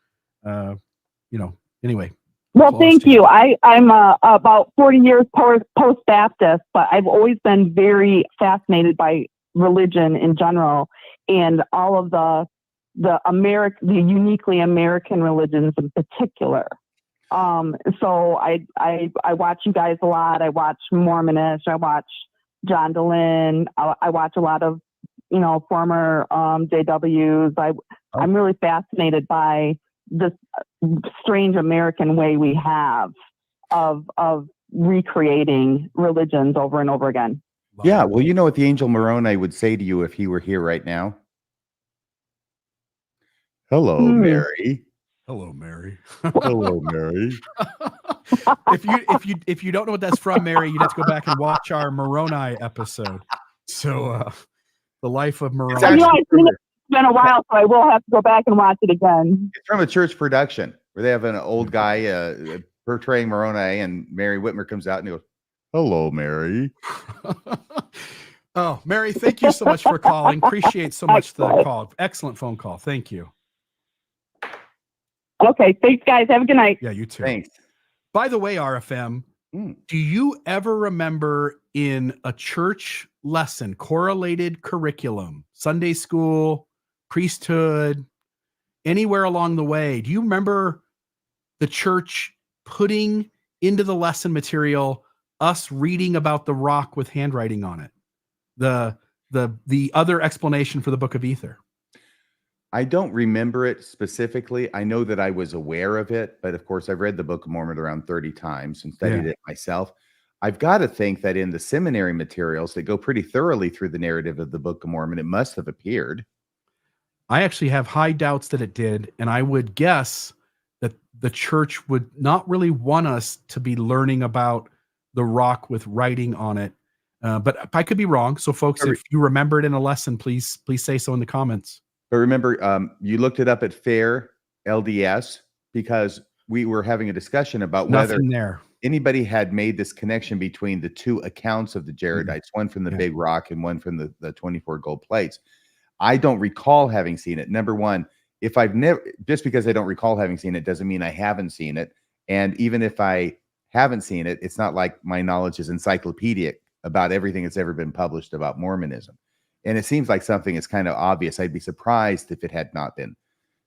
anyway. Well, thank you. I'm about 40 years post-Baptist, but I've always been very fascinated by religion in general and all of the uniquely American religions in particular. So I watch you guys a lot. I watch Mormonish. I watch John Dehlin. I watch a lot of, former JWs. I'm really fascinated by this strange American way we have of recreating religions over and over again. Yeah. Well, you know what the angel Moroni would say to you if he were here right now? Hello, Mary. Hello, Mary. Hello, Mary. If you don't know what that's from, Mary, you'd have to go back and watch our Moroni episode. So the life of Moroni. It's been a while, so I will have to go back and watch it again. It's from a church production where they have an old guy portraying Moroni, and Mary Whitmer comes out and he goes, "Hello, Mary." Oh, Mary, thank you so much for calling. Appreciate so much the call. Excellent phone call. Thank you. Okay, thanks, guys. Have a good night. Yeah, you too. Thanks. By the way, RFM, do you ever remember in a church lesson, correlated curriculum, Sunday school, priesthood, anywhere along the way, do you remember the church putting into the lesson material us reading about the rock with handwriting on it? The other explanation for the Book of Ether? I don't remember it specifically. I know that I was aware of it, but of course I've read the Book of Mormon around 30 times and studied it myself. I've got to think that in the seminary materials that go pretty thoroughly through the narrative of the Book of Mormon, it must have appeared. I actually have high doubts that it did, and I would guess that the church would not really want us to be learning about the rock with writing on it. But I could be wrong. So folks, if you remember it in a lesson, please say so in the comments. But remember, you looked it up at Fair LDS because we were having a discussion about whether anybody had made this connection between the two accounts of the Jaredites, one from the Big Rock and one from the 24 gold plates. I don't recall having seen it. Number one, if I've never, just because I don't recall having seen it doesn't mean I haven't seen it. And even if I haven't seen it, it's not like my knowledge is encyclopedic about everything that's ever been published about Mormonism. And it seems like something is kind of obvious. I'd be surprised if it had not been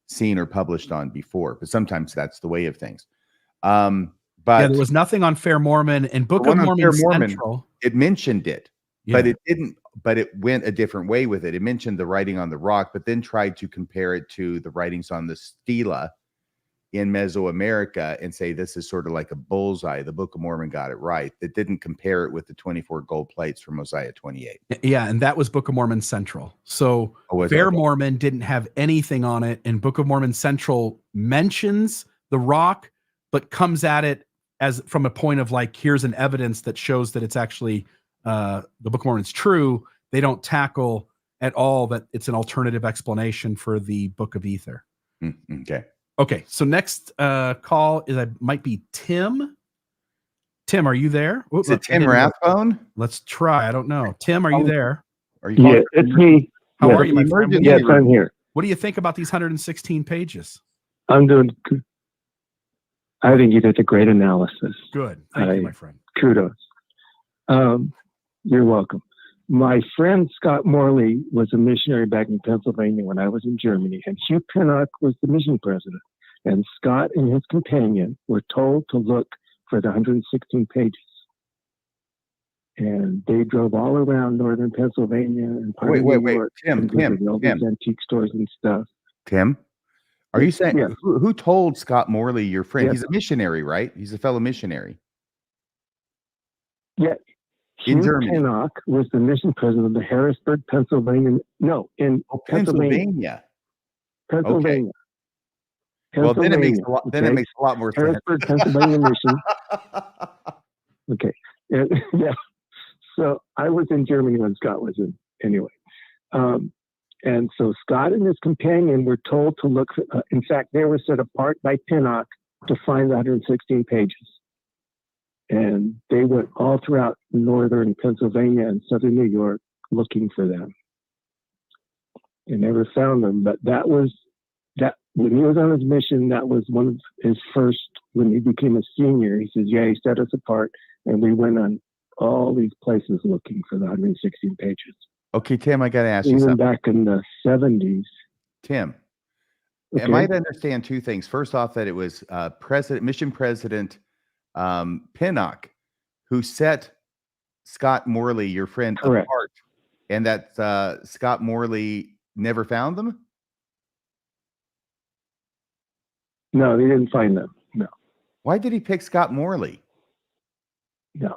seen or published on before, but sometimes that's the way of things. But there was nothing on Fair Mormon and Book of Mormon Central. It mentioned it, but it didn't. But it went a different way with it. It mentioned the writing on the rock, but then tried to compare it to the writings on the stela in Mesoamerica and say this is sort of like a bullseye. The Book of Mormon got it right. It didn't compare it with the 24 gold plates from Mosiah 28. Yeah, and that was Book of Mormon Central. So Fair Mormon didn't have anything on it, and Book of Mormon Central mentions the rock, but comes at it as from a point of like, here's an evidence that shows that it's actually the Book of Mormon is true. They don't tackle at all that it's an alternative explanation for the Book of Ether. Okay. So next call might be Tim. Tim, are you there? Is it Tim Rathbone? Let's try. I don't know. Tim, are you there? Are you? Yeah, it's me. How are you, my friend? Yes, I'm here. What do you think about these 116 pages? I'm doing good. I think you did a great analysis. Good. Thank you, my friend. Kudos. You're welcome. My friend Scott Morley was a missionary back in Pennsylvania when I was in Germany, and Hugh Pinnock was the mission president. And Scott and his companion were told to look for the 116 pages. And they drove all around northern Pennsylvania and part of New York. Tim, and visited all these antique stores and stuff. Tim, are you saying Yes. who told Scott Morley, your friend? Yes. He's a missionary, right? He's a fellow missionary. Yeah. In Hugh Germany. Pinnock was the mission president of the Harrisburg, Pennsylvania. No, in Pennsylvania. Pennsylvania. Okay. Well, then it makes a lot. Then it makes a lot more sense. Harrisburg, Pennsylvania mission. Okay. And, yeah. So I was in Germany when Scott was in. Anyway, and so Scott and his companion were told to look. In fact, they were set apart by Pinnock to find the 116 pages. And they went all throughout northern Pennsylvania and southern New York looking for them. They never found them, but that was that when he was on his mission, that was one of his first, when he became a senior, he says, yeah, he set us apart and we went on all these places looking for the 116 pages. Okay, Tim, I got to ask you Even something. back in the 70s. Tim, okay. am I to understand two things? First off, that it was mission president Pinnock who set Scott Morley, your friend, Correct. apart, and that Scott Morley never found them? No, they didn't find them. No. Why did he pick Scott Morley? No.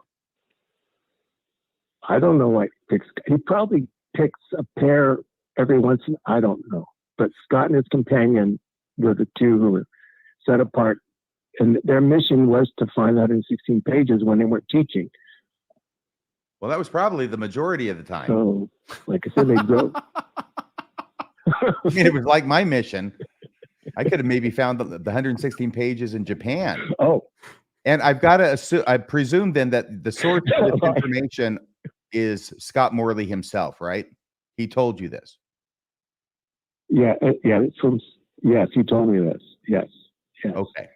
I don't know why he picks. He probably picks a pair every once in, I don't know. But Scott and his companion were the two who were set apart. And their mission was to find 116 pages when they weren't teaching. Well, that was probably the majority of the time. So, like I said, they drove. I mean, it was like my mission. I could have maybe found the 116 pages in Japan. Oh. And I've got to assume, I presume then that the source of this information is Scott Morley himself, right? He told you this. Yeah, yeah. Yes, he told me this. Yes. Yes. Okay.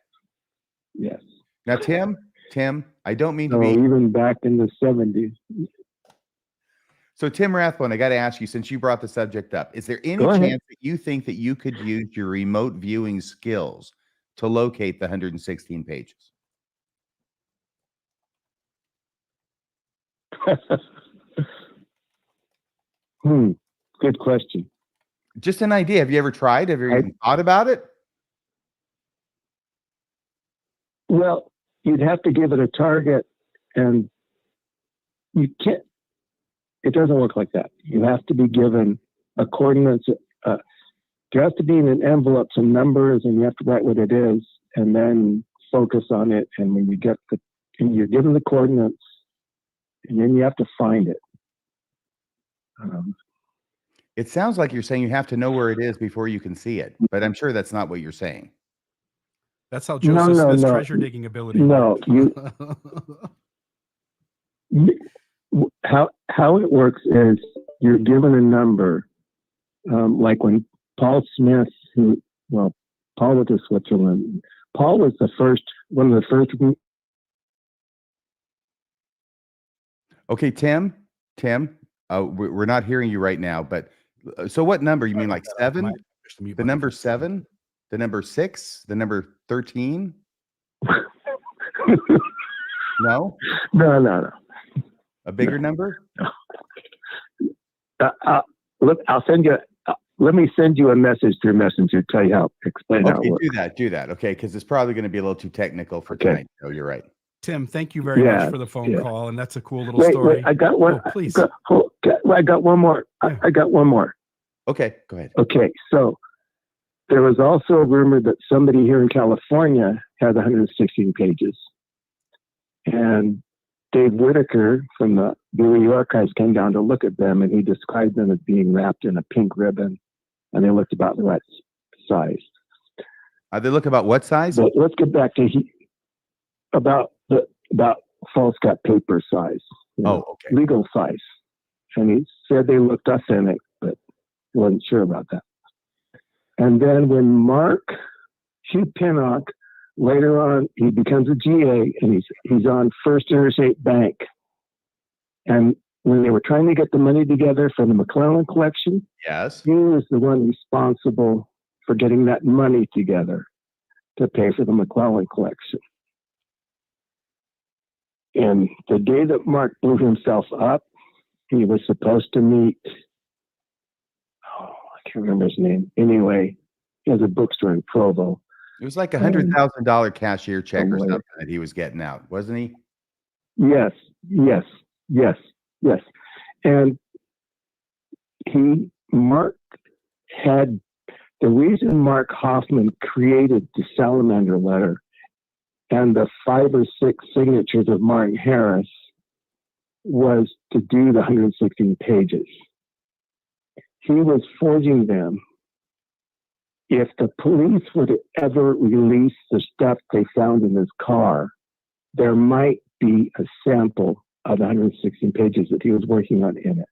Yes. Now, Tim, I don't mean to So be even back in the 70s. So, Tim Rathbone, I got to ask you, since you brought the subject up, is there any chance that you think that you could use your remote viewing skills to locate the 116 pages? Good question. Just an idea. Have you ever tried? Have you even thought about it? Well, you'd have to give it a target, and you can't. It doesn't work like that. You have to be given a coordinates. There has to be in an envelope some numbers, and you have to write what it is, and then focus on it. And when you get and you're given the coordinates, and then you have to find it. It sounds like you're saying you have to know where it is before you can see it, but I'm sure that's not what you're saying. That's how Joseph Smith's treasure digging ability. No, how it works is you're given a number, like when Paul Smith, Paul went to Switzerland. Paul was one of the first. Okay, Tim, we're not hearing you right now, but so what number? You mean like 7? The number 7? The number 6? The number 13? No? No. A bigger number? Look, I'll send you. Let me send you a message through Messenger. Tell you explain how it works. Do that. Okay, because it's probably going to be a little too technical for tonight. Oh, you're right. Tim, thank you very much for the phone call, and that's a cool little story. Wait, I got one. Oh, please. I got one more. I got one more. Okay, go ahead. Okay, so there was also a rumor that somebody here in California had 116 pages, and Dave Whitaker from the Bureau Archives came down to look at them, and he described them as being wrapped in a pink ribbon, and they looked about the right size. They look about what size? But let's get back to about foolscap paper size. Okay. Legal size. And he said they looked authentic, but he wasn't sure about that. And then when Hugh Pinnock, later on, he becomes a GA, and he's on First Interstate Bank. And when they were trying to get the money together for the McClellan collection, yes, he was the one responsible for getting that money together. to pay for the McClellan collection. And the day that Mark blew himself up, he was supposed to meet, I can't remember his name. Anyway, he has a bookstore in Provo. It was like $100,000 cashier check or something that he was getting out, wasn't he? Yes. And Mark had, the reason Mark Hoffman created the Salamander letter and the 5 or 6 signatures of Martin Harris was to do the 116 pages. He was forging them. If the police were to ever release the stuff they found in his car, there might be a sample of the 116 pages that he was working on in it.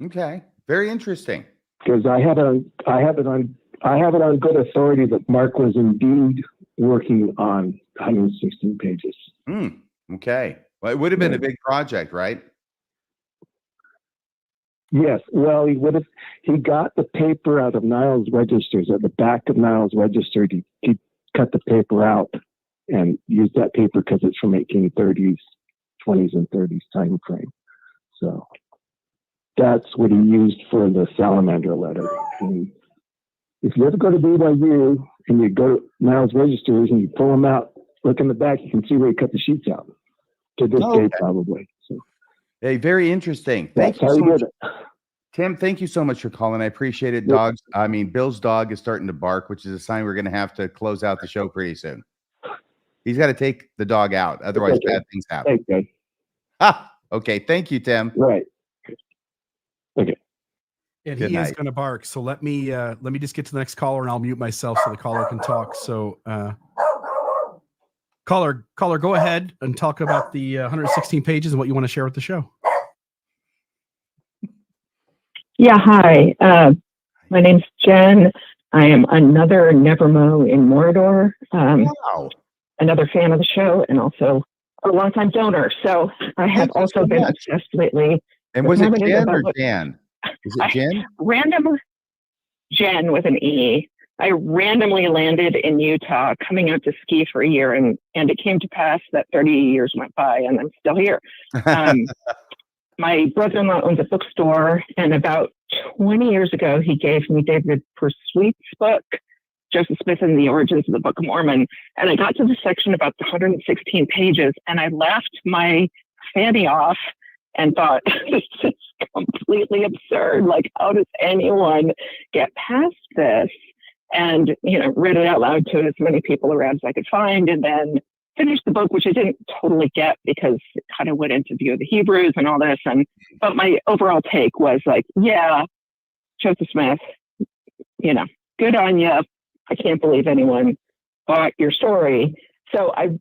Okay, very interesting. Because I have it on good authority that Mark was indeed working on 116 pages. Okay. Well, it would have been a big project, right? Yes. Well, he got the paper out of Niles registers, at the back of Niles register. He cut the paper out and used that paper because it's from 1830s, 20s and 30s time frame. So that's what he used for the Salamander letter. And if you ever go to BYU and you go to Niles registers and you pull them out, look in the back, you can see where he cut the sheets out. To this day, probably. So, hey, very interesting. That's how he did it. Tim, thank you so much for calling. I appreciate it. Dogs. I mean, Bill's dog is starting to bark, which is a sign we're going to have to close out the show pretty soon. He's got to take the dog out. Otherwise, bad things happen. Okay. Okay. Thank you, Tim. Right. Okay. And he is going to bark. So let me just get to the next caller, and I'll mute myself so the caller can talk. So, caller, go ahead and talk about the 116 pages and what you want to share with the show. Yeah, hi. My name's Jen. I am another Nevermo in Mordor. Wow. Another fan of the show and also a longtime donor. So I have also been obsessed lately. And was it Jen or Jan? Is it Jen? Random Jen with an E. I randomly landed in Utah coming out to ski for a year, and it came to pass that 30 years went by and I'm still here. My brother-in-law owns a bookstore, and about 20 years ago, he gave me David Pursuit's book, Joseph Smith and the Origins of the Book of Mormon. And I got to the section about the 116 pages, and I laughed my fanny off and thought, this is completely absurd. Like, how does anyone get past this? And, read it out loud to as many people around as I could find, and then finished the book, which I didn't totally get because it kind of went into view of the Hebrews and all this. But my overall take was like, yeah, Joseph Smith, good on you. I can't believe anyone bought your story. So I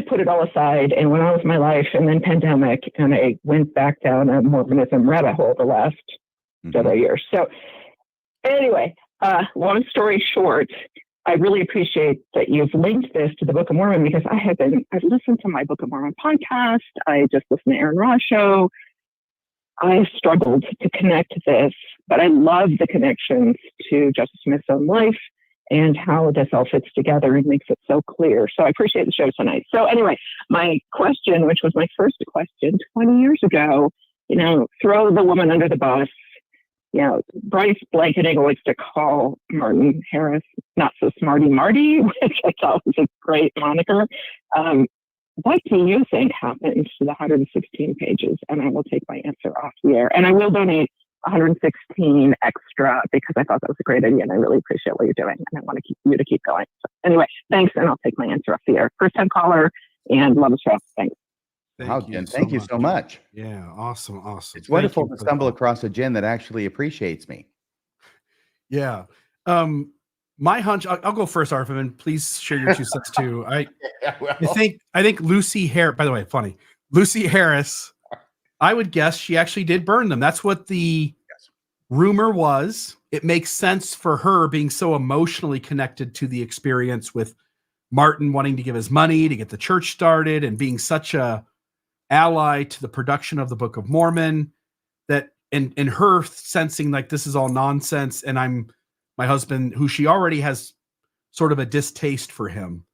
put it all aside and went on with my life, and then pandemic, and I went back down a Mormonism rabbit hole the last several years. So anyway, long story short, I really appreciate that you've linked this to the Book of Mormon, because I've listened to my Book of Mormon podcast. I just listened to Aaron Ross show. I struggled to connect this, but I love the connections to Joseph Smith's own life and how this all fits together and makes it so clear. So I appreciate the show tonight. So anyway, my question, which was my first question 20 years ago, throw the woman under the bus. Bryce Blankenegg likes to call Martin Harris not so smarty Marty, which I thought was a great moniker. What do you think happened to the 116 pages? And I will take my answer off the air. And I will donate 116 extra because I thought that was a great idea, and I really appreciate what you're doing, and I want you to keep going. So anyway, thanks, and I'll take my answer off the air. First time caller, and love the show. Thanks. Thank you so much. Yeah, awesome. It's wonderful to stumble across a Jen that actually appreciates me. Yeah. My hunch, I'll go first, Arthur, and please share your 2 cents too. I think Lucy Harris, by the way, funny, Lucy Harris, I would guess she actually did burn them. That's what the rumor was. It makes sense for her being so emotionally connected to the experience with Martin wanting to give his money to get the church started and being such a ally to the production of the Book of Mormon, that and her sensing like this is all nonsense and I'm my husband, who she already has sort of a distaste for him.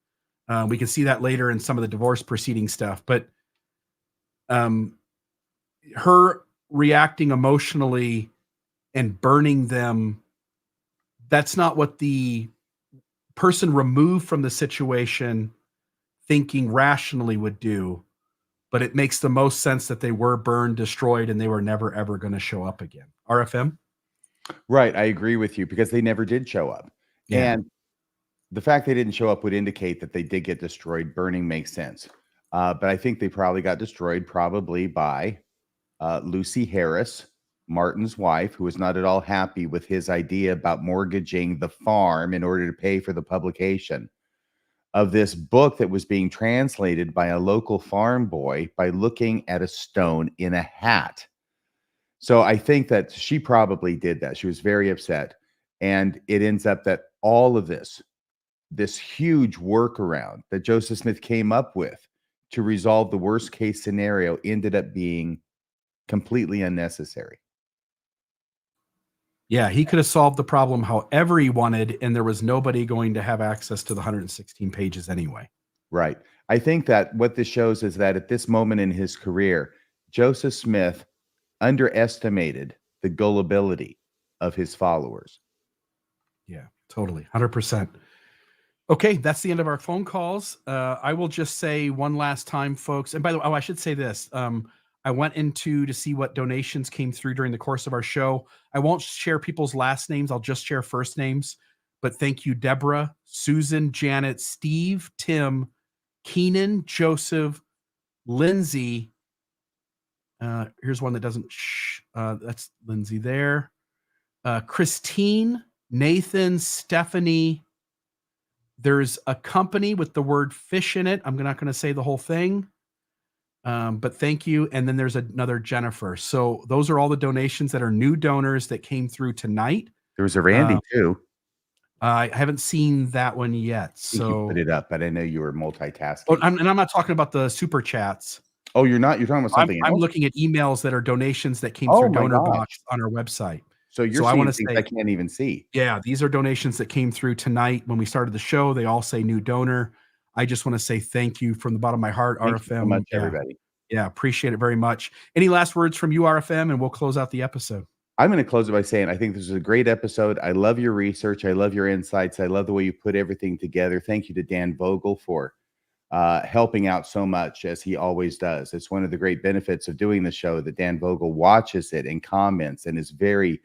We can see that later in some of the divorce proceeding stuff, but her reacting emotionally and burning them, that's not what the person removed from the situation thinking rationally would do, but it makes the most sense that they were burned, destroyed, and they were never, ever going to show up again. RFM? Right. I agree with you because they never did show up. Yeah. And the fact they didn't show up would indicate that they did get destroyed. Burning makes sense. But I think they probably got destroyed probably by Lucy Harris, Martin's wife, who was not at all happy with his idea about mortgaging the farm in order to pay for the publication of this book that was being translated by a local farm boy by looking at a stone in a hat. So I think that she probably did that. She was very upset. And it ends up that all of this huge workaround that Joseph Smith came up with to resolve the worst case scenario ended up being completely unnecessary. Yeah, he could have solved the problem however he wanted, and there was nobody going to have access to the 116 pages anyway. Right. I think that what this shows is that at this moment in his career, Joseph Smith underestimated the gullibility of his followers. Yeah, totally. 100%. Okay, that's the end of our phone calls. I will just say one last time, folks. And by the way, I should say this. I went to see what donations came through during the course of our show. I won't share people's last names. I'll just share first names. But thank you, Deborah, Susan, Janet, Steve, Tim, Keenan, Joseph, Lindsay. Here's one that doesn't. That's Lindsay there. Christine, Nathan, Stephanie. There's a company with the word fish in it. I'm not going to say the whole thing. But thank you. And then there's another Jennifer. So those are all the donations that are new donors that came through tonight. There was a Randy too. I haven't seen that one yet. I think you put it up, but I know you were multitasking. Oh, and I'm not talking about the super chats. Oh, you're not? You're talking about something else? I'm looking at emails that are donations that came through Donor Box on our website. So you're seeing things I can't even see. Yeah, these are donations that came through tonight when we started the show. They all say new donor. I just want to say thank you from the bottom of my heart, Thank RFM. you so much, everybody. Yeah, appreciate it very much. Any last words from you, RFM, and we'll close out the episode. I'm going to close it by saying I think this is a great episode. I love your research. I love your insights. I love the way you put everything together. Thank you to Dan Vogel for helping out so much, as he always does. It's one of the great benefits of doing the show that Dan Vogel watches it and comments and is very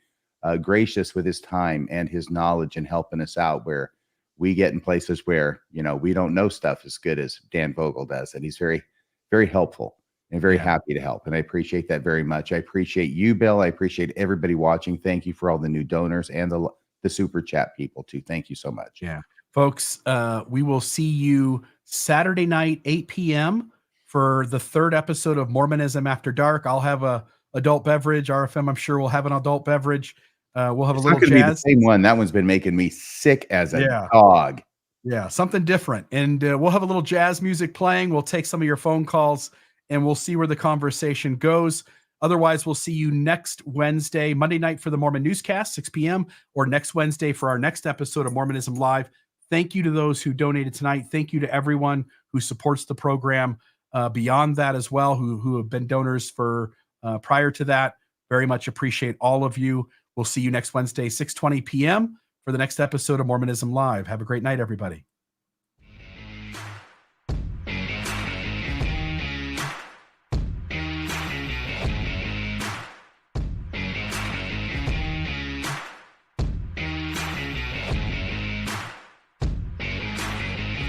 gracious with his time and his knowledge and helping us out where we get in places where, we don't know stuff as good as Dan Vogel does. And he's very, very helpful and very happy to help. And I appreciate that very much. I appreciate you, Bill. I appreciate everybody watching. Thank you for all the new donors and the super chat people too. Thank you so much. Yeah, folks, we will see you Saturday night, 8 p.m. for the third episode of Mormonism After Dark. I'll have a adult beverage. RFM, I'm sure, will have an adult beverage. We'll have a little jazz. Be the same one. That one's been making me sick as a dog. Yeah, something different. And we'll have a little jazz music playing. We'll take some of your phone calls and we'll see where the conversation goes. Otherwise, we'll see you next Wednesday, Monday night for the Mormon Newscast, 6 p.m., or next Wednesday for our next episode of Mormonism Live. Thank you to those who donated tonight. Thank you to everyone who supports the program beyond that as well, who have been donors for prior to that. Very much appreciate all of you. We'll see you next Wednesday, 6:20 p.m. for the next episode of Mormonism Live. Have a great night, everybody.